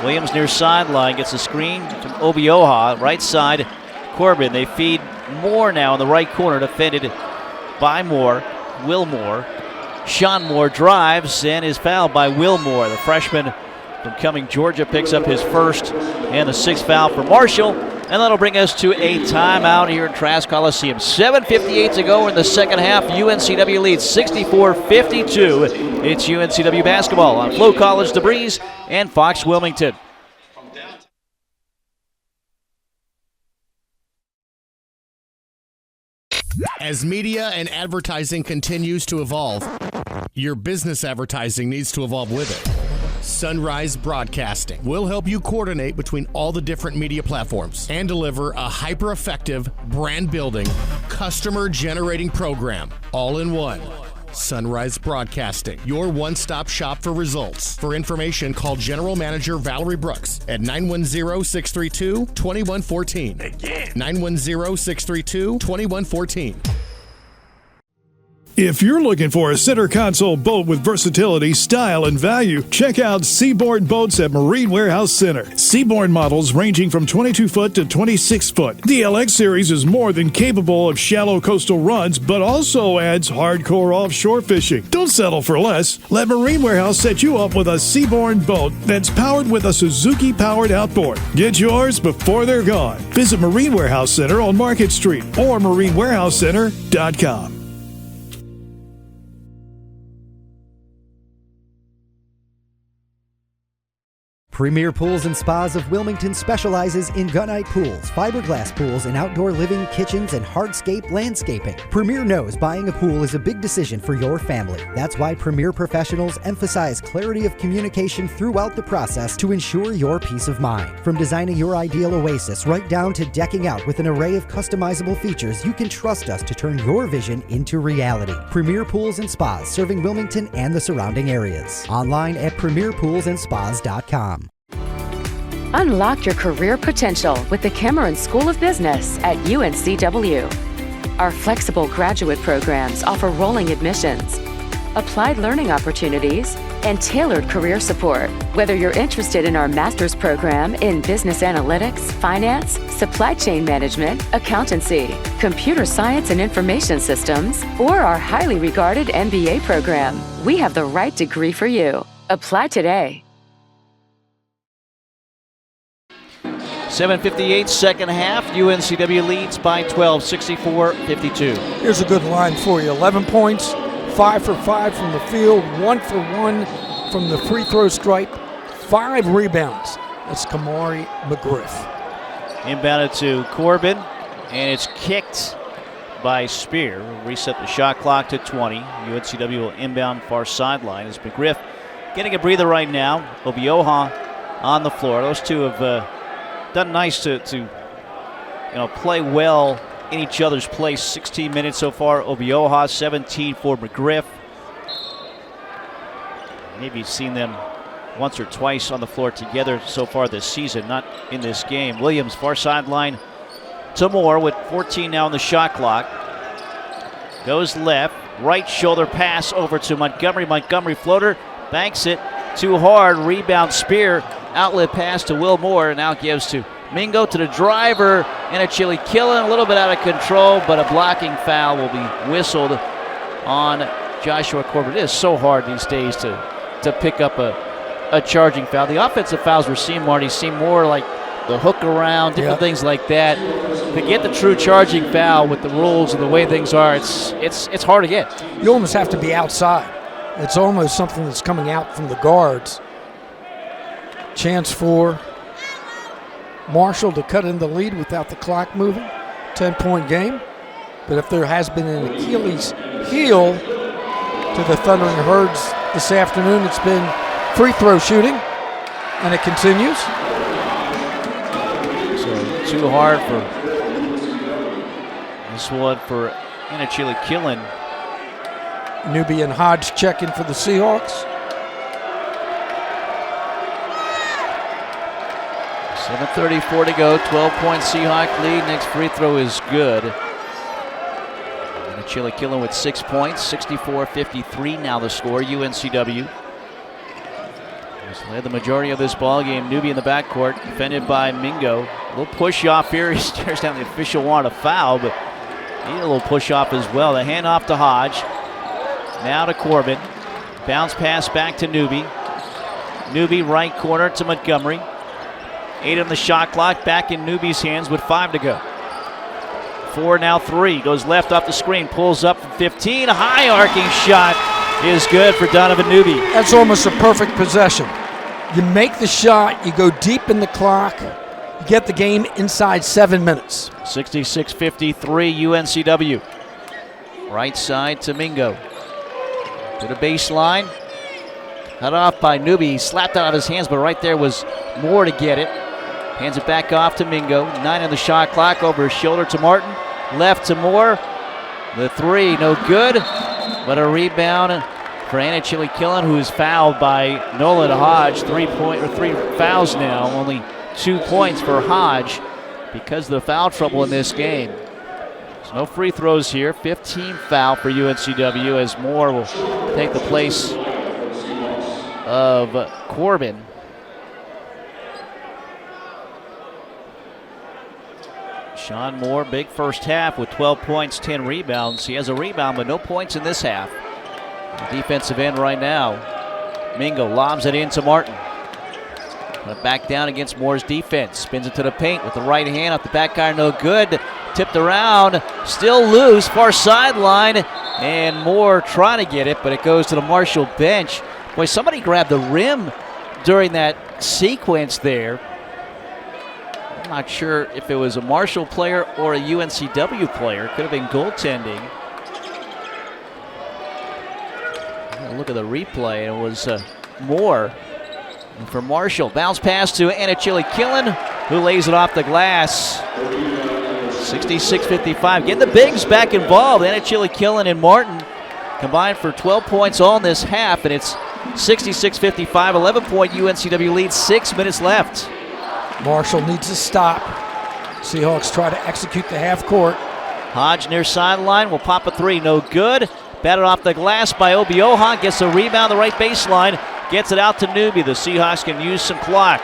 Williams near sideline gets a screen from Obioha, right side, Corbin. They feed Moore now in the right corner, defended by Moore. Wilmore. Sean Moore drives and is fouled by Wilmore. The freshman from Cumming, Georgia, picks up his first and the 6th foul for Marshall. And that'll bring us to a timeout here in Trask Coliseum. 7:58 to go in the second half. UNCW leads 64-52. It's UNCW basketball on Flow College, The Breeze, and Fox Wilmington. As media and advertising continues to evolve, your business advertising needs to evolve with it. Sunrise Broadcasting will help you coordinate between all the different media platforms and deliver a hyper-effective, brand-building, customer-generating program all in one. Sunrise Broadcasting, your one-stop shop for results. For information, call General Manager Valerie Brooks at 910-632-2114. Again, 910-632-2114. If you're looking for a center console boat with versatility, style, and value, check out Seaboard Boats at Marine Warehouse Center. Seaboard models ranging from 22 foot to 26 foot. The LX series is more than capable of shallow coastal runs, but also adds hardcore offshore fishing. Don't settle for less. Let Marine Warehouse set you up with a Seaboard boat that's powered with a Suzuki-powered outboard. Get yours before they're gone. Visit Marine Warehouse Center on Market Street or marinewarehousecenter.com. Premier Pools and Spas of Wilmington specializes in gunite pools, fiberglass pools, and outdoor living, kitchens, and hardscape landscaping. Premier knows buying a pool is a big decision for your family. That's why Premier professionals emphasize clarity of communication throughout the process to ensure your peace of mind. From designing your ideal oasis right down to decking out with an array of customizable features, you can trust us to turn your vision into reality. Premier Pools and Spas serving Wilmington and the surrounding areas. Online at premierpoolsandspas.com. Unlock your career potential with the Cameron School of Business at UNCW. Our flexible graduate programs offer rolling admissions, applied learning opportunities, and tailored career support. Whether you're interested in our master's program in business analytics, finance, supply chain management, accountancy, computer science and information systems, or our highly regarded MBA program, we have the right degree for you. Apply today. 7:58, second half. UNCW leads by 12, 64-52. Here's a good line for you. 11 points, 5 for 5 from the field, 1 for 1 from the free throw stripe, 5 rebounds. That's Kamari McGriff. Inbounded to Corbin, and it's kicked by Spear. We'll reset the shot clock to 20. UNCW will inbound far sideline as McGriff getting a breather right now. Obioha on the floor. Those two have done nice to play well in each other's place. 16 minutes so far. Obioha, 17 for McGriff. Maybe you've seen them once or twice on the floor together so far this season, not in this game. Williams, far sideline to Moore with 14 now on the shot clock. Goes left, right shoulder pass over to Montgomery. Montgomery floater, banks it too hard. Rebound Spear. Outlet pass to Will Moore, and now gives to Mingo to the driver, and a Chili Killen, a little bit out of control, but a blocking foul will be whistled on Joshua Corbin. It is so hard these days to pick up a charging foul. The offensive fouls we're seeing, Marty, seem more like the hook around, different things like that. To get the true charging foul with the rules and the way things are, it's hard to get. You almost have to be outside. It's almost something that's coming out from the guards. Chance for Marshall to cut in the lead without the clock moving. 10-point game. But if there has been an Achilles heel to the Thundering Herds this afternoon, it's been free throw shooting, and it continues. So too hard for this one for Anachili Killen. Newby and Hodge check in for the Seahawks. 7:34 to go, 12-point Seahawk lead. Next free throw is good. Anachili Killen with 6 points, 64-53 now the score. UNCW has led the majority of this ball game. Newby in the backcourt, defended by Mingo. A little push off here. He stares down the official, wanted a foul, but he need a little push off as well. The handoff to Hodge. Now to Corbin. Bounce pass back to Newby. Newby right corner to Montgomery. 8 on the shot clock, back in Newby's hands with 5 to go. 4 now 3, goes left off the screen, pulls up from 15. A high arcing shot is good for Donovan Newby. That's almost a perfect possession. You make the shot, you go deep in the clock, you get the game inside 7 minutes. 66-53 UNCW. Right side to Mingo. To the baseline. Cut off by Newby. He slapped out of his hands, but right there was Moore to get it. Hands it back off to Mingo. 9 on the shot clock, over his shoulder to Martin. Left to Moore. The 3, no good. But a rebound for Anachili Killen, who is fouled by Nolan Hodge. 3 fouls now. Only 2 points for Hodge because of the foul trouble in this game. So no free throws here. 15 foul for UNCW as Moore will take the place of Corbin. Sean Moore, big first half with 12 points, 10 rebounds. He has a rebound, but no points in this half. The defensive end right now. Mingo lobs it into Martin. Back down against Moore's defense. Spins it to the paint with the right hand off the back iron, no good. Tipped around, still loose, far sideline. And Moore trying to get it, but it goes to the Marshall bench. Boy, somebody grabbed the rim during that sequence there. I'm not sure if it was a Marshall player or a UNCW player. Could have been goaltending. Look at the replay. It was Moore. And for Marshall, bounce pass to Anachili Killen, who lays it off the glass. 66-55. Getting the bigs back involved. Anachili Killen and Martin combined for 12 points all in this half, and it's 66-55, 11-point UNCW lead, 6 minutes left. Marshall needs to stop. Seahawks try to execute the half court. Hodge near sideline will pop a 3, no good. Batted off the glass by Obioha, gets a rebound the right baseline, gets it out to Newby. The Seahawks can use some clock.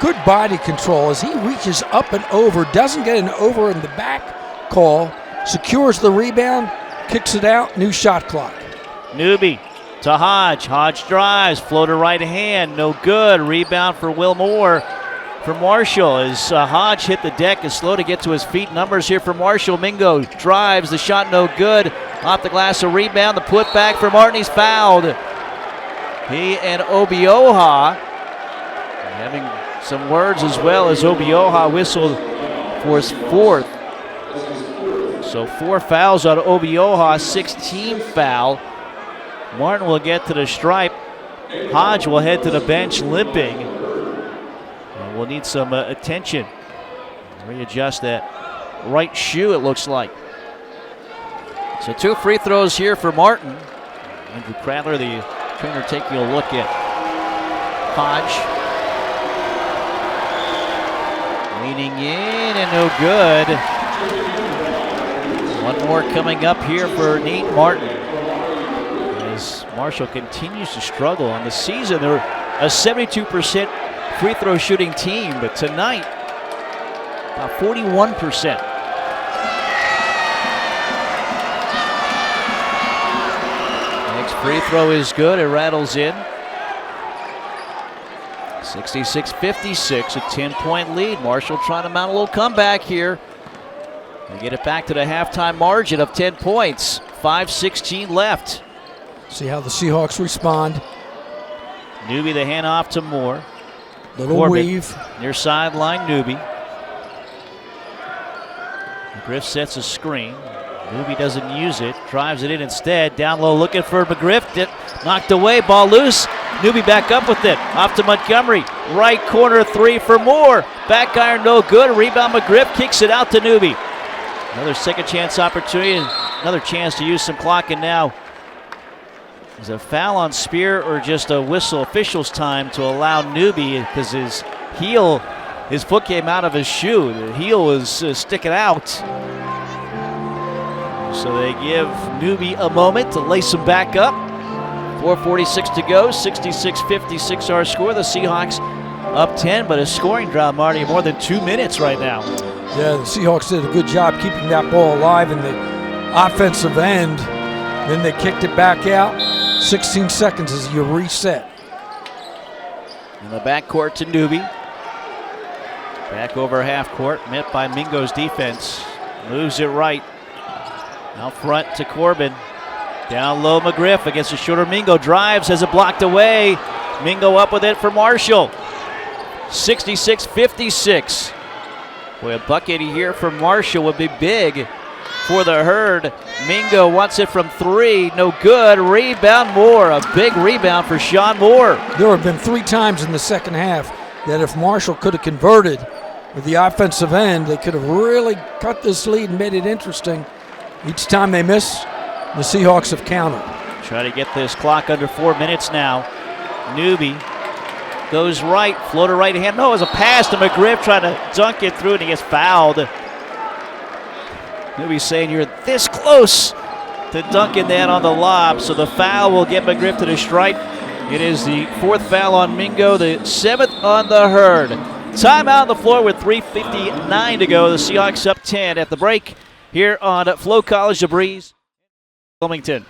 Good body control as he reaches up and over, doesn't get an over in the back call, secures the rebound, kicks it out, new shot clock. Newby to Hodge. Hodge drives, floater right hand, no good. Rebound for Will Moore. For Marshall, as Hodge hit the deck, is slow to get to his feet. Numbers here for Marshall. Mingo drives, the shot no good. Off the glass, a rebound. The putback for Martin, he's fouled. He and Obioha having some words as well as Obioha whistled for his 4th. So 4 fouls on Obioha, 16 foul. Martin will get to the stripe. Hodge will head to the bench limping. And we'll need some attention. Readjust that right shoe, it looks like. So 2 free throws here for Martin. Andrew Cradler, the trainer, taking a look at Hodge. Leaning in and no good. One more coming up here for Nate Martin. As Marshall continues to struggle on the season, they're a 72% free throw shooting team, but tonight, about 41%. Next free throw is good, it rattles in. 66-56, a 10-point lead. Marshall trying to mount a little comeback here. They get it back to the halftime margin of 10 points. 5:16 left. See how the Seahawks respond. Newby the handoff to Moore. Little Corbin, weave. near sideline, Newby. Griff sets a screen. Newby doesn't use it, drives it in instead. Down low looking for McGriff. Knocked away, ball loose. Newby back up with it. Off to Montgomery. Right corner three for Moore. Back iron no good. Rebound McGriff kicks it out to Newby. Another second chance opportunity. Another chance to use some clock, and now is a foul on Spear or just a whistle officials time to allow Newby, because his foot came out of his shoe. The heel was sticking out. So they give Newby a moment to lace him back up. 4:46 to go, 66-56 our score. The Seahawks up 10, but a scoring drought, Marty, more than 2 minutes right now. Yeah, the Seahawks did a good job keeping that ball alive in the offensive end. Then they kicked it back out. 16 seconds as you reset. In the backcourt to Newby. Back over half court, met by Mingo's defense. Moves it right. Out front to Corbin. Down low McGriff against a shorter Mingo. Drives, has it blocked away. Mingo up with it for Marshall. 66-56. Boy, a bucket here for Marshall would be big for the Herd. Mingo wants it from three. No good. Rebound Moore. A big rebound for Sean Moore. There have been 3 times in the second half that if Marshall could have converted with the offensive end, they could have really cut this lead and made it interesting. Each time they miss, the Seahawks have countered. Try to get this clock under 4 minutes now. Newby goes right, floater right hand. No, it was a pass to McGriff, trying to dunk it through, and he gets fouled. Newby saying you're this close to dunking that on the lob, so the foul will get McGriff to the stripe. It is the 4th foul on Mingo, the 7th on the Herd. Timeout on the floor with 3:59 to go. The Seahawks up 10 at the break here on Flo College, The Breeze, Wilmington.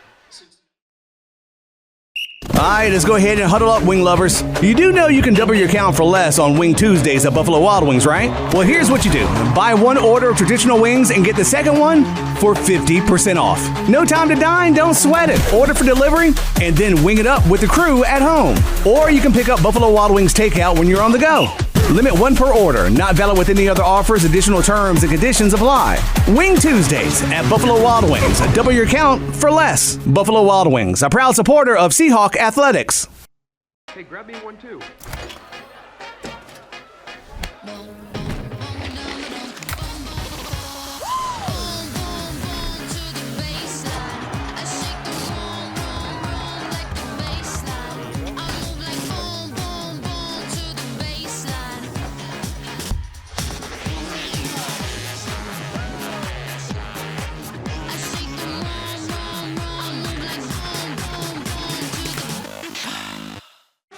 All right, let's go ahead and huddle up, wing lovers. You do know you can double your count for less on Wing Tuesdays at Buffalo Wild Wings, right? Well, here's what you do. Buy one order of traditional wings and get the second one for 50% off. No time to dine, don't sweat it. Order for delivery and then wing it up with the crew at home. Or you can pick up Buffalo Wild Wings takeout when you're on the go. Limit 1 per order. Not valid with any other offers. Additional terms and conditions apply. Wing Tuesdays at Buffalo Wild Wings. Double your count for less. Buffalo Wild Wings, a proud supporter of Seahawk Athletics. Hey, grab me one too.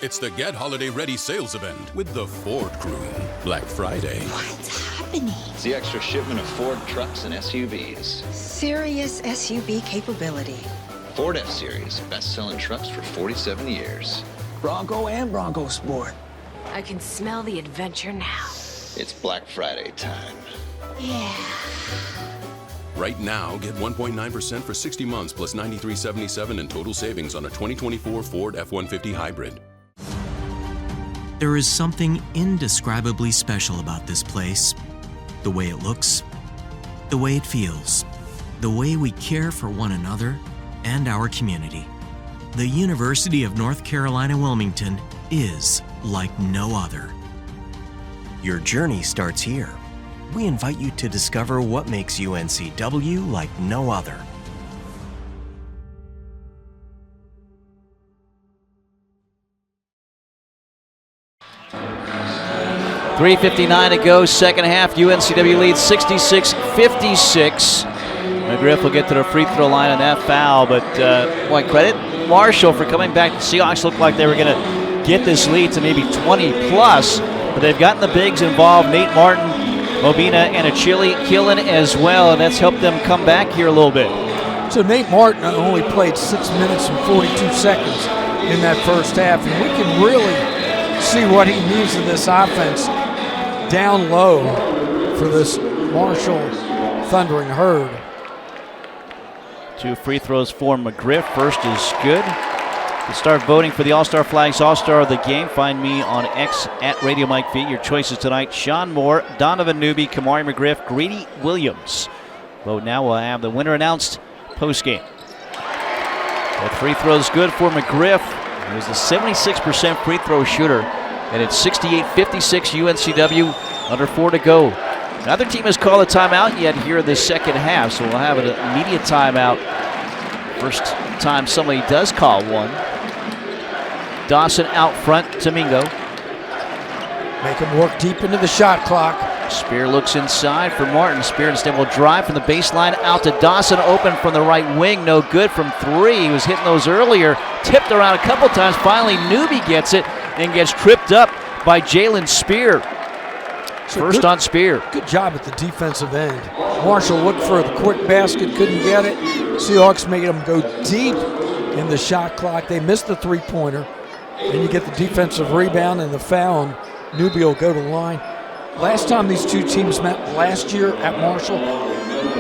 It's the Get Holiday Ready sales event with the Ford Crew. Black Friday. What's happening? It's the extra shipment of Ford trucks and SUVs. Serious SUV capability. Ford F-Series, best-selling trucks for 47 years. Bronco and Bronco Sport. I can smell the adventure now. It's Black Friday time. Yeah. Right now, get 1.9% for 60 months plus $93.77 in total savings on a 2024 Ford F-150 Hybrid. There is something indescribably special about this place. The way it looks, the way it feels, the way we care for one another and our community. The University of North Carolina Wilmington is like no other. Your journey starts here. We invite you to discover what makes UNCW like no other. .359 to go, second half. UNCW leads 66-56. McGriff will get to the free throw line on that foul, but boy, credit Marshall for coming back. The Seahawks looked like they were going to get this lead to maybe 20 plus, but they've gotten the bigs involved. Nate Martin, Mobina, and Achille Killen as well, and that's helped them come back here a little bit. So Nate Martin only played 6 minutes and 42 seconds in that first half, and we can really see what he needs in this offense down low for this Marshall Thundering Herd. 2 free throws for McGriff. First is good. To start voting for the All-Star Flags All-Star of the game, find me on X at Radio Mike V. Your choices tonight: Sean Moore, Donovan Newby, Kamari McGriff, Greedy Williams. But now we'll have the winner announced post-game. The free throw's good for McGriff. He was the 76% free throw shooter. And it's 68-56 UNCW, under 4 to go. Neither team has called a timeout yet here in the second half, so we'll have an immediate timeout. First time somebody does call one. Dawson out front to Mingo. Make him work deep into the shot clock. Spear looks inside for Martin. Spear instead will drive from the baseline out to Dawson, open from the right wing. No good from 3. He was hitting those earlier. Tipped around a couple times. Finally, Newby gets it and gets tripped up by Jalen Spear. First on Spear. Good job at the defensive end. Marshall looked for the quick basket, couldn't get it. Seahawks made him go deep in the shot clock. They missed the three-pointer. And you get the defensive rebound and the foul, and Newby will go to the line. Last time these two teams met last year at Marshall,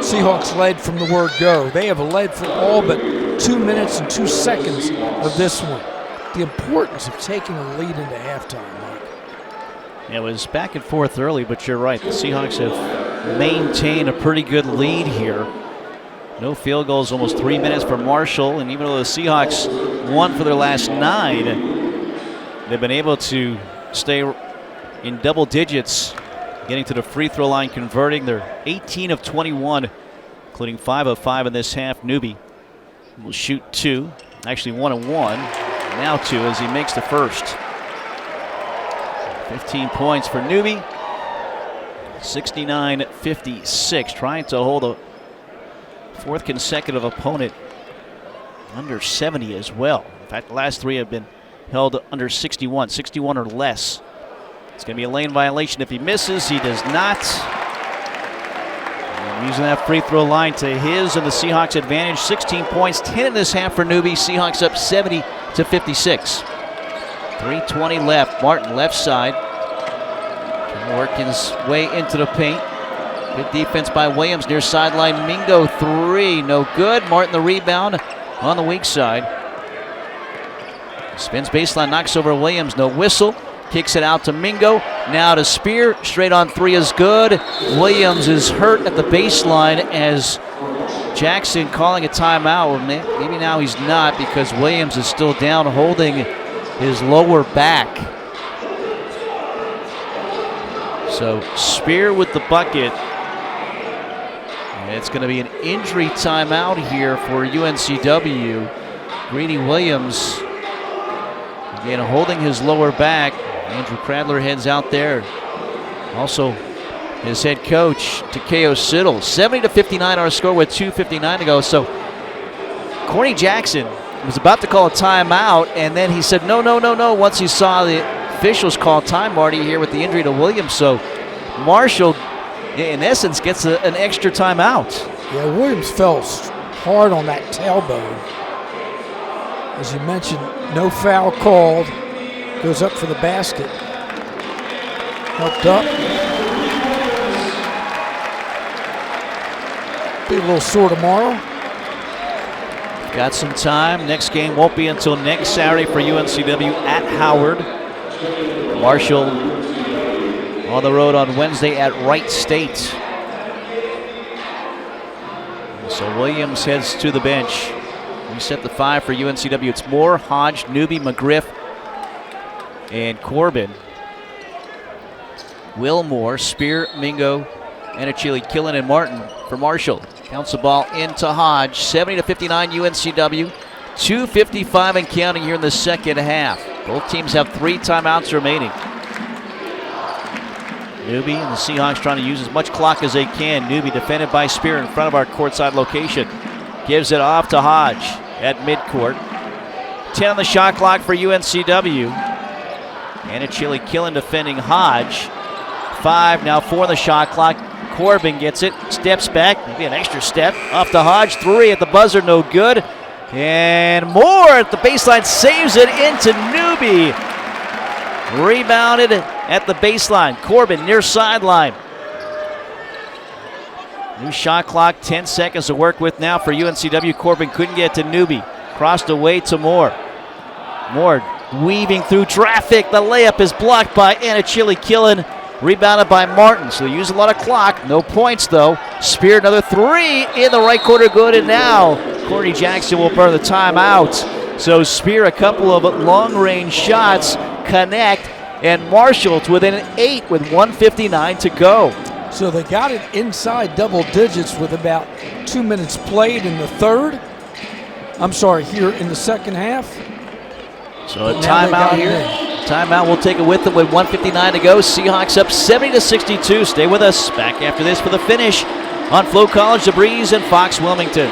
Seahawks led from the word go. They have led for all but 2 minutes and 2 seconds of this one. The importance of taking a lead into halftime, Mike. It was back and forth early, but you're right. The Seahawks have maintained a pretty good lead here. No field goals, almost 3 minutes for Marshall, and even though the Seahawks won for their last 9, they've been able to stay in double digits, getting to the free throw line, converting. They're 18 of 21, including 5 of 5 in this half. Newby will shoot 2, actually 1 of 1, now 2 as he makes the first. 15 points for Newby. 69-56, trying to hold a fourth consecutive opponent under 70 as well. In fact, the last 3 have been held under 61 or less. It's going to be a lane violation if he misses. He does not. And using that free throw line to his and the Seahawks advantage. 16 points, 10 in this half for Newby. Seahawks up 70-56. 3:20 left. Martin left side. Working his way into the paint. Good defense by Williams near sideline. Mingo 3, no good. Martin the rebound on the weak side. Spins baseline, knocks over Williams, no whistle. Kicks it out to Mingo. Now to Spear. Straight on 3 is good. Williams is hurt at the baseline as Jackson calling a timeout. Well, maybe now he's not because Williams is still down holding his lower back. So Spear with the bucket. And it's going to be an injury timeout here for UNCW. Greedy Williams again holding his lower back. Andrew Cradler heads out there. Also, his head coach, Takeo Siddle. 70-59 our score with 2:59 to go. So, Corey Jackson was about to call a timeout, and then he said, no, once he saw the officials call time, Marty, here with the injury to Williams. So, Marshall, in essence, gets an extra timeout. Yeah, Williams fell hard on that tailbone. As you mentioned, no foul called. Goes up for the basket. Helped up. Be a little sore tomorrow. Got some time. Next game won't be until next Saturday for UNCW at Howard. Marshall on the road on Wednesday at Wright State. So Williams heads to the bench. We set the 5 for UNCW. It's Moore, Hodge, Newby, McGriff, and Corbin. Wilmore, Spear, Mingo, Anachili, Killen, and Martin for Marshall. Counts the ball into Hodge. 70-59 UNCW. 2:55 and counting here in the second half. Both teams have 3 timeouts remaining. Newby and the Seahawks trying to use as much clock as they can. Newby defended by Spear in front of our courtside location. Gives it off to Hodge at midcourt. 10 on the shot clock for UNCW. Anachili Killen defending Hodge. 5, now 4 on the shot clock. Corbin gets it, steps back, maybe an extra step. Off to Hodge, 3 at the buzzer, no good. And Moore at the baseline saves it into Newby. Rebounded at the baseline. Corbin near sideline. New shot clock, 10 seconds to work with now for UNCW. Corbin couldn't get to Newby. Crossed away to Moore. Moore weaving through traffic. The layup is blocked by Anachili Killen. Rebounded by Martin, so they use a lot of clock. No points, though. Spear, another three in the right corner, good. And now Courtney Jackson will burn the timeout. So Spear, a couple of long-range shots connect, and Marshall's within 8 with 1:59 to go. So they got it inside double digits with about 2 minutes played in the third. Here in the second half. So a timeout here. Timeout, we'll take it with them with 1:59 to go. Seahawks up 70-62. Stay with us. Back after this for the finish on Flow College, The Breeze, and Fox Wilmington.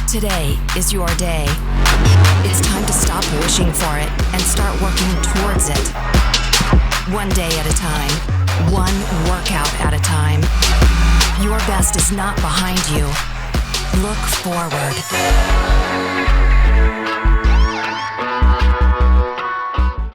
Today is your day. It's time to stop wishing for it and start working towards it. One day at a time, one workout at a time. Your best is not behind you. Look forward.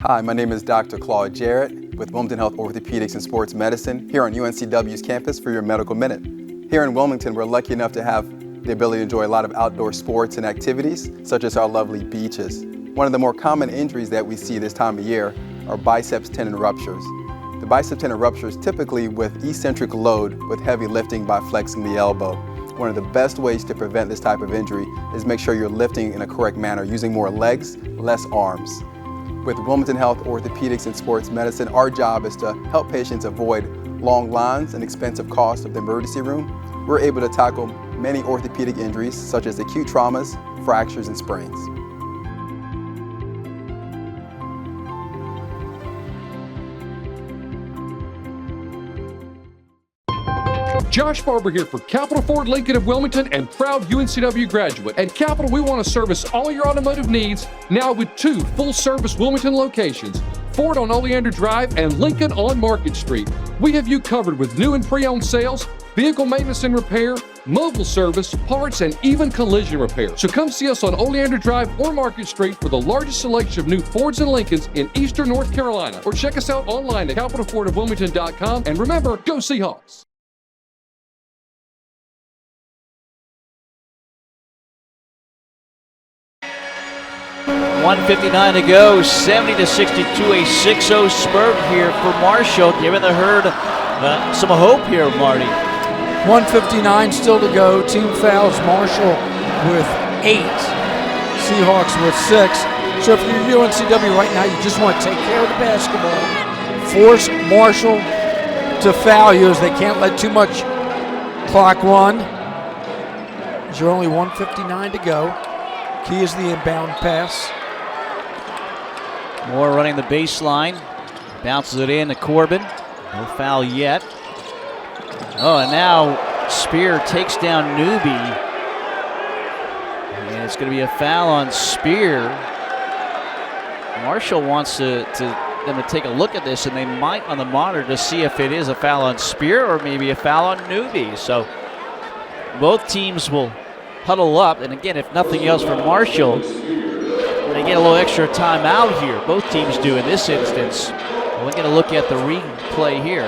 Hi, my name is Dr. Claude Jarrett with Wilmington Health Orthopedics and Sports Medicine here on UNCW's campus for your Medical Minute. Here in Wilmington, we're lucky enough to have the ability to enjoy a lot of outdoor sports and activities, such as our lovely beaches. One of the more common injuries that we see this time of year are biceps tendon ruptures. The biceps tendon ruptures typically with eccentric load with heavy lifting by flexing the elbow. One of the best ways to prevent this type of injury is make sure you're lifting in a correct manner, using more legs, less arms. With Wilmington Health Orthopedics and Sports Medicine, our job is to help patients avoid long lines and expensive costs of the emergency room. We're able to tackle many orthopedic injuries, such as acute traumas, fractures, and sprains. Josh Barber here for Capital Ford Lincoln of Wilmington and proud UNCW graduate. At Capital, we want to service all your automotive needs now with 2 full-service Wilmington locations, Ford on Oleander Drive and Lincoln on Market Street. We have you covered with new and pre-owned sales, vehicle maintenance and repair, mobile service, parts, and even collision repair. So come see us on Oleander Drive or Market Street for the largest selection of new Fords and Lincolns in eastern North Carolina. Or check us out online at capitalfordofwilmington.com. And remember, go Seahawks! .159 to go, 70-62, a 6-0 spurt here for Marshall, giving the Herd some hope here, Marty. 1:59 still to go. Team fouls, Marshall with 8, Seahawks with 6. So if you're UNCW right now, you just want to take care of the basketball, force Marshall to foul you as they can't let too much clock run. There's only 1:59 to go. Key is the inbound pass. Moore running the baseline, bounces it in to Corbin. No foul yet. Oh, and now Spear takes down Newby. And it's going to be a foul on Spear. Marshall wants them to take a look at this, and they might on the monitor to see if it is a foul on Spear or maybe a foul on Newby. So both teams will huddle up, and again, if nothing else for Marshall, they get a little extra time out here. Both teams do in this instance. We're going to look at the replay here.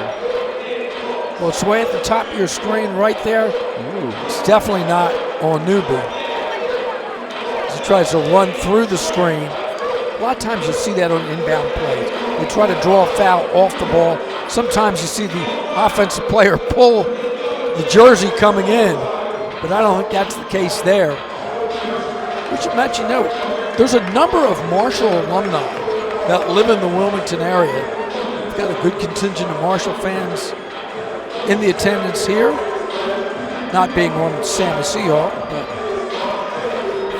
Well, it's way at the top of your screen right there. Ooh. It's definitely not on Newby. He tries to run through the screen. A lot of times you see that on inbound plays. They try to draw a foul off the ball. Sometimes you see the offensive player pull the jersey coming in, but I don't think that's the case there. We should mention, there's a number of Marshall alumni that live in the Wilmington area. We've got a good contingent of Marshall fans in the attendance here, not being on Sam Seahawk. But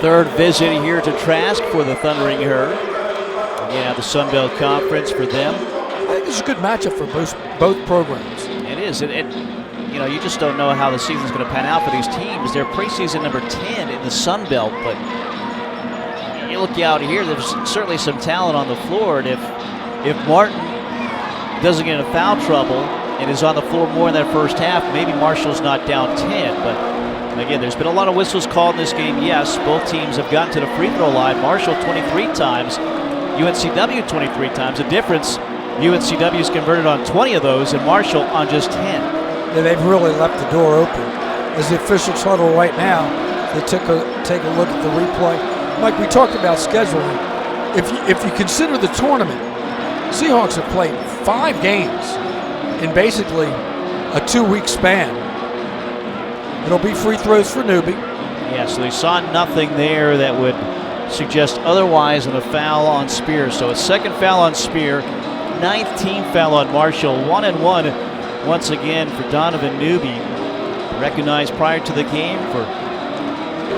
third visit here to Trask for the Thundering Herd. Again, the Sun Belt Conference for them. I think it's a good matchup for both programs. It is. You just don't know how the season's going to pan out for these teams. They're preseason number 10 in the Sun Belt, but you look out here, there's certainly some talent on the floor, and if Martin doesn't get into foul trouble and is on the floor more in that first half, maybe Marshall's not down 10, but again, there's been a lot of whistles called in this game. Yes, both teams have gotten to the free throw line. Marshall 23 times, UNCW 23 times. The difference, UNCW's converted on 20 of those and Marshall on just 10. Yeah, they've really left the door open. As the officials huddle right now, they take a look at the replay. Mike, we talked about scheduling. If you consider the tournament, Seahawks have played 5 games in basically a 2-week span. It'll be free throws for Newby. Yeah, so they saw nothing there that would suggest otherwise than a foul on Spear. So a second foul on Spear, 9th team foul on Marshall, 1-1 once again for Donovan Newby. Recognized prior to the game for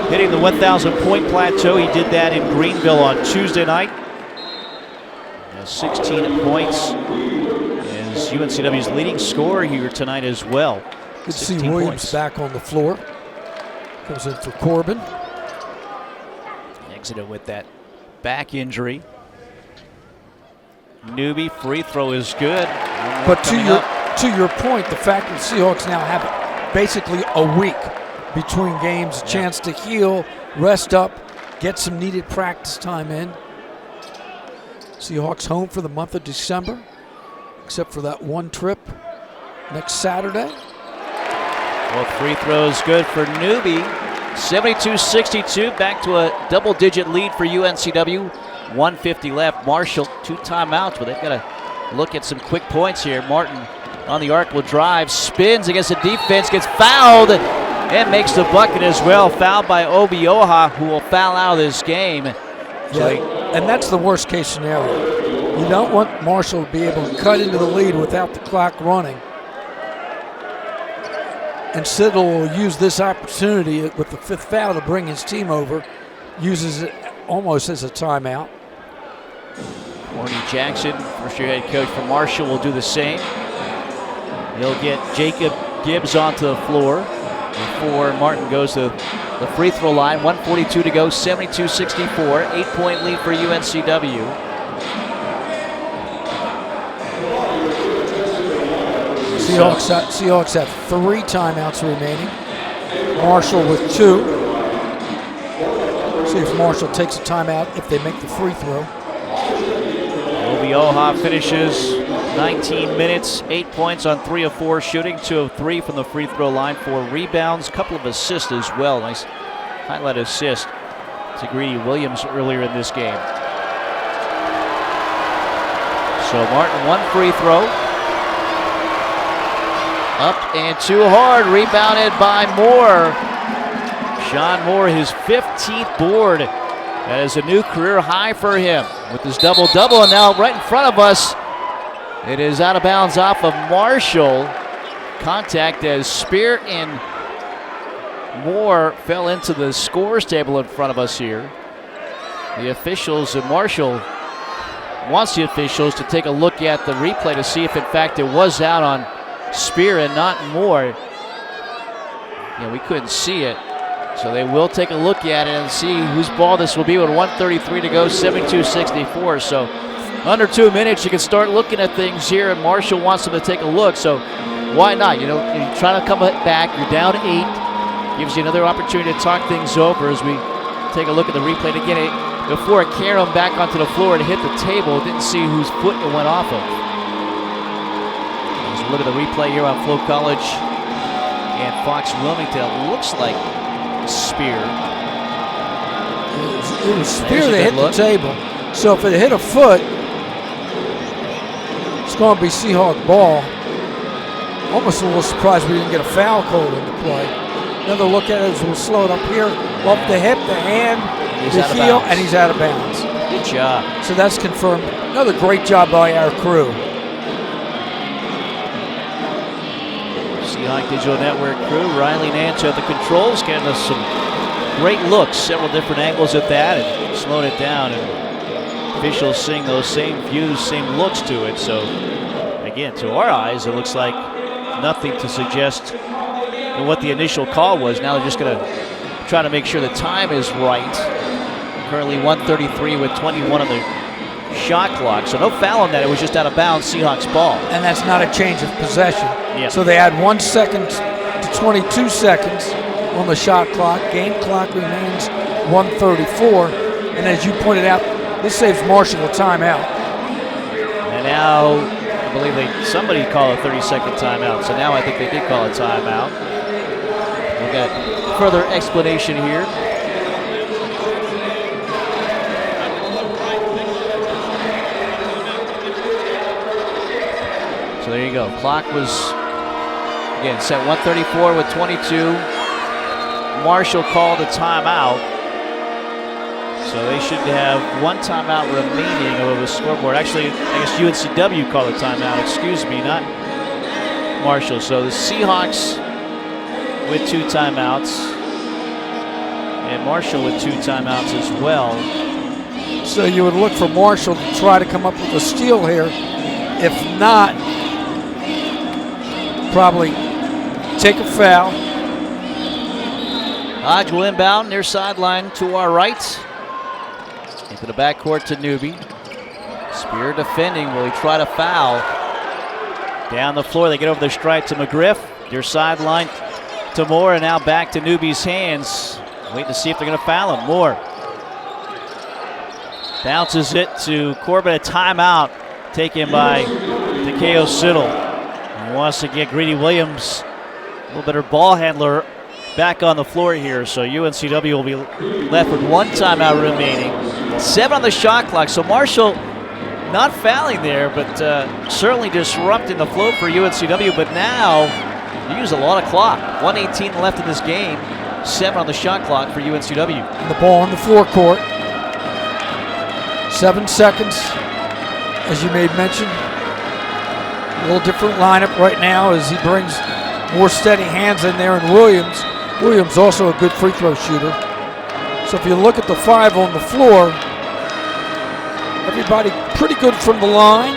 hitting the 1,000-point plateau. He did that in Greenville on Tuesday night. 16 points is UNCW's leading scorer here tonight as well. Good to see Williams points. back on the floor. Comes in for Corbin. Exited with that back injury. Newby free throw is good. But to your point, the fact that the Seahawks now have basically a week between games, a chance to heal, rest up, get some needed practice time in. Seahawks home for the month of December, except for that one trip next Saturday. Well, free throws good for Newby. 72-62, back to a double-digit lead for UNCW. 150 left. Marshall, 2 timeouts, but they've got to look at some quick points here. Martin on the arc will drive, spins against the defense, gets fouled, and makes the bucket as well. Fouled by Obioha, who will foul out of this game. And that's the worst case scenario. You don't want Marshall to be able to cut into the lead without the clock running. And Siddle will use this opportunity with the 5th foul to bring his team over. Uses it almost as a timeout. Warnie Jackson, first-year head coach for Marshall, will do the same. He'll get Jacob Gibbs onto the floor before Martin goes to the free throw line. 1:42 to go, 72-64, 8-point lead for UNCW. Seahawks have 3 timeouts remaining. Marshall with 2. See if Marshall takes a timeout if they make the free throw. Obioha finishes 19 minutes, 8 points on 3 of 4 shooting, 2 of 3 from the free throw line, 4 rebounds, couple of assists as well. Nice highlight assist to Greedy Williams earlier in this game. So Martin, 1 free throw. Up and too hard, rebounded by Moore. Sean Moore, his 15th board. That is a new career high for him with his double-double. And now right in front of us, it is out of bounds off of Marshall. Contact as Spear and Moore fell into the scores table in front of us here. The officials, and Marshall wants the officials to take a look at the replay to see if in fact it was out on Spear and not Moore. Yeah, we couldn't see it. So they will take a look at it and see whose ball this will be with 1:33 to go, 72-64. So under 2 minutes, you can start looking at things here, and Marshall wants them to take a look. So why not? You know, you're trying to come back. You're down 8. Gives you another opportunity to talk things over as we take a look at the replay to get it. Before it carried him back onto the floor and hit the table, didn't see whose foot it went off of. Look at the replay here on Flo College and Fox Wilmington. It looks like Spear. It was Spear that hit the table. So if it hit a foot, it's going to be Seahawk ball. Almost a little surprised we didn't get a foul called into play. Another look at it as we'll slow it up here. Off the hip, the hand, the heel, and he's out of bounds. Good job. So that's confirmed. Another great job by our crew. Seahawk Digital Network crew, Riley Nance at the controls, getting us some great looks, several different angles at that, and slowing it down. And officials seeing those same views, same looks to it. So, again, to our eyes, it looks like nothing to suggest what the initial call was. Now they're just going to try to make sure the time is right. Currently 1:33 with 21 on the shot clock. So no foul on that. It was just out of bounds, Seahawks ball. And that's not a change of possession. Yeah. So they add 1 second to 22 seconds on the shot clock. Game clock remains 1:34. And as you pointed out, this saves Marshall a timeout. And now I believe somebody called a 30-second timeout, so now I think they did call a timeout. We'll get further explanation here. So there you go. Clock was, again, set 1:34 with 22. Marshall called a timeout. So they should have one timeout remaining over the scoreboard. Actually, I guess UNCW called a timeout. Excuse me, not Marshall. So the Seahawks with 2 timeouts. And Marshall with 2 timeouts as well. So you would look for Marshall to try to come up with a steal here. If not, probably take a foul. Hodge will inbound near sideline to our right. Into the backcourt to Newby. Spear defending. Will he try to foul? Down the floor, they get over their strike to McGriff. Near sideline to Moore, and now back to Newby's hands. Waiting to see if they're going to foul him. Moore bounces it to Corbett. A timeout taken by Takeo Siddle. He wants to get Greedy Williams, a little better ball handler, back on the floor here. So UNCW will be left with 1 timeout remaining. 7 on the shot clock. So Marshall not fouling there, but certainly disrupting the flow for UNCW. But now you use a lot of clock. 1:18 left in this game. 7 on the shot clock for UNCW. And the ball on the forecourt. 7 seconds, as you made mention. A little different lineup right now as he brings more steady hands in there, and Williams also a good free throw shooter. So if you look at the 5 on the floor, everybody pretty good from the line.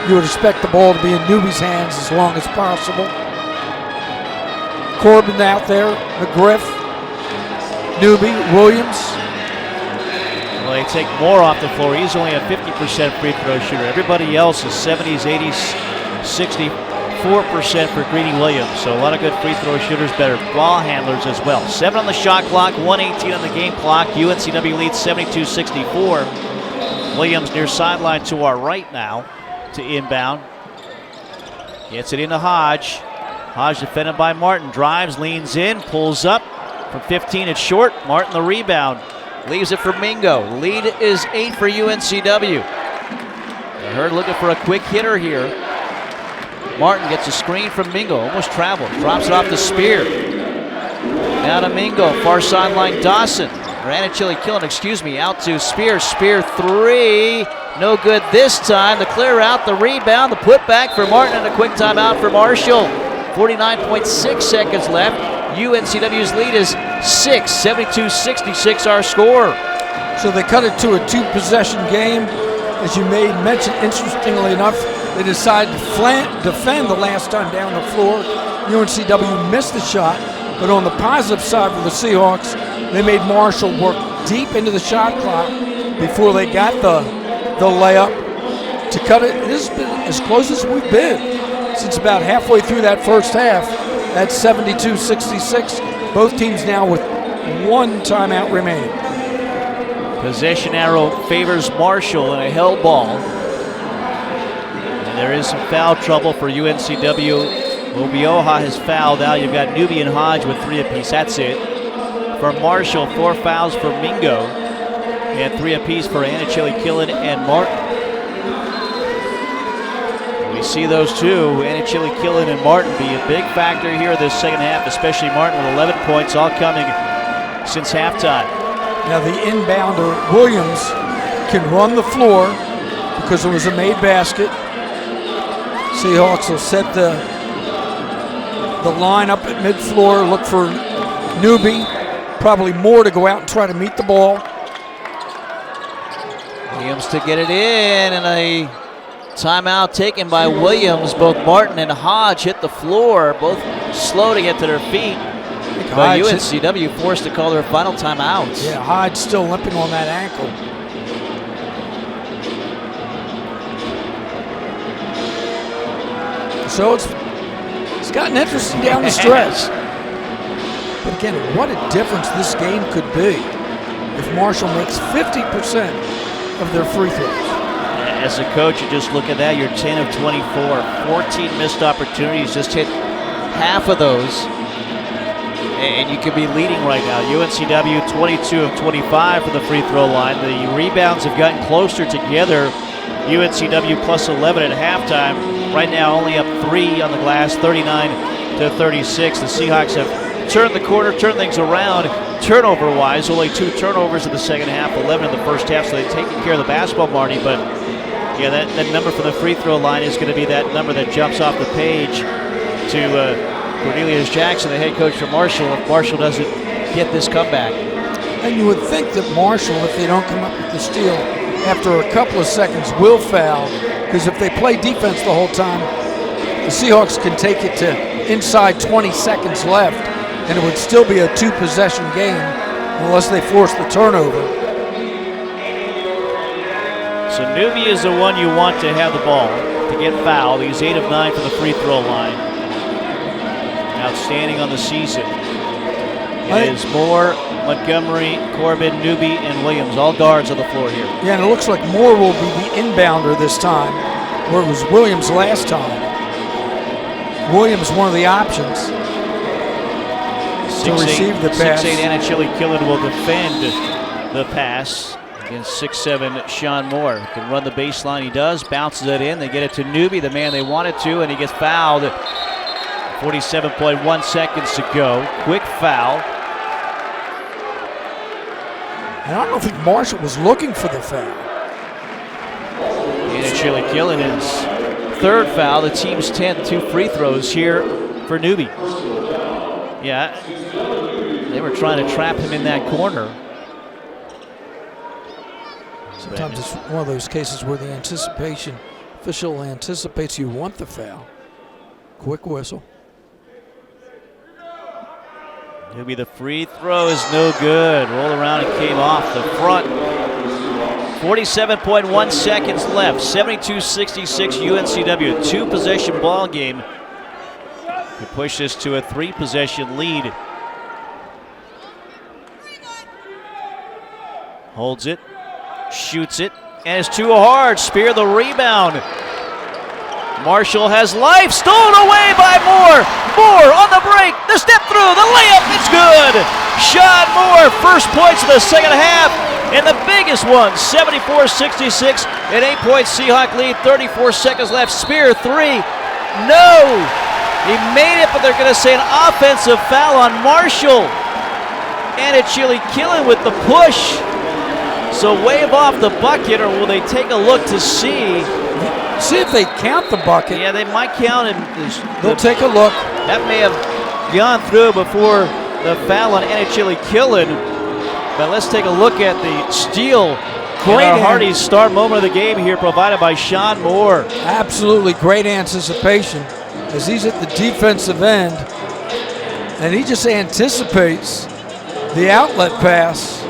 You would expect the ball to be in Newby's hands as long as possible. Corbin out there, McGriff, Newby, Williams. Well, they take more off the floor. He's only a 50% free throw shooter. Everybody else is 70s, 80s, 64% for Greedy Williams. So a lot of good free throw shooters, better ball handlers as well. 7 on the shot clock, 1:18 on the game clock. UNCW leads 72-64. Williams near sideline to our right now to inbound. Gets it into Hodge. Hodge defended by Martin. Drives, leans in, pulls up. From 15, it's short. Martin the rebound. Leaves it for Mingo. Lead is 8 for UNCW. Hurd looking for a quick hitter here. Martin gets a screen from Mingo. Almost traveled. Drops it off to Spear. Now to Mingo. Far sideline Dawson. Ranachili Killen, out to Spear. Spear 3. No good this time. The clear out, the rebound, the putback for Martin, and a quick timeout for Marshall. 49.6 seconds left. UNCW's lead is 6, 72-66 our score. So they cut it to a 2-possession game. As you made mention, interestingly enough, they decided to defend the last time down the floor. UNCW missed the shot, but on the positive side for the Seahawks, they made Marshall work deep into the shot clock before they got the layup to cut it. This has been as close as we've been since about halfway through that first half. That's 72-66. Both teams now with 1 timeout remaining. Possession arrow favors Marshall in a held ball. And there is some foul trouble for UNCW. Obioha has fouled out. You've got Newby and Hodge with 3 apiece. That's it. For Marshall, 4 fouls for Mingo. And 3 apiece for Anachili Killen and Martin. We see those two, Anachili Killen and Martin, be a big factor here this second half, especially Martin with 11 points, all coming since halftime. Now the inbounder, Williams, can run the floor because it was a made basket. Seahawks will set the line up at mid-floor, look for Newby, probably more to go out and try to meet the ball. Williams to get it in, and a timeout taken by Williams. Both Martin and Hodge hit the floor, both slow to get to their feet. But UNCW forced to call their final timeout. Yeah, Hodge still limping on that ankle. So it's gotten interesting down the stretch. But again, what a difference this game could be if Marshall makes 50% of their free throws. As a coach, you just look at that, you're 10 of 24, 14 missed opportunities, just hit half of those, and you could be leading right now. UNCW 22 of 25 for the free throw line. The rebounds have gotten closer together. UNCW plus 11 at halftime. Right now only up 3 on the glass, 39-36. The Seahawks have turned the corner, turned things around. Turnover-wise, only 2 turnovers in the second half, 11 in the first half, so they've taken care of the basketball, Marty. But yeah, that number from the free throw line is going to be that number that jumps off the page to Cornelius Jackson, the head coach for Marshall, if Marshall doesn't get this comeback. And you would think that Marshall, if they don't come up with the steal after a couple of seconds, will foul, because if they play defense the whole time, the Seahawks can take it to inside 20 seconds left, and it would still be a 2-possession game unless they force the turnover. So Newby is the one you want to have the ball to get fouled. He's 8 of 9 for the free throw line. Outstanding on the season. It is Moore, Montgomery, Corbin, Newby, and Williams, all guards on the floor here. Yeah, and it looks like Moore will be the inbounder this time, where it was Williams last time. Williams, one of the options to receive the pass. 6'8" Anachili Killen will defend the pass against 6'7" Sean Moore. Can run the baseline, he does, bounces it in, they get it to Newby, the man they wanted to, and he gets fouled. 47.1 seconds to go. Quick foul. And I don't think Marshall was looking for the foul. Anachili Killen is third foul, the team's 10th, 2 free throws here for Newby. Yeah, they were trying to trap him in that corner. Sometimes it's one of those cases where the official anticipates you want the foul. Quick whistle. Newby, the free throw is no good. Roll around and came off the front. 47.1 seconds left. 72-66 UNCW. 2-possession ball game. To push this to a 3-possession lead. Holds it, shoots it, and it's too hard. Spear the rebound. Marshall has life, stolen away by Moore. Moore on the break, the step through, the layup, it's good. Sean Moore, first points of the second half, and the biggest one, 74-66, an 8-point Seahawk lead, 34 seconds left. Spear 3, no. He made it, but they're going to say an offensive foul on Marshall. Anachili Killen with the push. So wave off the bucket, or will they take a look to see? See if they count the bucket. Yeah, they might count it. They'll take a look. That may have gone through before the foul on Anachili Killen. But let's take a look at the steal. Great Hardy's star moment of the game here, provided by Sean Moore. Absolutely great anticipation as he's at the defensive end, and he just anticipates the outlet pass,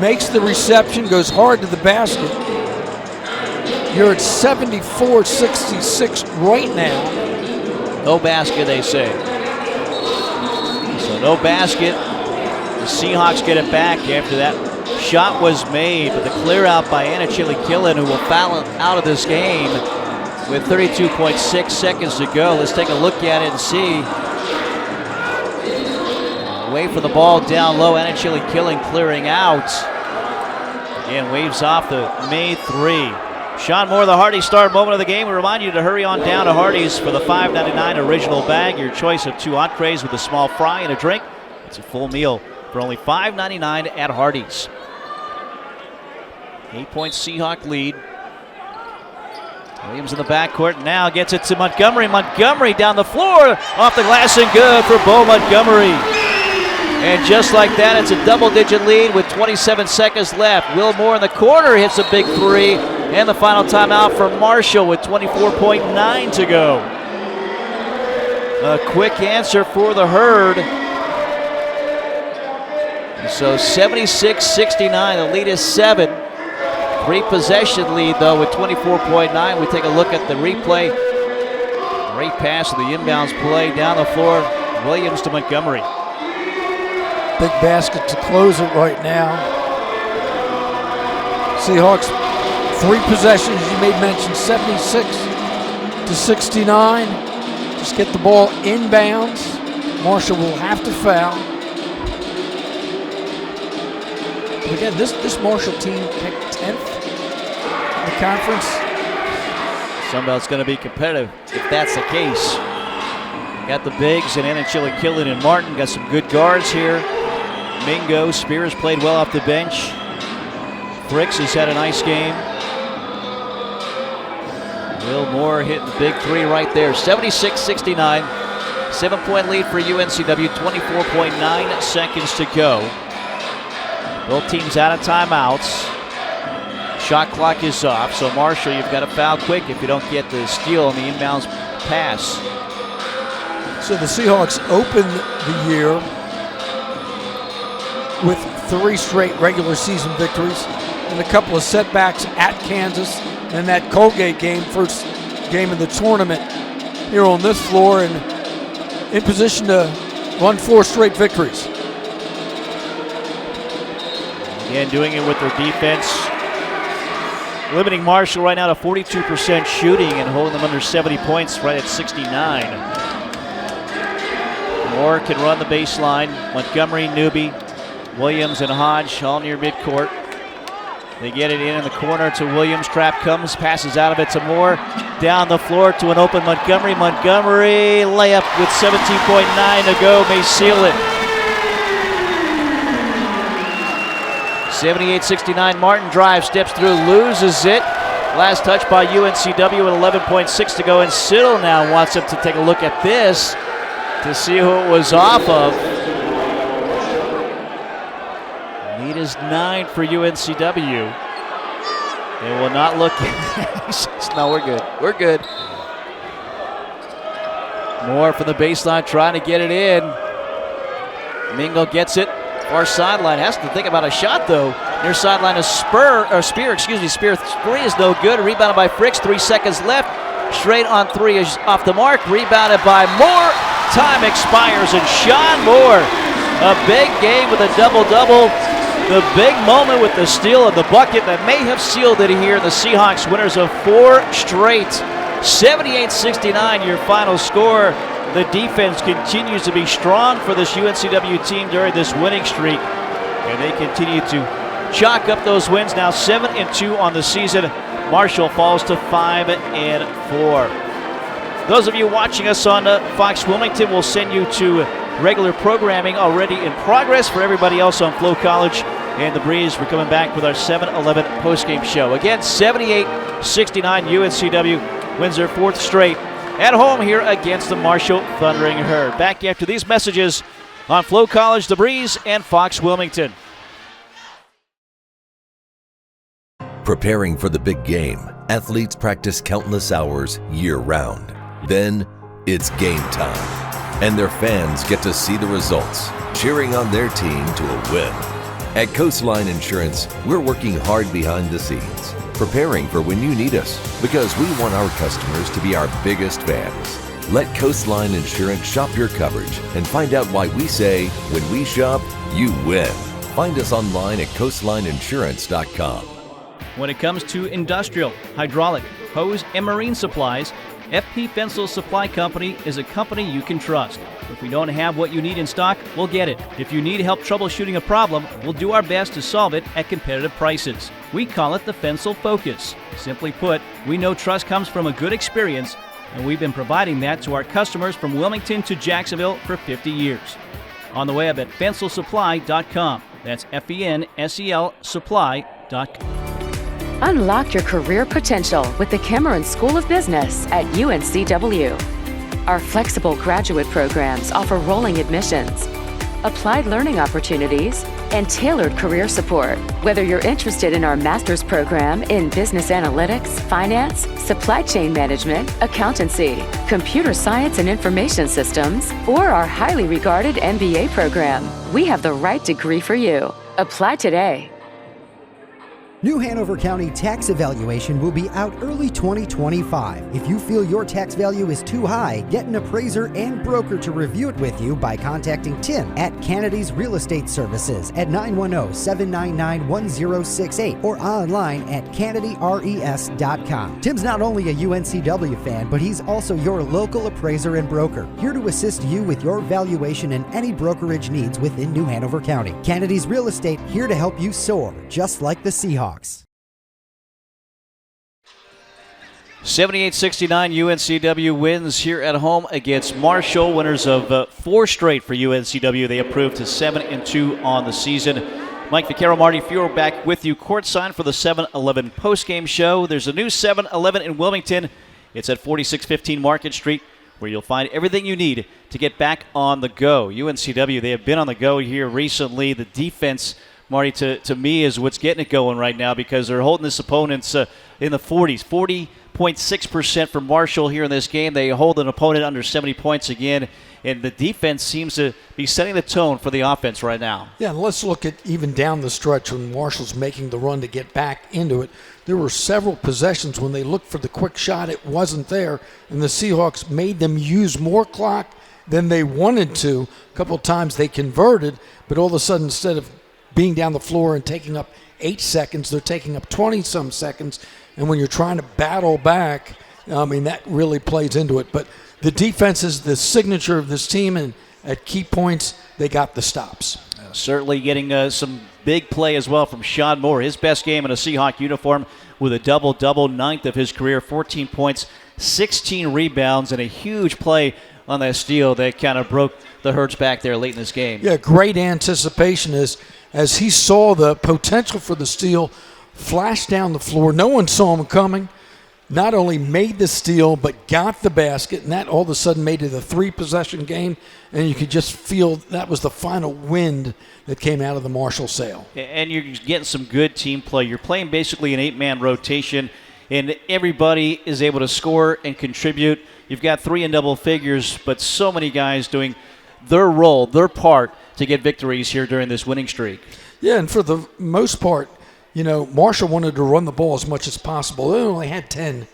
makes the reception, goes hard to the basket. You're at 74-66 right now. No basket, they say. So no basket. The Seahawks get it back after that shot was made, but the clear out by Anachili Killen, who will foul out of this game with 32.6 seconds to go. Let's take a look at it and see. Wait for the ball down low. Anachili Killen clearing out. Again, waves off the made 3. Sean Moore, the Hardy star moment of the game. We remind you to hurry on down to Hardy's for the $5.99 original bag. Your choice of 2 entrees with a small fry and a drink. It's a full meal for only $5.99 at Hardy's. 8-point Seahawk lead. Williams in the backcourt now gets it to Montgomery. Montgomery down the floor, off the glass and good for Bo Montgomery. And just like that, it's a double-digit lead with 27 seconds left. Will Moore in the corner hits a big 3. And the final timeout for Marshall with 24.9 to go. A quick answer for the Herd. So 76-69, the lead is 7. 3-possession lead, though, with 24.9. We take a look at the replay. Great pass of the inbounds play down the floor. Williams to Montgomery. Big basket to close it right now. Seahawks 3 possessions, you made mention, 76-69. Just get the ball inbounds. Marshall will have to foul. But again, this Marshall team picked 10th in the conference. Sunbelt's going to be competitive if that's the case. Got the bigs and Anachilla and Martin. Got some good guards here. Mingo, Spears played well off the bench. Fricks has had a nice game. Will Moore hitting the big 3 right there. 76-69. 7-point lead for UNCW. 24.9 seconds to go. Both teams out of timeouts. Shot clock is off. So Marshall, you've got to foul quick if you don't get the steal on the inbounds pass. So the Seahawks open the year with 3 straight regular season victories and a couple of setbacks at Kansas and that Colgate game, first game of the tournament here on this floor, and in position to run 4 straight victories. Again, doing it with their defense. Limiting Marshall right now to 42% shooting and holding them under 70 points right at 69. Moore can run the baseline. Montgomery, Newby, Williams, and Hodge all near midcourt. They get it in the corner to Williams. Trap comes, passes out of it to Moore. Down the floor to an open Montgomery. Montgomery layup with 17.9 to go may seal it. 78-69. Martin drives, steps through, loses it. Last touch by UNCW with 11.6 to go. And Siddle now wants him to take a look at this to see who it was off of. Lead is 9 for UNCW. They will not look. He says, no, we're good. We're good. Moore from the baseline trying to get it in. Mingo gets it. Far sideline. Has to think about a shot, though. Near sideline is Spear. Spear 3 is no good. Rebounded by Fricks. 3 seconds left. Straight on 3 is off the mark. Rebounded by Moore. Time expires, and Sean Moore, a big game with a double-double. The big moment with the steal of the bucket that may have sealed it here. The Seahawks winners of 4 straight. 78-69 your final score. The defense continues to be strong for this UNCW team during this winning streak. And they continue to chalk up those wins. Now 7-2 on the season. Marshall falls to 5-4. Those of you watching us on Fox Wilmington will send you to regular programming already in progress. For everybody else on Flow College and the Breeze, we're coming back with our 7-11 postgame show. Again, 78-69 UNCW wins their 4th straight at home here against the Marshall Thundering Herd. Back after these messages on Flow College, the Breeze, and Fox Wilmington. Preparing for the big game, athletes practice countless hours year-round. Then, it's game time, and their fans get to see the results, cheering on their team to a win. At Coastline Insurance, we're working hard behind the scenes, preparing for when you need us, because we want our customers to be our biggest fans. Let Coastline Insurance shop your coverage and find out why we say, when we shop, you win. Find us online at coastlineinsurance.com. When it comes to industrial, hydraulic, hose, and marine supplies, FP Fensel Supply Company is a company you can trust. If we don't have what you need in stock, we'll get it. If you need help troubleshooting a problem, we'll do our best to solve it at competitive prices. We call it the Fensel Focus. Simply put, we know trust comes from a good experience, and we've been providing that to our customers from Wilmington to Jacksonville for 50 years. On the web at fenselsupply.com. That's FENSEL supply.com. Unlock your career potential with the Cameron School of Business at UNCW. Our flexible graduate programs offer rolling admissions, applied learning opportunities, and tailored career support. Whether you're interested in our master's program in business analytics, finance, supply chain management, accountancy, computer science and information systems, or our highly regarded MBA program, we have the right degree for you. Apply today. New Hanover County tax evaluation will be out early 2025. If you feel your tax value is too high, get an appraiser and broker to review it with you by contacting Tim at Kennedy's Real Estate Services at 910-799-1068 or online at kennedyres.com. Tim's not only a UNCW fan, but he's also your local appraiser and broker, here to assist you with your valuation and any brokerage needs within New Hanover County. Kennedy's Real Estate, here to help you soar, just like the Seahawks. 78-69, UNCW wins here at home against Marshall. Winners of 4 straight for UNCW. They improved to 7-2 on the season. Mike Vaccaro, Marty Feuer back with you courtside for the 7-Eleven postgame show. There's a new 7-Eleven in Wilmington. It's at 4615 Market Street, where you'll find everything you need to get back on the go. UNCW, they have been on the go here recently. The defense, Marty, to me is what's getting it going right now, because they're holding this opponents in the 40s. 40.6% for Marshall here in this game. They hold an opponent under 70 points again, and the defense seems to be setting the tone for the offense right now. Yeah, and let's look at even down the stretch when Marshall's making the run to get back into it. There were several possessions when they looked for the quick shot, it wasn't there, and the Seahawks made them use more clock than they wanted to. A couple of times they converted, but all of a sudden, instead of being down the floor and taking up 8 seconds, they're taking up 20-some seconds. And when you're trying to battle back, I mean, that really plays into it. But the defense is the signature of this team, and at key points, they got the stops. Certainly getting some big play as well from Sean Moore. His best game in a Seahawk uniform with a double-double, 9th of his career, 14 points, 16 rebounds, and a huge play on that steal that kind of broke the Herds back there late in this game. Yeah, great anticipation as he saw the potential for the steal, flashed down the floor. No one saw him coming. Not only made the steal, but got the basket, and that all of a sudden made it a 3-possession game, and you could just feel that was the final wind that came out of the Marshall sail. And you're getting some good team play. You're playing basically an 8-man rotation, and everybody is able to score and contribute. You've got 3 in double figures, but so many guys doing their role, their part to get victories here during this winning streak. Yeah, and for the most part, you know, Marshall wanted to run the ball as much as possible. They only had 10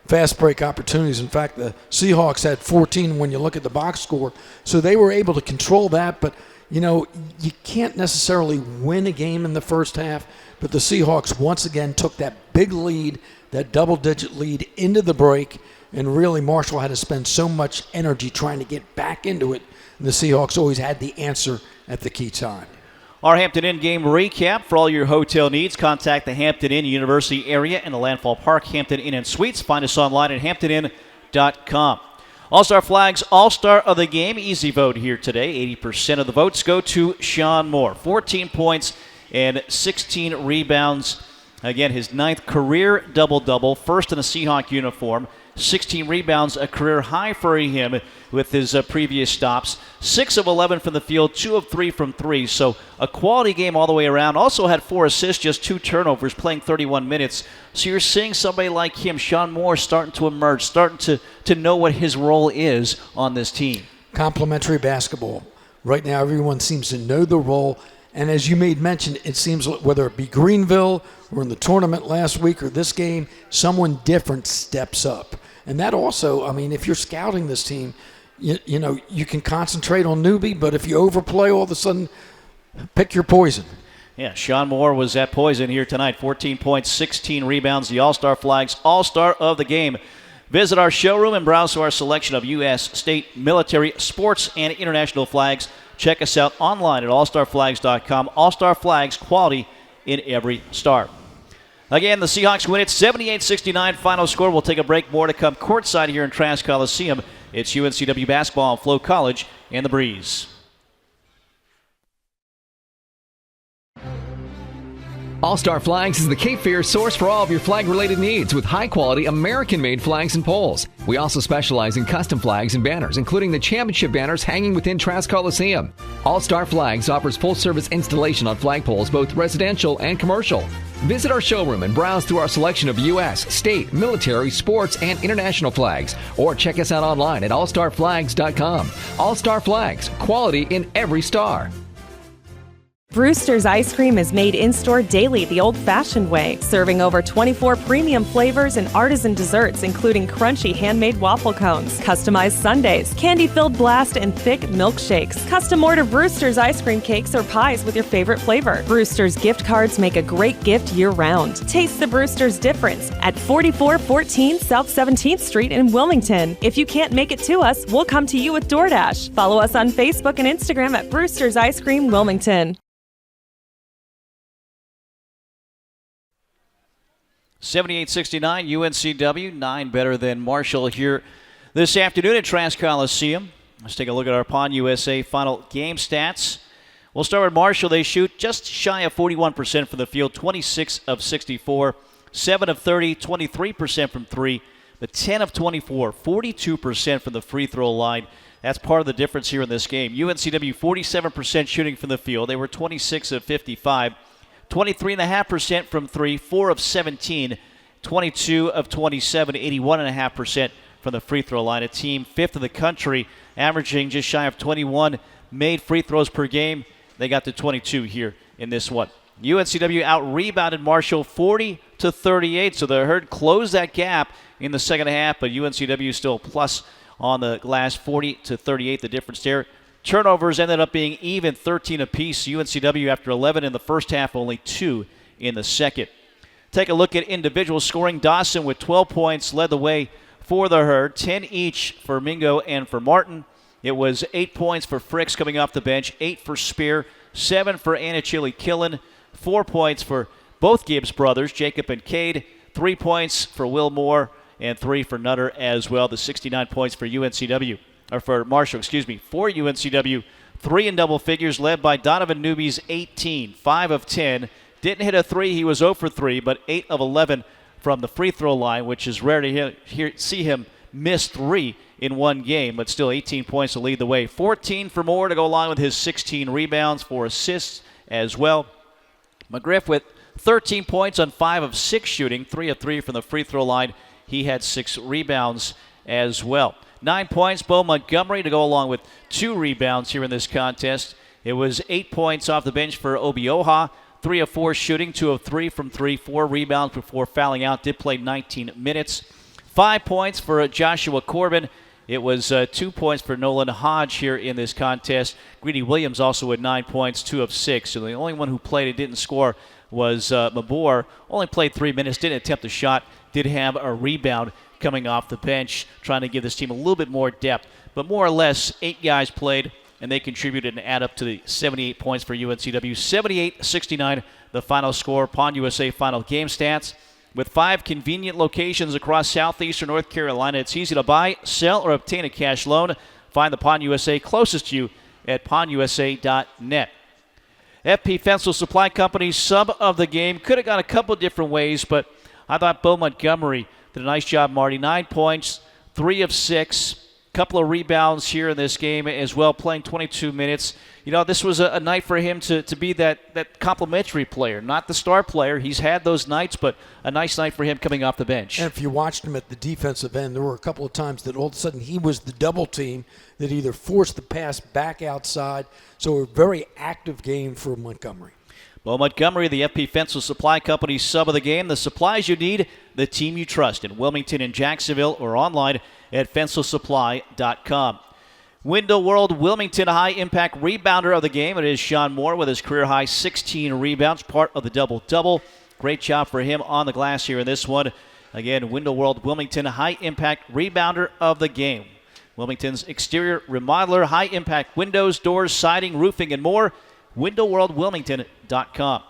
fast break opportunities. In fact, the Seahawks had 14 when you look at the box score. So they were able to control that. But, you know, you can't necessarily win a game in the first half. But the Seahawks once again took that big lead, that double-digit lead into the break. And really, Marshall had to spend so much energy trying to get back into it. And the Seahawks always had the answer at the key time. Our Hampton Inn game recap. For all your hotel needs, contact the Hampton Inn University area and the Landfall Park Hampton Inn and Suites. Find us online at hamptoninn.com. All-Star Flags, All-Star of the Game. Easy vote here today. 80% of the votes go to Sean Moore. 14 points and 16 rebounds. Again, his 9th career double-double. First in a Seahawk uniform. 16 rebounds, a career high for him with his previous stops. 6 of 11 from the field, 2 of 3 from 3. So a quality game all the way around. Also had 4 assists, just 2 turnovers, playing 31 minutes. So you're seeing somebody like him, Sean Moore, starting to emerge, starting to know what his role is on this team. Complementary basketball. Right now, everyone seems to know the role. And as you made mention, it seems whether it be Greenville or in the tournament last week or this game, someone different steps up. And that also, I mean, if you're scouting this team, you know, you can concentrate on newbie, but if you overplay, all of a sudden, pick your poison. Yeah, Sean Moore was at poison here tonight. 14 points, 16 rebounds. The All-Star Flags, All-Star of the Game. Visit our showroom and browse through our selection of U.S., state, military, sports, and international flags. Check us out online at allstarflags.com. All-Star Flags, quality in every star. Again, the Seahawks win it 78-69 final score. We'll take a break. More to come courtside here in Trask Coliseum. It's UNCW basketball on Flow College and the Breeze. All-Star Flags is the Cape Fear source for all of your flag-related needs with high-quality American-made flags and poles. We also specialize in custom flags and banners, including the championship banners hanging within Trask Coliseum. All-Star Flags offers full-service installation on flagpoles, both residential and commercial. Visit our showroom and browse through our selection of U.S., state, military, sports, and international flags. Or check us out online at allstarflags.com. All-Star Flags, quality in every star. Brewster's ice cream is made in-store daily the old-fashioned way, serving over 24 premium flavors and artisan desserts, including crunchy handmade waffle cones, customized sundaes, candy-filled blast, and thick milkshakes. Custom order Brewster's ice cream cakes or pies with your favorite flavor. Brewster's gift cards make a great gift year-round. Taste the Brewster's difference at 4414 South 17th Street in Wilmington. If you can't make it to us, we'll come to you with DoorDash. Follow us on Facebook and Instagram at Brewster's Ice Cream Wilmington. 78-69 UNCW, 9 better than Marshall here this afternoon at Trask Coliseum. Let's take a look at our Pond USA final game stats. We'll start with Marshall. They shoot just shy of 41% from the field, 26 of 64, 7 of 30, 23% from 3, but 10 of 24, 42% from the free throw line. That's part of the difference here in this game. UNCW 47% shooting from the field. They were 26 of 55. 23.5% from 3, 4 of 17, 22 of 27, 81.5% from the free throw line. A team 5th in the country, averaging just shy of 21 made free throws per game. They got to 22 here in this one. UNCW out-rebounded Marshall 40-38, so the Herd closed that gap in the second half, but UNCW still plus on the glass, 40-38, the difference there. Turnovers ended up being even, 13 apiece. UNCW after 11 in the first half, only 2 in the second. Take a look at individual scoring. Dawson with 12 points led the way for the Herd, 10 each for Mingo and for Martin. It was 8 points for Fricks coming off the bench, 8 for Spear, 7 for Anachili Killen, 4 points for both Gibbs brothers, Jacob and Cade, 3 points for Will Moore, and 3 for Nutter as well. The 69 points for UNCW. Or for Marshall, for UNCW, 3 in double figures, led by Donovan Newby's 18, 5 of 10. Didn't hit a 3, he was 0 for 3, but 8 of 11 from the free throw line, which is rare to see him miss 3 in one game, but still 18 points to lead the way. 14 for Moore to go along with his 16 rebounds, 4 assists as well. McGriff with 13 points on 5 of 6 shooting, 3 of 3 from the free throw line. He had 6 rebounds as well. 9 points, Bo Montgomery to go along with 2 rebounds here in this contest. It was 8 points off the bench for Obioha, 3 of 4 shooting, 2 of 3 from 3, 4 rebounds before fouling out, did play 19 minutes. 5 points for Joshua Corbin. It was 2 points for Nolan Hodge here in this contest. Greedy Williams also with 9 points, 2 of 6. So the only one who played and didn't score was Mabor. Only played 3 minutes, didn't attempt a shot, did have a rebound coming off the bench, trying to give this team a little bit more depth. But more or less, 8 guys played, and they contributed and add up to the 78 points for UNCW. 78-69, the final score. Pond USA final game stats. With 5 convenient locations across southeastern North Carolina, it's easy to buy, sell, or obtain a cash loan. Find the Pond USA closest to you at pondusa.net. FP Fensel Supply Company, sub of the game. Could have gone a couple different ways, but I thought Bo Montgomery did a nice job, Marty. 9 points, 3 of 6, couple of rebounds here in this game as well, playing 22 minutes. You know, this was a night for him to be that complimentary player, not the star player. He's had those nights, but a nice night for him coming off the bench. And if you watched him at the defensive end, there were a couple of times that all of a sudden he was the double team that either forced the pass back outside. So a very active game for Montgomery. Well, Montgomery, the FP Fensel Supply Company sub of the game. The supplies you need, the team you trust in Wilmington and Jacksonville, or online at fencelsupply.com. Window World Wilmington high-impact rebounder of the game. It is Sean Moore with his career-high 16 rebounds, part of the double-double. Great job for him on the glass here in this one. Again, Window World Wilmington high-impact rebounder of the game. Wilmington's exterior remodeler, high-impact windows, doors, siding, roofing, and more. WindowWorldWilmington.com.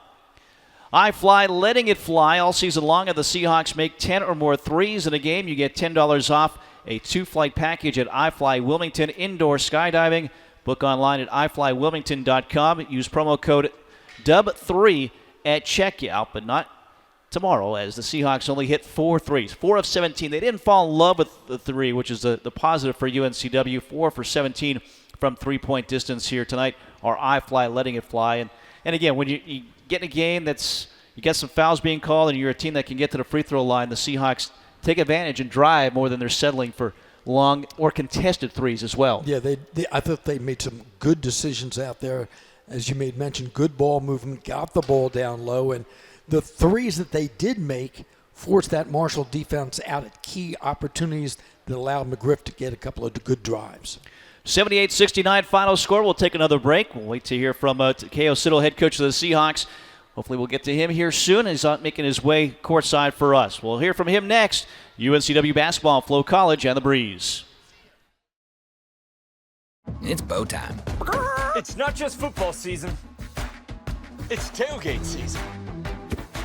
iFly, letting it fly all season long. If the Seahawks make 10 or more threes in a game, you get $10 off a 2-flight package at iFly Wilmington Indoor Skydiving. Book online at iFlyWilmington.com. Use promo code DUB3 at checkout, but not tomorrow, as the Seahawks only hit 4 threes. 4 of 17. They didn't fall in love with the 3, which is the positive for UNCW. 4 for 17 from 3-point distance here tonight. Our iFly letting it fly. And again, when you get in a game that's you get some fouls being called and you're a team that can get to the free throw line, the Seahawks take advantage and drive more than they're settling for long or contested threes as well. Yeah, I thought they made some good decisions out there. as you made mention, good ball movement, got the ball down low, and the threes that they did make forced that Marshall defense out at key opportunities that allowed McGriff to get a couple of good drives. 78-69 final score. We'll take another break. We'll wait to hear from K.O. Siddle, head coach of the Seahawks. Hopefully we'll get to him here soon. He's making his way courtside for us. We'll hear from him next. UNCW basketball, Flo College, and the Breeze. It's bow time. It's not just football season. It's tailgate season.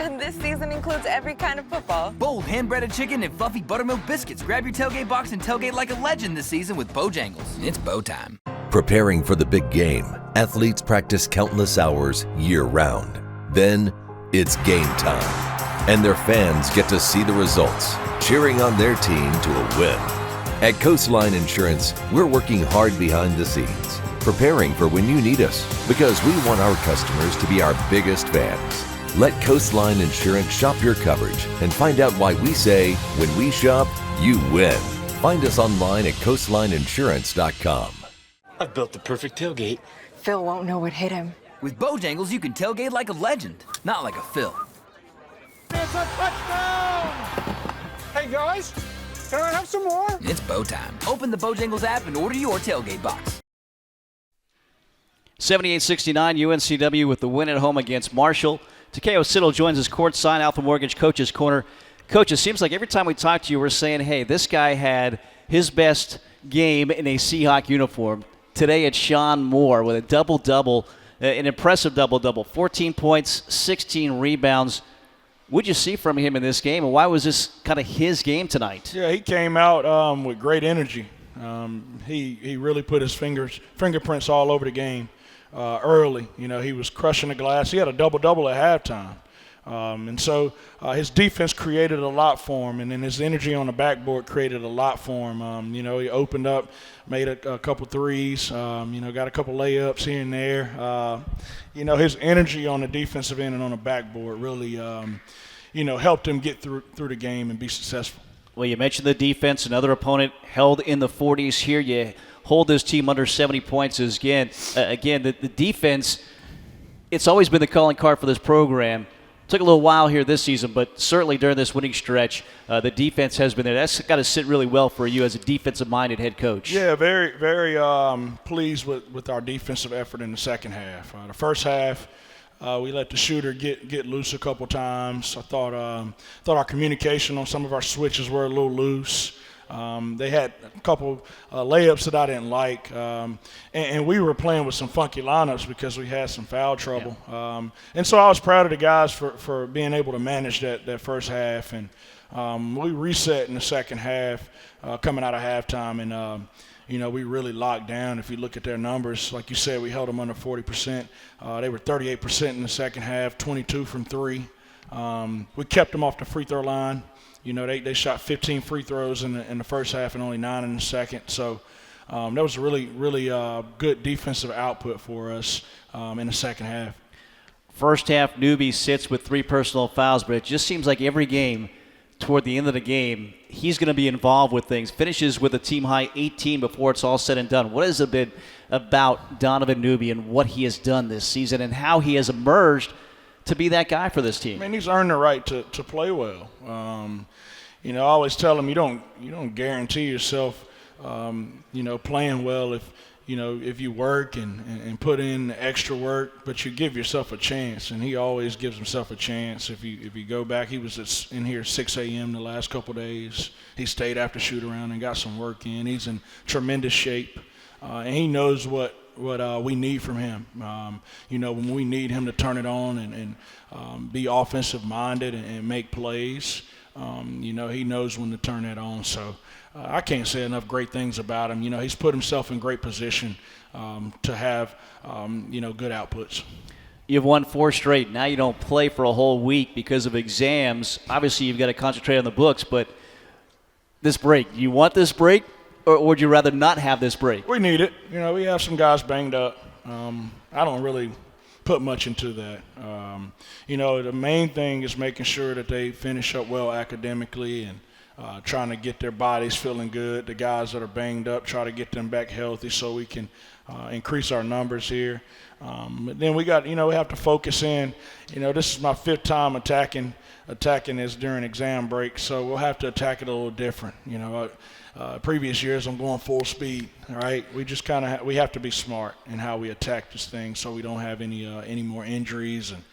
And this season includes every kind of football. Bold hand-breaded chicken and fluffy buttermilk biscuits. Grab your tailgate box and tailgate like a legend this season with Bojangles. It's bow time. Preparing for the big game, athletes practice countless hours year-round. Then, it's game time, and their fans get to see the results, cheering on their team to a win. At Coastline Insurance, we're working hard behind the scenes, preparing for when you need us, because we want our customers to be our biggest fans. Let Coastline Insurance shop your coverage and find out why we say, when we shop, you win. Find us online at coastlineinsurance.com. I've built the perfect tailgate. Phil won't know what hit him. With Bojangles, you can tailgate like a legend, not like a Phil. It's a touchdown! Hey guys, can I have some more? It's bow time. Open the Bojangles app and order your tailgate box. 78-69 UNCW with the win at home against Marshall. K.O. Siddle joins us courtside, Alpha Mortgage Coach's Corner. Coach, it seems like every time we talk to you, we're saying, hey, this guy had his best game in a Seahawk uniform. Today it's Sean Moore with a double-double, an impressive double-double, 14 points, 16 rebounds. What'd you see from him in this game, and why was this kind of his game tonight? Yeah, he came out with great energy. He really put his fingerprints all over the game early. You know, he was crushing the glass. He had a double-double at halftime. And so his defense created a lot for him, and then his energy on the backboard created a lot for him. You know, he opened up, made a couple threes, got a couple layups here and there. His energy on the defensive end and on the backboard really, helped him get through the game and be successful. Well, you mentioned the defense. Another opponent held in the 40s here. You hold this team under 70 points. Again, the defense, it's always been the calling card for this program. Took a little while here this season, but certainly during this winning stretch, the defense has been there. That's got to sit really well for you as a defensive-minded head coach. Yeah, very, very pleased with our defensive effort in the second half. The first half, we let the shooter get loose a couple times. I thought our communication on some of our switches were a little loose. They had a couple layups that I didn't like, and we were playing with some funky lineups because we had some foul trouble. Yeah. And so I was proud of the guys for being able to manage that first half, and we reset in the second half coming out of halftime, and we really locked down. If you look at their numbers, like you said, we held them under 40%. They were 38% in the second half, 22 from three. We kept them off the free throw line. They shot 15 free throws in the first half and only 9 in the second. So that was a really, really good defensive output for us in the second half. First half, Newby sits with 3 personal fouls, but it just seems like every game, toward the end of the game, he's going to be involved with things. Finishes with a team-high 18 before it's all said and done. What is a bit about Donovan Newby and what he has done this season and how he has emerged to be that guy for this team? I mean, he's earned the right to play well. I always tell him you don't guarantee yourself, playing well if you work and put in the extra work, but you give yourself a chance. And he always gives himself a chance. If you go back, he was in here 6 a.m. the last couple days. He stayed after shoot around and got some work in. He's in tremendous shape, and he knows what we need from him. When we need him to turn it on and be offensive minded and make plays, he knows when to turn that on. So I can't say enough great things about him. He's put himself in great position to have good outputs. You've won 4 straight. Now you don't play for a whole week because of exams. Obviously you've got to concentrate on the books, but this break, do you want this break? Or would you rather not have this break? We need it. We have some guys banged up. I don't really put much into that. The main thing is making sure that they finish up well academically and trying to get their bodies feeling good. The guys that are banged up, try to get them back healthy so we can increase our numbers here. But then we have to focus in. This is my 5th time attacking this during exam break, so we'll have to attack it a little different. Previous years I'm going full speed. All right, we just we have to be smart in how we attack this thing so we don't have any more injuries and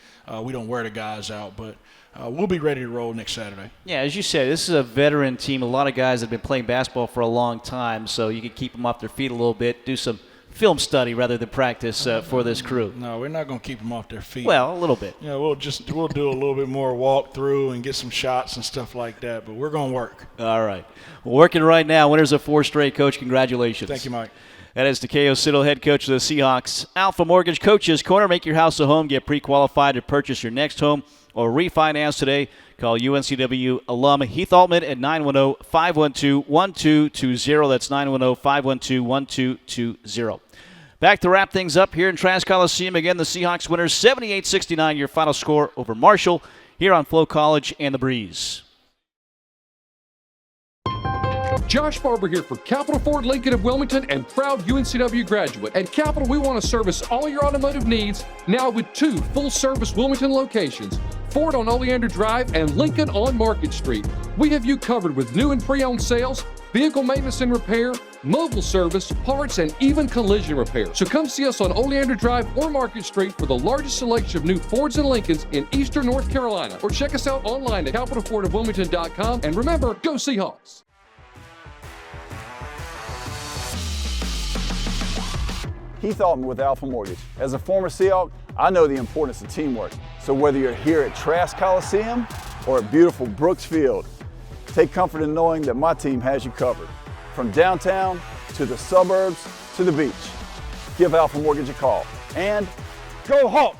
we don't wear the guys out. But we'll be ready to roll next Saturday. Yeah, as you said, this is a veteran team. A lot of guys have been playing basketball for a long time, so you can keep them off their feet a little bit, do some film study rather than practice for this crew. No, we're not going to keep them off their feet. Well, a little bit. We'll do a little bit more walk through and get some shots and stuff like that, but we're going to work. All right. Well, working right now. Winners of 4 straight, Coach. Congratulations. Thank you, Mike. That is Takeo Siddle, head coach of the Seahawks. Alpha Mortgage Coaches Corner. Make your house a home. Get pre-qualified to purchase your next home or refinance today. Call UNCW alum Heath Altman at 910-512-1220. That's 910-512-1220. Back to wrap things up here in Trask Coliseum. Again, the Seahawks winners 78-69, your final score over Marshall here on Flow College and the Breeze. Josh Barber here for Capital Ford Lincoln of Wilmington and proud UNCW graduate. At Capital, we want to service all your automotive needs now with 2 full-service Wilmington locations, Ford on Oleander Drive and Lincoln on Market Street. We have you covered with new and pre-owned sales, vehicle maintenance and repair, mobile service, parts, and even collision repair. So come see us on Oleander Drive or Market Street for the largest selection of new Fords and Lincolns in eastern North Carolina. Or check us out online at capitalfordofwilmington.com. And remember, go Seahawks! Heath Altman with Alpha Mortgage. As a former Seahawk, I know the importance of teamwork. So whether you're here at Trask Coliseum or at beautiful Brooks Field, take comfort in knowing that my team has you covered. From downtown to the suburbs to the beach. Give Alpha Mortgage a call. And go Hawks!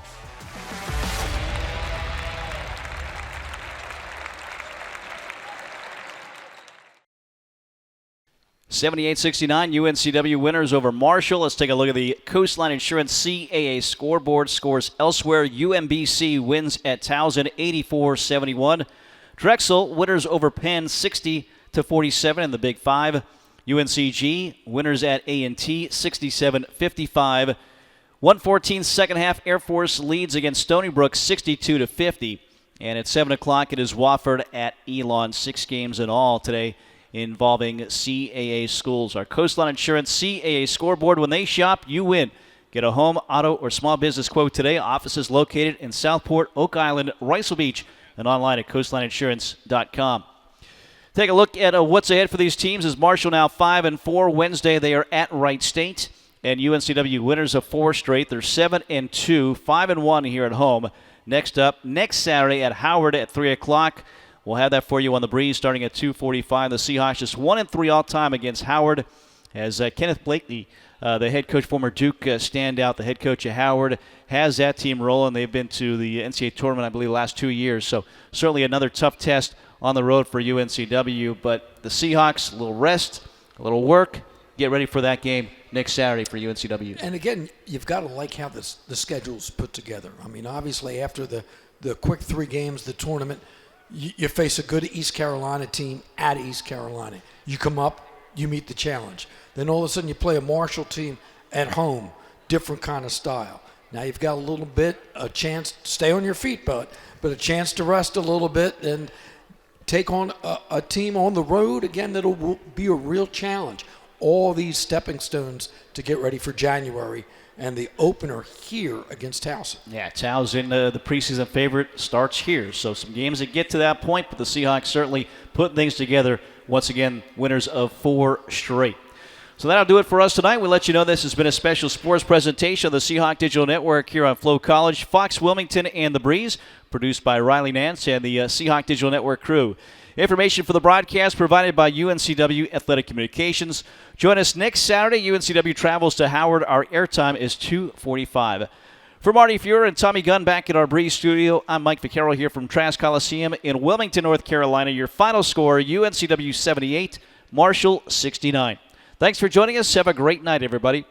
78-69, UNCW winners over Marshall. Let's take a look at the Coastline Insurance CAA scoreboard. Scores elsewhere. UMBC wins at Towson 84-71. Drexel winners over Penn 60-47 in the Big Five. UNCG winners at A&T 67-55. 1:14 second half. Air Force leads against Stony Brook 62-50. And at 7 o'clock it is Wofford at Elon. 6 games in all today involving CAA schools. Our Coastline Insurance CAA scoreboard. When they shop, you win. Get a home, auto, or small business quote today. Offices located in Southport, Oak Island, Ricel Beach, and online at coastlineinsurance.com. Take a look at what's ahead for these teams. As Marshall now 5-4. Wednesday they are at Wright State. And UNCW winners of 4 straight. They're 7-2, 5-1 here at home. Next up, next Saturday at Howard at 3 o'clock. We'll have that for you on the Breeze starting at 2:45. The Seahawks just 1-3 all-time against Howard. As Kenneth Blakely, the head coach, former Duke standout, the head coach of Howard, has that team rolling. They've been to the NCAA tournament, I believe, the last 2 years. So certainly another tough test on the road for UNCW. But the Seahawks, a little rest, a little work, get ready for that game next Saturday for UNCW. And again, you've got to like how the schedule's put together. I mean, obviously after the quick 3 games, the tournament, you face a good East Carolina team at East Carolina. You come up, you meet the challenge. Then all of a sudden you play a Marshall team at home, different kind of style. Now you've got a chance to stay on your feet, but a chance to rest a little bit and take on a team on the road, again, that'll be a real challenge. All these stepping stones to get ready for January and the opener here against Towson. Yeah, Towson, the preseason favorite, starts here. So some games that get to that point, but the Seahawks certainly putting things together. Once again, winners of 4 straight. So that'll do it for us tonight. We'll let you know this has been a special sports presentation of the Seahawk Digital Network here on Flow College, Fox Wilmington, and The Breeze, produced by Riley Nance and the Seahawk Digital Network crew. Information for the broadcast provided by UNCW Athletic Communications. Join us next Saturday. UNCW travels to Howard. Our airtime is 2:45. For Marty Fuhrer and Tommy Gunn back at our Breeze studio, I'm Mike Vaccaro here from Trask Coliseum in Wilmington, North Carolina. Your final score, UNCW 78, Marshall 69. Thanks for joining us. Have a great night, everybody.